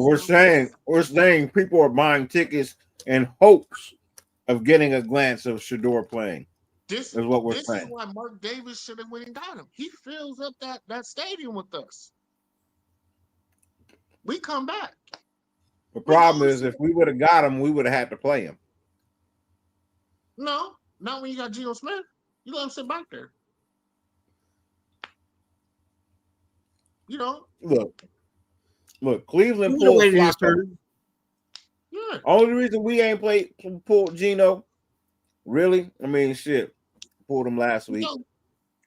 we're saying people are buying tickets in hopes of getting a glance of Shador playing. This is what we're this saying. is why Mark Davis should have went and got him. He fills up that stadium with us. We come back. The problem is, if we would have got him, we would have had to play him. No, not when you got Geno Smith. You let him sit back there. You know. Look, Cleveland pulled Flacco. Yeah. Only reason we ain't pulled Geno, really, I mean, shit, pulled him last week.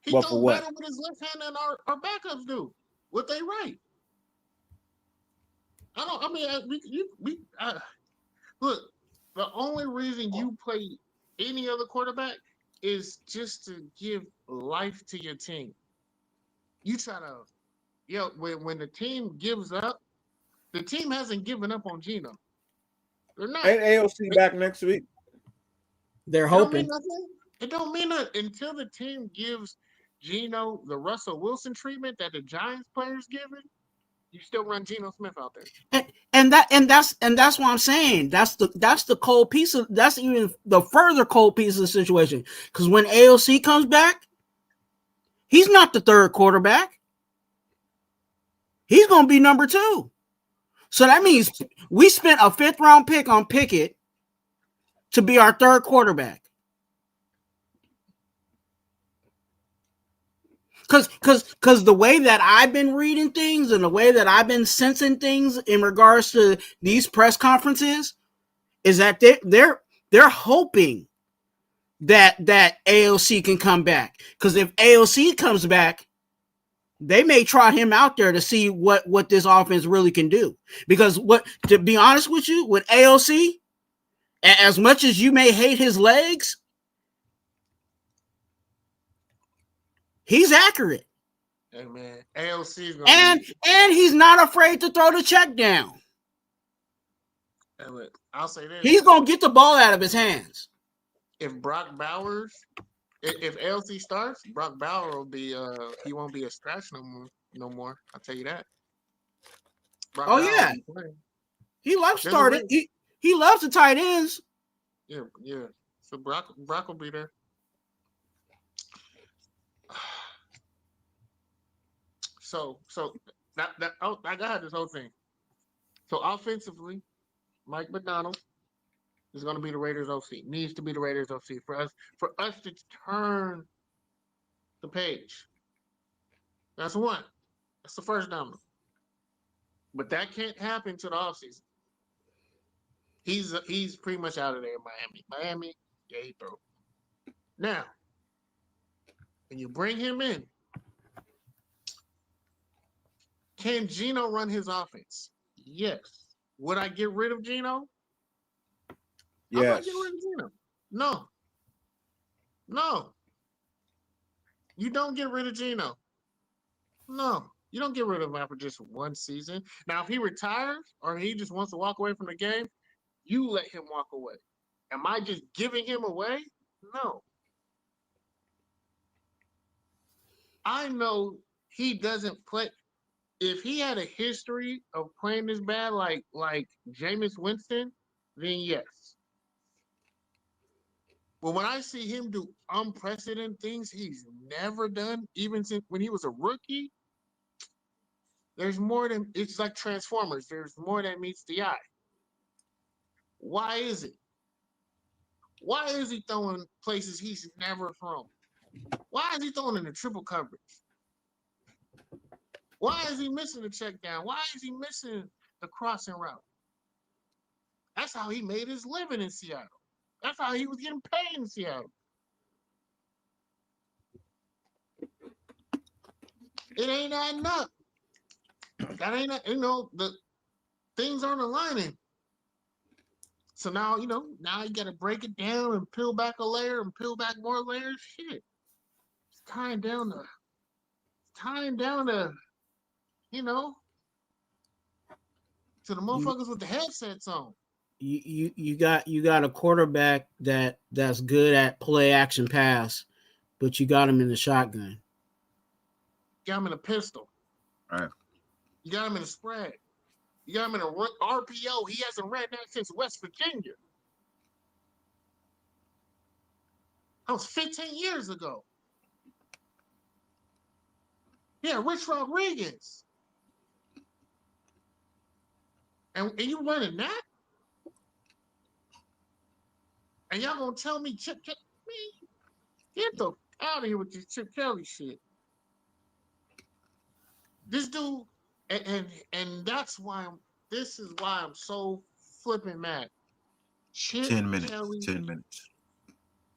He but goes for what? better with his left hand than our backups do. What they right? Look. The only reason you play any other quarterback is just to give life to your team. You try to, when the team gives up, the team hasn't given up on Geno. They're not. Ain't AOC back next week? They're hoping. It don't mean nothing until the team gives Geno the Russell Wilson treatment that the Giants players giving. You still run Geno Smith out there. And that's what I'm saying. That's the cold piece of that's even the further cold piece of the situation. Because when AOC comes back, he's not the third quarterback. He's gonna be number 2. So that means we spent a 5th round pick on Pickett to be our third quarterback. Because the way that I've been reading things and the way that I've been sensing things in regards to these press conferences is that they're hoping that AOC can come back. Because if AOC comes back, they may trot him out there to see what this offense really can do. Because to be honest with you, with AOC, as much as you may hate his legs, he's accurate. Hey man, AOC is and he's not afraid to throw the check down. Hey, look, I'll say this: he's gonna get the ball out of his hands. If Brock Bowers, if AOC starts, Brock Bowers will be he won't be a scratch no more. I'll tell you that. Brock Bowers yeah, he loves starting. He loves the tight ends. Yeah. So Brock will be there. So I got this whole thing. So offensively, Mike McDonald is going to be the Raiders OC. Needs to be the Raiders OC for us to turn the page. That's one. That's the first domino. But that can't happen to the offseason. He's pretty much out of there in Miami, yeah, he throw. Now, when you bring him in, can Geno run his offense? Yes. Would I get rid of Geno? Yes. I'm not getting rid of Geno. No. You don't get rid of Geno. No. You don't get rid of him after just one season. Now, if he retires or he just wants to walk away from the game, you let him walk away. Am I just giving him away? No. I know he doesn't play. If he had a history of playing this bad like Jameis Winston, then yes. But when I see him do unprecedented things he's never done, even since when he was a rookie, there's more than it's like Transformers. There's more than meets the eye. Why is it? Why is he throwing places he's never thrown? Why is he throwing in the triple coverage? Why is he missing the check down? Why is he missing the crossing route? That's how he made his living in Seattle. That's how he was getting paid in Seattle. It ain't adding up. That ain't, the things aren't aligning. So now, now you got to break it down and peel back a layer and peel back more layers. Shit. It's tying down to, to the motherfuckers with the headsets on. You got a quarterback that's good at play action pass, but you got him in the shotgun. You got him in a pistol. All right. You got him in a spread. You got him in a RPO. He hasn't read that since West Virginia. That was 15 years ago. Yeah, Rich Rodriguez. And you running that? And y'all gonna tell me Chip Kelly? Get the out of here with this Chip Kelly shit. This dude, and that's why this is why I'm so flipping mad. Chip 10 minutes. Kelly, 10 minutes.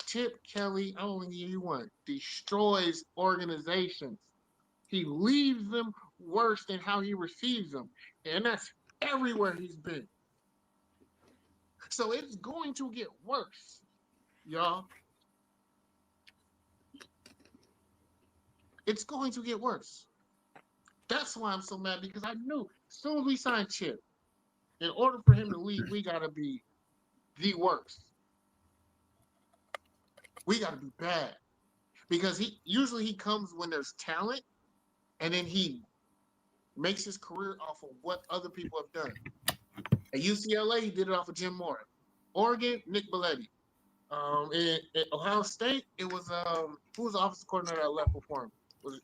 Chip Kelly, I only give you one, destroys organizations. He leaves them worse than how he receives them. And that's everywhere he's been. So it's going to get worse, y'all. It's going to get worse. That's why I'm so mad, because I knew as soon as we signed Chip, in order for him to leave, we got to be the worst. We got to be bad. Because he usually comes when there's talent, and then he makes his career off of what other people have done. At UCLA, he did it off of Jim Mora. Oregon, Nick Belletti. At Ohio State, it was who was the offensive coordinator that left before him? Was it?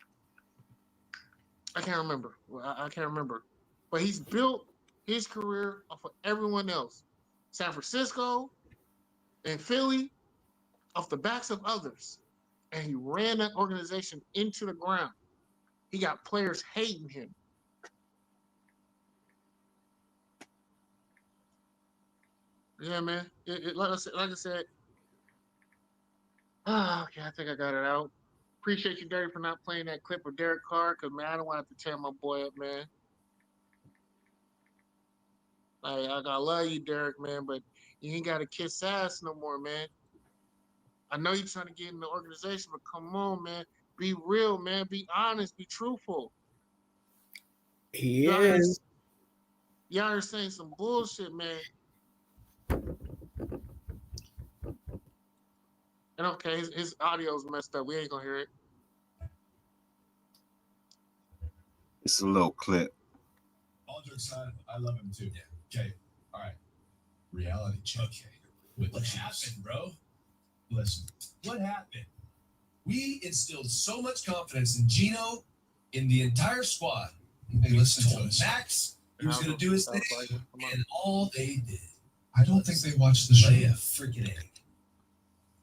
I can't remember. I can't remember. But he's built his career off of everyone else. San Francisco and Philly, off the backs of others. And he ran that organization into the ground. He got players hating him. Yeah, man. Like I said. Okay, I think I got it out. Appreciate you, Derek, for not playing that clip of Derek Carr, because, man, I don't want to tear my boy up, man. I love you, Derek, man, but you ain't got to kiss ass no more, man. I know you're trying to get in the organization, but come on, man. Be real, man. Be honest. Be truthful. He is. Y'all are saying some bullshit, man. And okay, his audio's messed up. We ain't gonna hear it. It's a little clip. All jokes aside, I love him too. Yeah. Okay. All right. Reality check. Okay. What happened, bro? Listen. What happened? We instilled so much confidence in Gino, in the entire squad. They listened to us. Max, he was going to do his thing, and all they did. I don't think they watched the show. Lay a freaking egg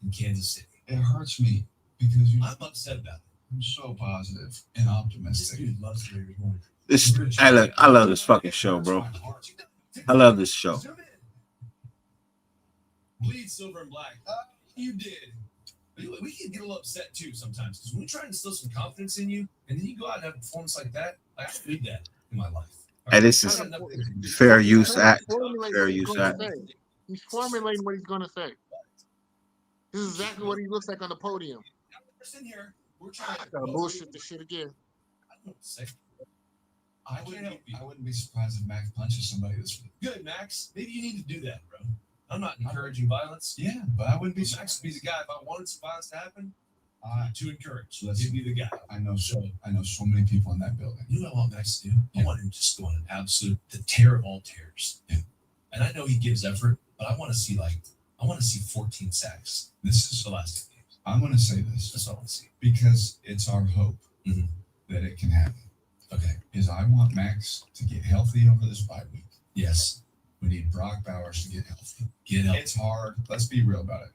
in Kansas City. It hurts me because I'm upset about it. I'm so positive and optimistic. This dude loves to be recorded. I love this fucking show, bro. I love this show. Bleed silver and black. You did. We can get a little upset too sometimes, because when we try to instill some confidence in you, and then you go out and have a performance like that, I need that in my life. And this is fair use act. Fair use act. He's formulating what he's gonna say. This is exactly what he looks like on the podium. In here, we're trying to bullshit this shit again. I don't know what to say. I wouldn't be surprised if Max punches somebody this week. Good, Max. Maybe you need to do that, bro. I'm not encouraging violence. Yeah, but I wouldn't be. Max would be the guy if I wanted some violence to happen. To encourage. He'd be the guy. I know so many people in that building. You know what I want Max to do? I want him to just go on an absolute tear of all tears. Yeah. And I know he gives effort, but I want to see 14 sacks. This is the last 2 games. I'm going to say this. That's all I want to see. Because it's our hope that it can happen. Okay. Is I want Max to get healthy over this bye week. Yes. We need Brock Bowers to get healthy. It's hard. Let's be real about it.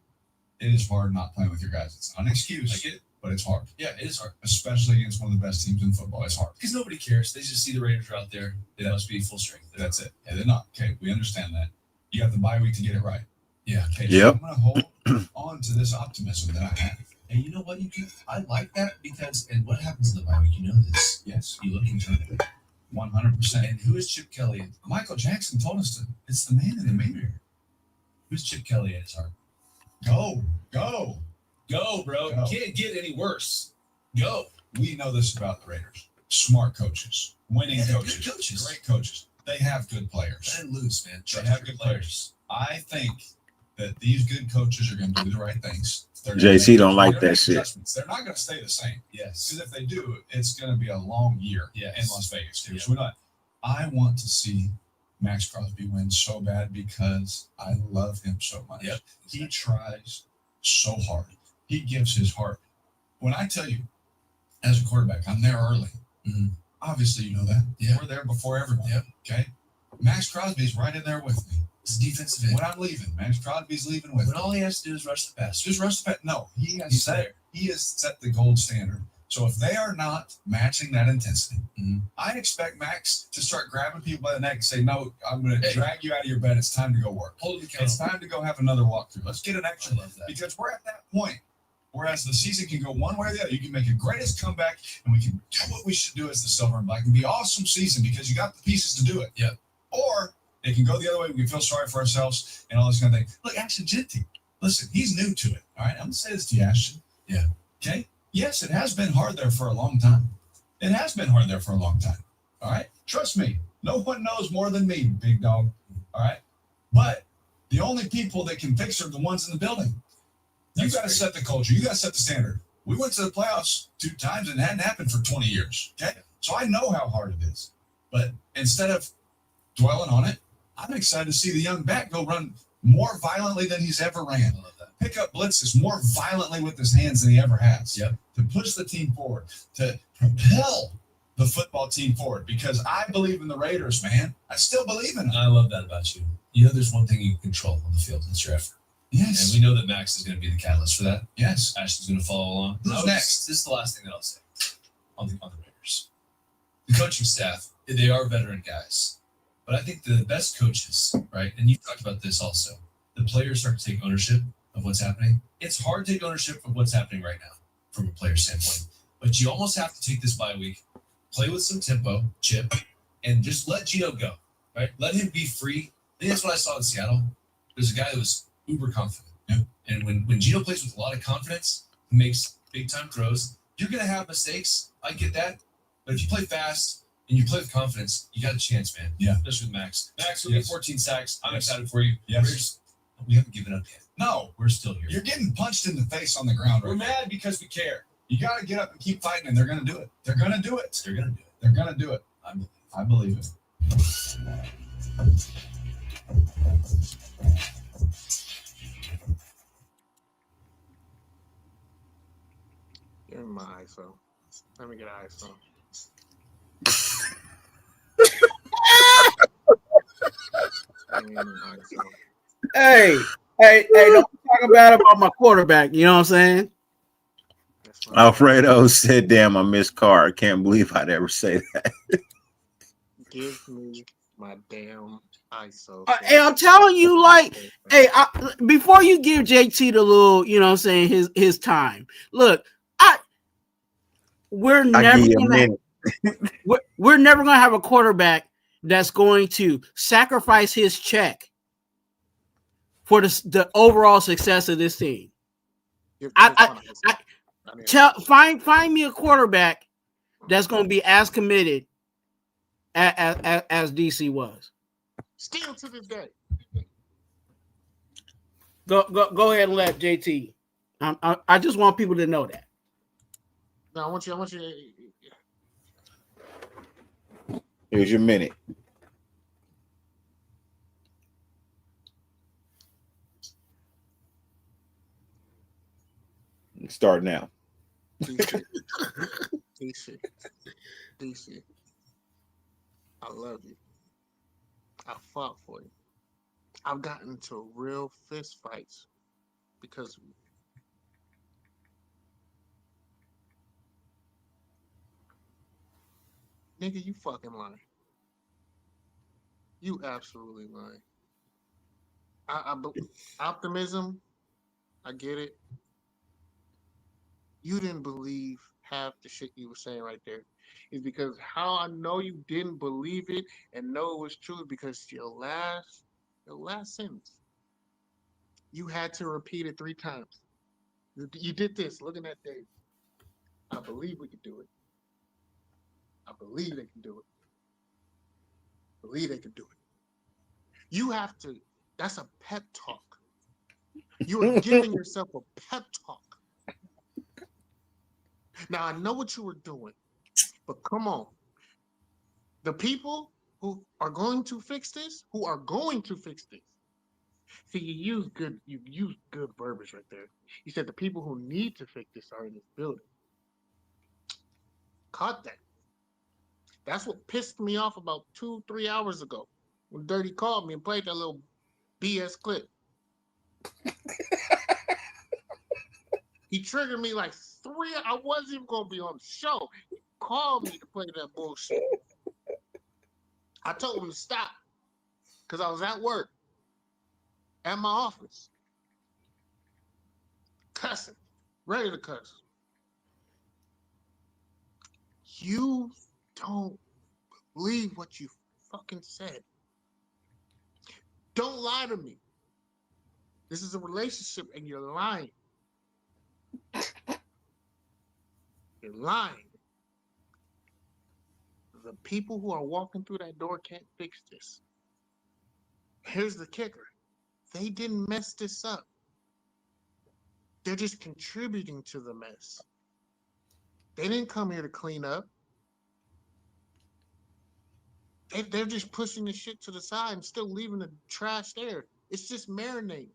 it is hard not playing with your guys. It's not an excuse. I get it. But it's hard. Yeah, it is hard. Especially against one of the best teams in football. It's hard. Because nobody cares. They just see the Raiders are out there. They must be full strength. That's it. Yeah, they're not. Okay, we understand that. You got the bye week to get it right. Yeah. Okay, Yep. so I'm going to hold on to this optimism that I have. And you know what? I like that because, and what happens in the bye week? You know this. Yes, You look internally. 100%. And who is Chip Kelly? Michael Jackson told us to. It's the man in the mirror. Who's Chip Kelly at his heart? Go. Go, bro. Go. You can't get any worse. Go. We know this about the Raiders. Smart coaches, winning Yeah, coaches, good coaches. great coaches. They have good players. And lose, man. They have good players. I think that these good coaches are going to do the right things. They're gonna JC make- don't like they're gonna that make shit. adjustments. They're not going to stay the same. Yes. Because if they do, it's going to be a long year Yes. in Las Vegas. Too. Yeah. So we're not. I want to see Max Crosby win so bad because I love him so much. Yep. He tries so hard. He gives his heart. When I tell you, as a quarterback, I'm there early. Mhm. Obviously, you know that. Yeah. We're there before everyone. Yep. Okay. Max Crosby's right in there with me. It's a defensive end. When I'm leaving, Max Crosby's leaving with When me. all he has to do is rush the passer. Just rush the pass. No, He's there. he has set the gold standard. So if they are not matching that intensity, Mhm. I expect Max to start grabbing people by the neck and say, "No, I'm going to Hey. drag you out of your bed. It's time to go work. Hold the It's accountable. time to go have another walkthrough. Let's get an I extra." love that. Because we're at that point. Whereas the season can go one way or the other. You can make a greatest comeback, and we can do what we should do as the Silver and Black. It can be an awesome season because you got the pieces to do it. Yeah. Or it can go the other way. We can feel sorry for ourselves and all this kind of thing. Look, Ashton Genty, listen, he's new to it. All right, I'm going to say this to you, Ashton. Yeah. Okay? Yes, it has been hard there for a long time. It has been hard there for a long time. All right? Trust me. No one knows more than me, big dog. All right? But the only people that can fix are the ones in the building. You That's got to great. set the culture. You got to set the standard. We went to the playoffs 2 times and it hadn't happened for 20 years. Okay? So I know how hard it is. But instead of dwelling on it, I'm excited to see the young back go run more violently than he's ever I ran. love that. Pick up blitzes more violently with his hands than he ever has. Yep. To push the team forward, to propel the football team forward. Because I believe in the Raiders, man. I still believe in them. I love that about you. You know, there's one thing you can control on the field. It's your effort. And Yes. we know that Max is going to be the catalyst for that. Yes. Ashton's going to follow along. Who's Now, next? This is the last thing that I'll say on the Raiders. The coaching staff, they are veteran guys. But I think the best coaches, right, and you've talked about this also, the players start to take ownership of what's happening. It's hard to take ownership of what's happening right now from a player standpoint. But you almost have to take this bye week, play with some tempo, Chip, and just let Gino go, right? Let him be free. I think that's what I saw in Seattle. There's a guy that was uber confident. Yeah. And when Gino plays with a lot of confidence, he makes big time throws. You're going to have mistakes. I get that. But if you play fast and you play with confidence, you got a chance, man. Yeah. Especially with Max. Max, we Yes. get 14 sacks. I'm Yes. excited for you. Yes. We haven't given up yet. No. We're still here. You're getting punched in the face on the ground We're right now. mad because we care. You got to get up and keep fighting, and they're going to do it. They're going to do it. They're going to do it. They're going to do it. I believe it. Give me my ISO. Let me get ISO. Give me my ISO. Hey, don't talk bad about my quarterback. You know what I'm saying? That's my Alfredo said, "Damn, I missed Carr. I can't believe I'd ever say that." Give me my damn ISO. Hey, I'm telling you, like, hey, before you give JT the little, you know what I'm saying, his time. Look, we're I never give you a gonna, minute. we're never gonna have a quarterback that's going to sacrifice his check for the overall success of this team. Find me a quarterback that's going to be as committed as DC was. Still to this day. Go ahead and let JT. I just want people to know that. No, I want you. Here's your minute. Start now. DC. I love you. I fought for you. I've gotten into real fist fights because Nigga, you fucking lying. You absolutely lying. Optimism, I get it. You didn't believe half the shit you were saying right there. Is because how I know you didn't believe it and know it was true because your last sentence, you had to repeat it 3 times. You did this, looking at Dave. I believe we can do it. I believe they can do it. I believe they can do it. You have to, that's a pep talk. You are giving yourself a pep talk. Now, I know what you were doing, but come on. The people who are going to fix this, see, you used good verbiage right there. You said the people who need to fix this are in this building. Caught that. That's what pissed me off about 2-3 hours ago when Dirty called me and played that little BS clip. He triggered me like 3. I wasn't even going to be on the show. He called me to play that bullshit. I told him to stop because I was at work, at my office, cussing, ready to cuss. You don't believe what you fucking said. Don't lie to me. This is a relationship and you're lying. You're lying. The people who are walking through that door can't fix this. Here's the kicker. They didn't mess this up. They're just contributing to the mess. They didn't come here to clean up. They're just pushing the shit to the side and still leaving the trash there. It's just marinating.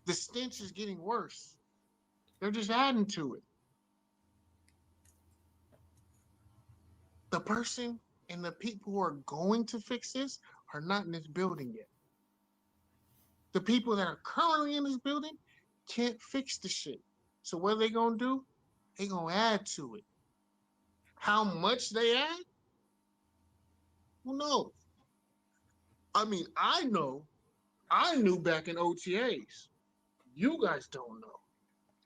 The stench is getting worse. They're just adding to it. The person and the people who are going to fix this are not in this building yet. The people that are currently in this building can't fix the shit. So what are they going to do? They're going to add to it. How much they add? Who knows? I mean, I know. I knew back in OTAs. You guys don't know.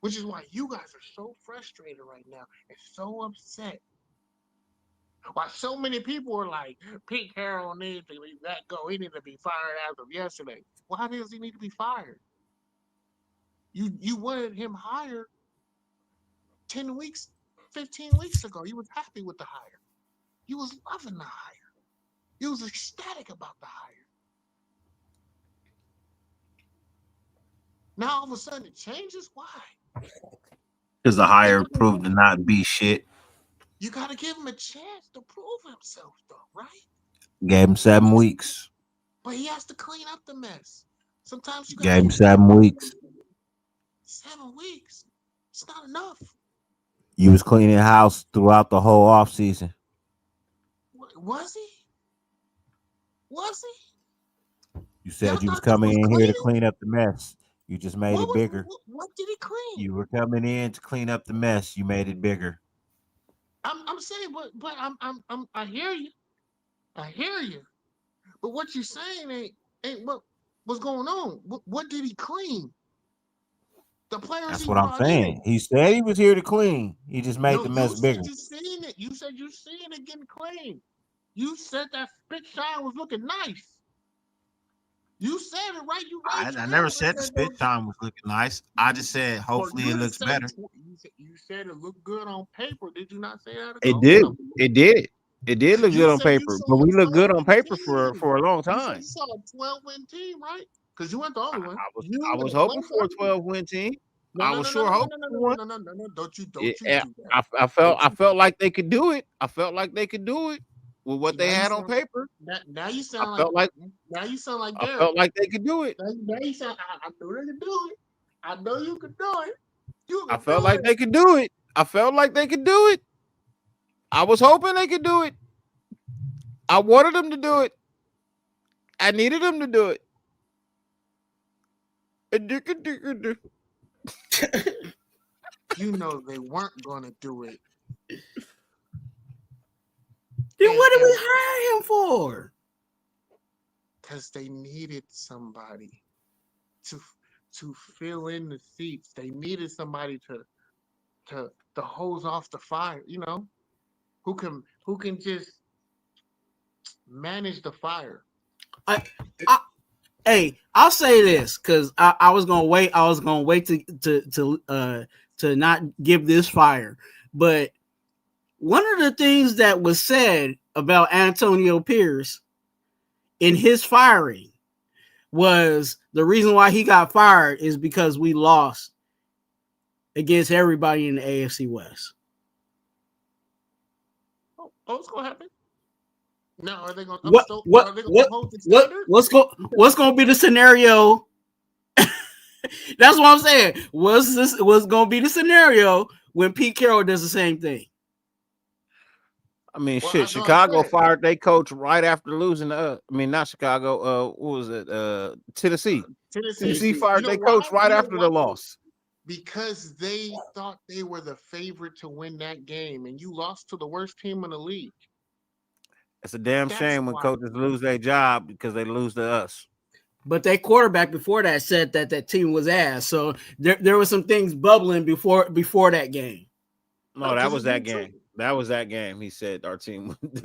Which is why you guys are so frustrated right now and so upset. Why so many people are like, Pete Carroll needs to let go. He needs to be fired as of yesterday. Why does he need to be fired? You wanted him hired 10 weeks, 15 weeks ago. You was happy with the hire. You was loving the hire. You was ecstatic about the hire. Now all of a sudden it changes? Why? Because the hire proved to not be shit. You got to give him a chance to prove himself, though, right? Gave him 7 weeks. But he has to clean up the mess. Sometimes you gave him 7 weeks. 7 weeks. It's not enough. You was cleaning house throughout the whole off season. Was he? Was he? You said you was coming in here to clean up the mess. You just made it bigger. What did he clean? You were coming in to clean up the mess. You made it bigger. I'm saying, but I hear you. I hear you. But what you saying ain't what's going on. What did he clean? The players. That's what I'm saying. He said he was here to clean. He just made the mess bigger. You seen it. You said you seen it getting clean. You said that spit shine was looking nice. You said it right. I never said the spit shine was looking nice. I just said hopefully it looks better. You said it looked good on paper. Did you not say that? It did. It did. It did look good on paper, but we look good on paper for a long time. You saw a 12-win team, right? Because you weren't the only one. I was hoping for a 12-win team. I was sure hoping for one. No. Don't you do that. I felt like they could do it. I felt like they could do it with what they had on paper. Now you sound now you sound like Derek. I felt like they could do it. Now you sound. I knew they could do it. I know you could do it. I felt like they could do it. I felt like they could do it. I was hoping they could do it. I wanted them to do it. I needed them to do it. You know they weren't going to do it. Then what did we hire him for? Because they needed somebody to fill in the seats. They needed somebody to hose off the fire, who can just manage the fire. Hey, I'll say this because I was gonna wait. I was gonna wait to not give this fire. But one of the things that was said about Antonio Pierce in his firing was the reason why he got fired is because we lost against everybody in the AFC West. Oh, what's gonna happen? Now, are they going to hold the standard? What's going to be the scenario? That's what I'm saying. What's going to be the scenario when Pete Carroll does the same thing? I mean, Chicago fired their coach right after losing. Not Chicago. What was it? Tennessee. Tennessee fired their coach right after the loss. Because they thought they were the favorite to win that game, and you lost to the worst team in the league. It's a damn shame when coaches lose their job because they lose to us. But their quarterback before that said that team was ass. So there were some things bubbling before that game. No, that was that game. That was that game. He said the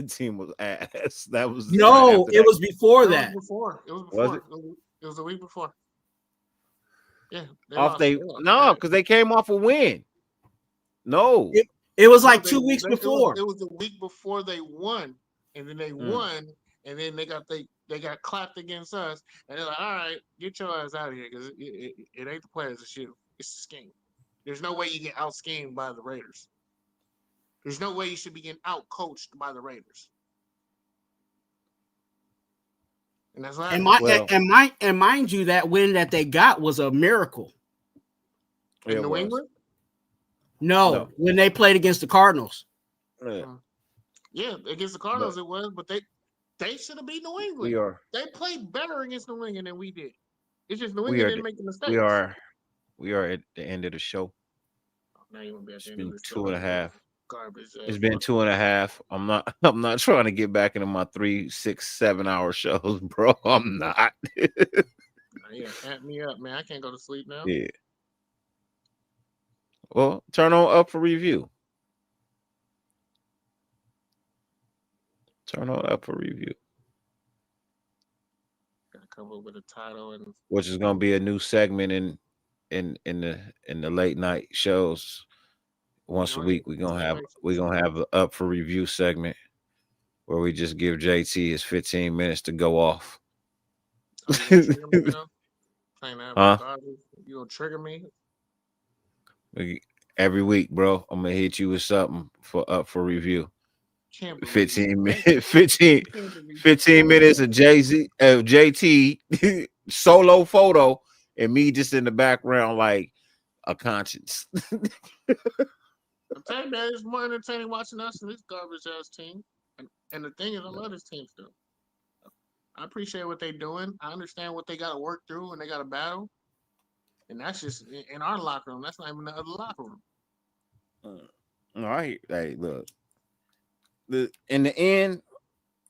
team was ass. That was it was before that. It was before. It was a week before. Yeah. Because they came off a win. No. It was like 2 weeks before. It was a week before they won. And then they won, and then they got clapped against us, and they're like, "All right, get your ass out of here because it ain't the players' issue, it's the scheme. There's no way you get out schemed by the Raiders. There's no way you should be getting out coached by the Raiders." And that's why. And mind you, that win that they got was a miracle. In New England? No, when they played against the Cardinals. Yeah, against the Cardinals it was, but they should have beat New England. They played better against New England than we did. It's just New England didn't make the mistakes. We are at the end of the show. Now you want to be at the end of the show. 2.5. Garbage. It's been 2.5. I'm not trying to get back into my 3, 6, 7 hour shows, bro. I'm not. Yeah, amp me up, man. I can't go to sleep now. Yeah. Well, turn on Up for Review. Turn on Up for Review. Gotta come up with a title, and which is gonna be a new segment in the late night shows. Once a week, we're gonna have an Up for Review segment where we just give JT his 15 minutes to go off. You gonna trigger me? Every week, bro. I'm gonna hit you with something for Up for Review. 15 minutes of JT solo photo and me just in the background like a conscience. I'm telling you, man, it's more entertaining watching us than this garbage ass team. And the thing is, I love this team still. I appreciate what they're doing. I understand what they got to work through and they got to battle. And that's just in our locker room. That's not even the other locker room. All right. Hey, look. In the end,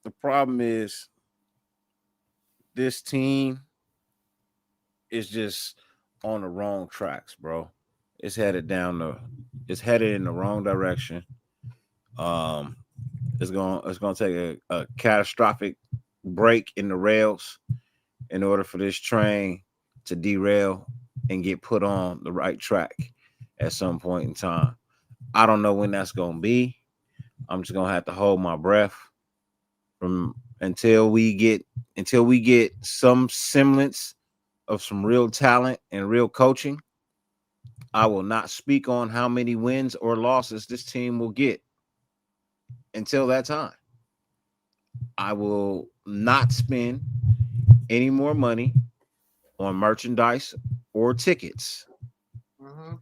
the problem is this team is just on the wrong tracks, bro. It's headed in the wrong direction. It's gonna take a catastrophic break in the rails in order for this train to derail and get put on the right track at some point in time. I don't know when that's gonna be. I'm just gonna have to hold my breath until we get some semblance of some real talent and real coaching. I will not speak on how many wins or losses this team will get until that time. I will not spend any more money on merchandise or tickets. Mm-hmm.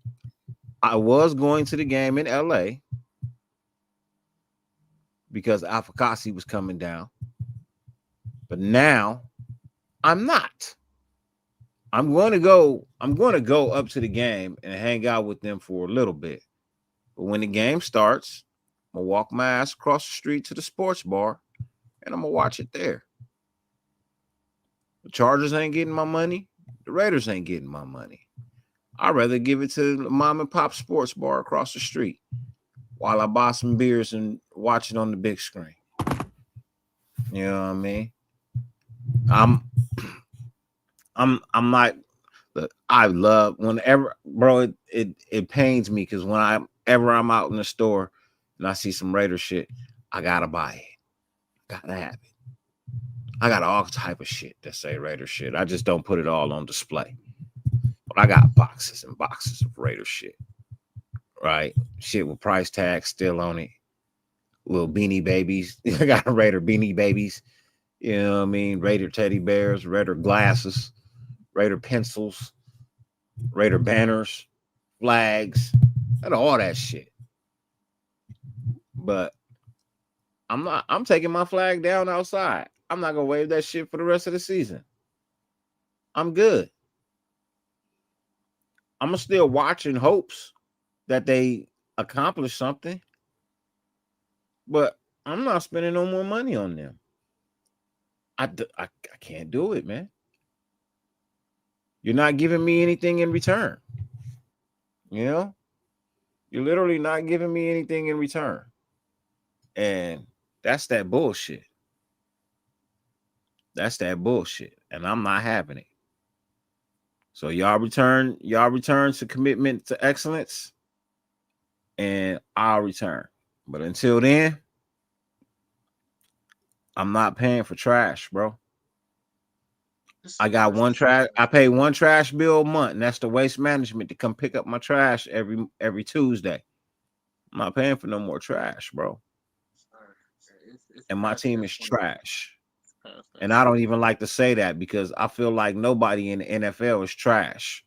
I was going to the game in LA because Alpha Kasi was coming down. But now I'm not. I'm going to go up to the game and hang out with them for a little bit. But when the game starts, I'm gonna walk my ass across the street to the sports bar, and I'm gonna watch it there. The Chargers ain't getting my money. The Raiders ain't getting my money. I'd rather give it to the mom and pop sports bar across the street while I buy some beers and watch it on the big screen. You know what I mean? I'm not. Look, I love whenever, bro. It pains me because whenever I'm out in the store and I see some Raider shit, I gotta buy it. Gotta have it. I got all type of shit that say Raider shit. I just don't put it all on display. But I got boxes and boxes of Raider shit. Right? Shit with price tags still on it. Little beanie babies. I got Raider beanie babies. You know what I mean? Raider teddy bears, Raider glasses, Raider pencils, Raider banners, flags, and all that shit. But I'm taking my flag down outside. I'm not gonna wave that shit for the rest of the season. I'm good. I'm gonna still watch in hopes that they accomplish something, but I'm not spending no more money on them. I can't do it, man. You're not giving me anything in return. You know, you're literally not giving me anything in return, and that's that bullshit. That's that bullshit, and I'm not having it. So y'all return to commitment to excellence, and I'll return. But until then, I'm not paying for trash, bro. I got one trash. I pay one trash bill a month, and that's the Waste Management to come pick up my trash every Tuesday. I'm not paying for no more trash, bro. And my team is trash. And I don't even like to say that because I feel like nobody in the NFL is trash.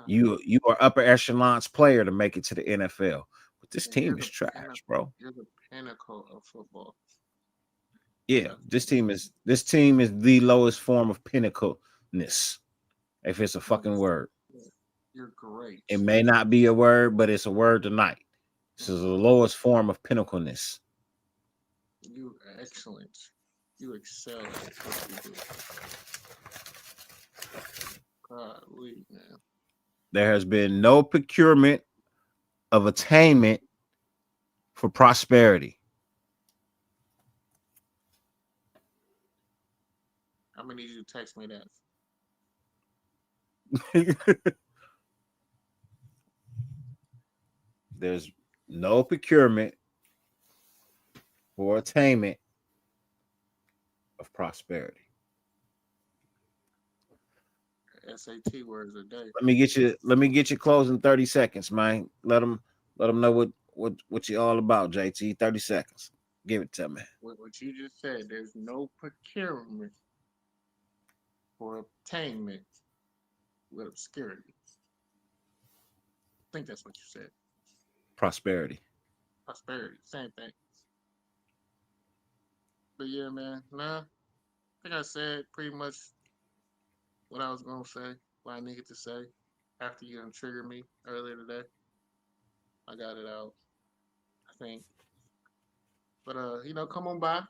You are upper echelons player to make it to the NFL, but this team is trash, bro. You're the pinnacle of football. Yeah, this team is the lowest form of pinnacleness. If it's a fucking word, you're great. It may not be a word, but it's a word tonight. This is the lowest form of pinnacleness. You are excellent. You excel at what you do. Golly, man. There has been no procurement of attainment for prosperity. I'm gonna need you to text me that. There's no procurement for attainment of prosperity. SAT words a day. Let me get you closing 30 seconds, man. Let them know what you all about, JT. 30 seconds. Give it to me. What you just said, there's no procurement for attainment with obscurity. I think that's what you said. Prosperity, same thing. But yeah, man, I think I said pretty much what I was gonna say, what I needed to say after you triggered me earlier today. I got it out, I think. But come on by.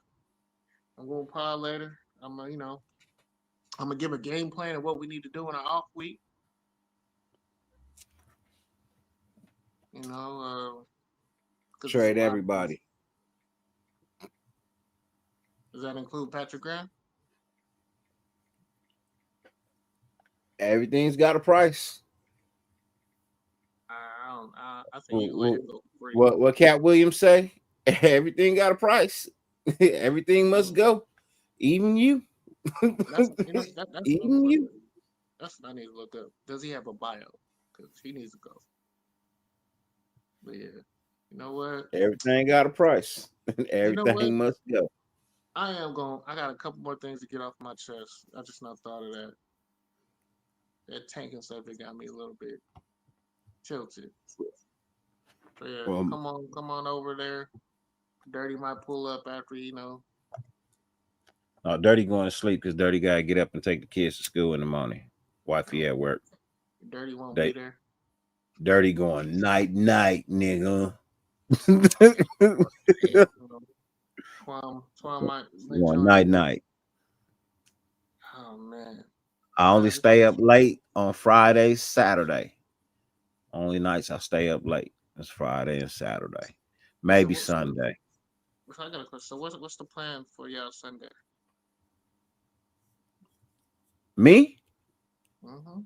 I'm gonna pod later. I'm gonna give a game plan of what we need to do in our off week. Trade everybody. Does that include Patrick Graham? Everything's got a price. I think you let him go free. What Cat Williams say? Everything got a price. Everything must go. Even you. That's Even you. That's what I need to look up. Does he have a bio? Because he needs to go. But yeah, you know what? Everything got a price. Everything must go. I got a couple more things to get off my chest. I just not thought of that. That tanking subject got me a little bit tilted. But yeah, come on over there. Dirty might pull up after, No, Dirty going to sleep because Dirty got to get up and take the kids to school in the morning. Wifey at work. Dirty won't be there. Dirty going night, nigga. Twan might One join night in. night. Oh man. I only Nah, stay up late on Friday, Saturday. Only nights I stay up late is Friday and Saturday. Maybe so Sunday. I got a question. So what's the plan for y'all Sunday? Me? Mm-hmm.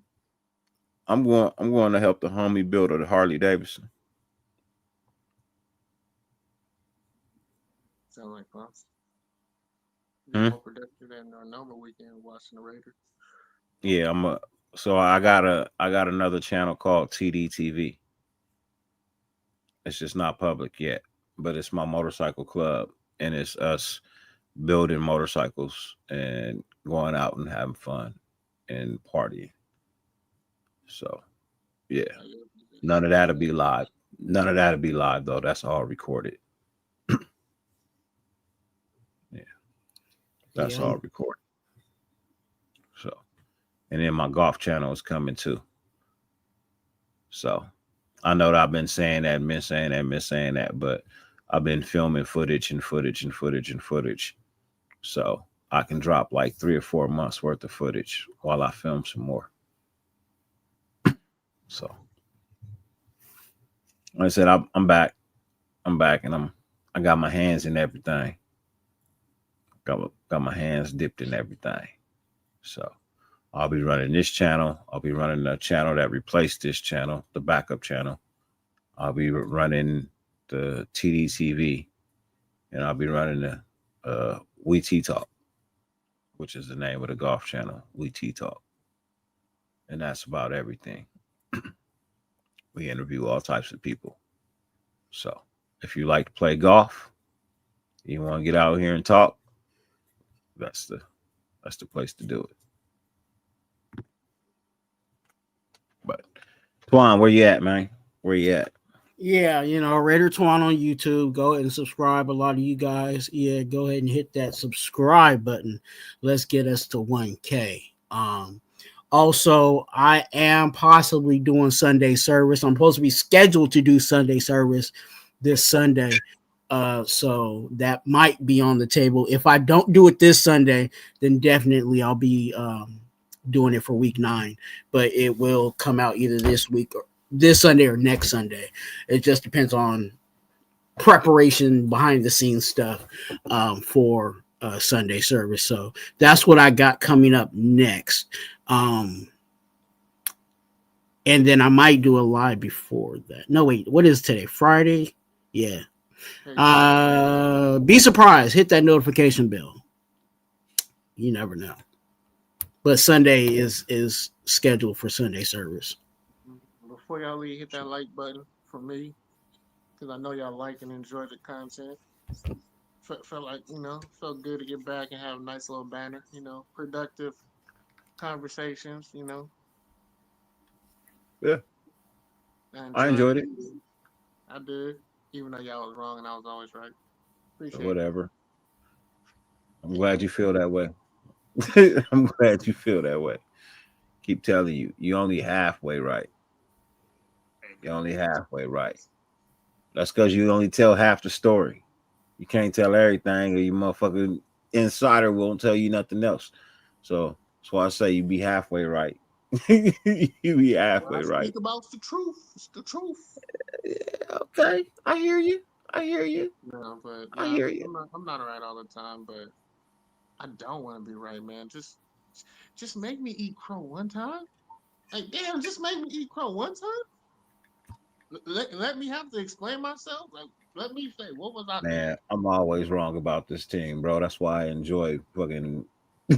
I'm going to help the homie build the Harley Davidson. Sound like fun. Hmm? More productive than a normal weekend watching the Raiders. Yeah, so I got another channel called TDTV. It's just not public yet, but it's my motorcycle club, and it's us building motorcycles and going out and having fun and partying. So yeah, none of that'll be live. None of that'll be live though. That's all recorded. Yeah, that's all recorded. So, and then my golf channel is coming too. So, I know that I've been saying that, but I've been filming footage. So I can drop like 3 or 4 months worth of footage while I film some more. So, like I said, I'm back, and I got my hands in everything. Got my hands dipped in everything. So I'll be running this channel. I'll be running the channel that replaced this channel, the backup channel. I'll be running the TDTV, and I'll be running the We Tea Talk, which is the name of the golf channel, We Tea Talk. And that's about everything. We interview all types of people. So if you like to play golf, you want to get out here and talk, that's the place to do it. But Twan, where you at, man? Where you at? Yeah, Raider Twan on YouTube. Go ahead and subscribe. A lot of you guys, go ahead and hit that subscribe button. Let's get us to 1K. Also, I am possibly doing Sunday service. I'm supposed to be scheduled to do Sunday service this Sunday. So that might be on the table. If I don't do it this Sunday, then definitely I'll be doing it for week 9. But it will come out either this week or this Sunday or next Sunday. It just depends on preparation, behind the scenes stuff for Sunday service. So that's what I got coming up next. And then I might do a live before that. No, wait, what is today? Friday? Yeah. Be surprised. Hit that notification bell. You never know. But Sunday is scheduled for Sunday service. Before y'all leave, hit that like button for me, because I know y'all like and enjoy the content. Felt like, felt good to get back and have a nice little banner, productive conversations, Yeah. I enjoyed it. I did, even though y'all was wrong and I was always right. Appreciate Whatever. I'm glad you feel that way. I'm glad you feel that way. Keep telling you, you only halfway right. You're only halfway right. That's because you only tell half the story. You can't tell everything, or your motherfucking insider won't tell you nothing else. So that's why I say you be halfway right. You be halfway right. Speak about the truth. It's the truth. Yeah, okay, I hear you. No, but I hear you. I'm not right all the time, but I don't want to be right, man. Just make me eat crow one time. Like, damn, just make me eat crow one time. Let me have to explain myself. Like, let me say, what was I? Man, I'm always wrong about this team, bro. That's why I enjoy fucking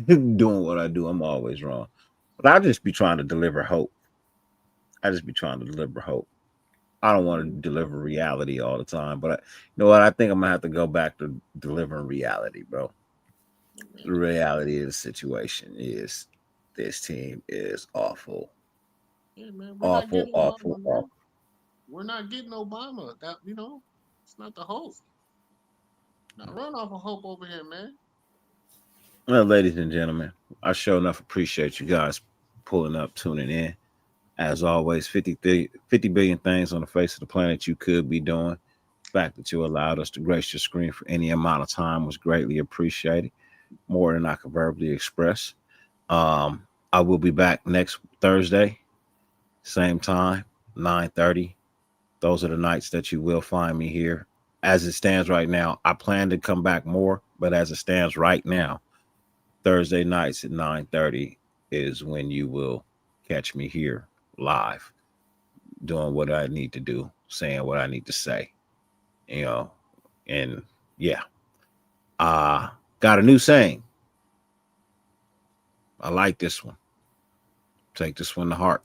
doing what I do. I'm always wrong. But I just be trying to deliver hope. I don't want to deliver reality all the time, but you know what? I think I'm gonna have to go back to delivering reality, bro. The reality of the situation is this team is awful. Yeah, man, Awful. We're not getting Obama. That it's not the hope. Not run off of hope over here, man. Well, ladies and gentlemen, I sure enough appreciate you guys pulling up, tuning in. As always, 50 billion things on the face of the planet you could be doing. fact that you allowed us to grace your screen for any amount of time was greatly appreciated, more than I could verbally express. I will be back next Thursday, same time, 9:30. Those are the nights that you will find me here. As it stands right now, I plan to come back more, but as it stands right now, Thursday nights at 9:30 is when you will catch me here live, doing what I need to do, saying what I need to say, and yeah. Got a new saying. I like this one. Take this one to heart.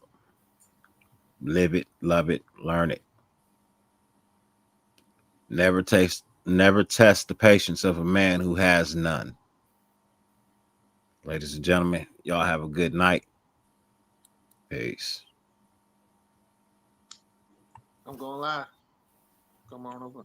Live it, love it, learn it. Never test the patience of a man who has none. Ladies and gentlemen, y'all have a good night. Peace. I'm going live. Come on over.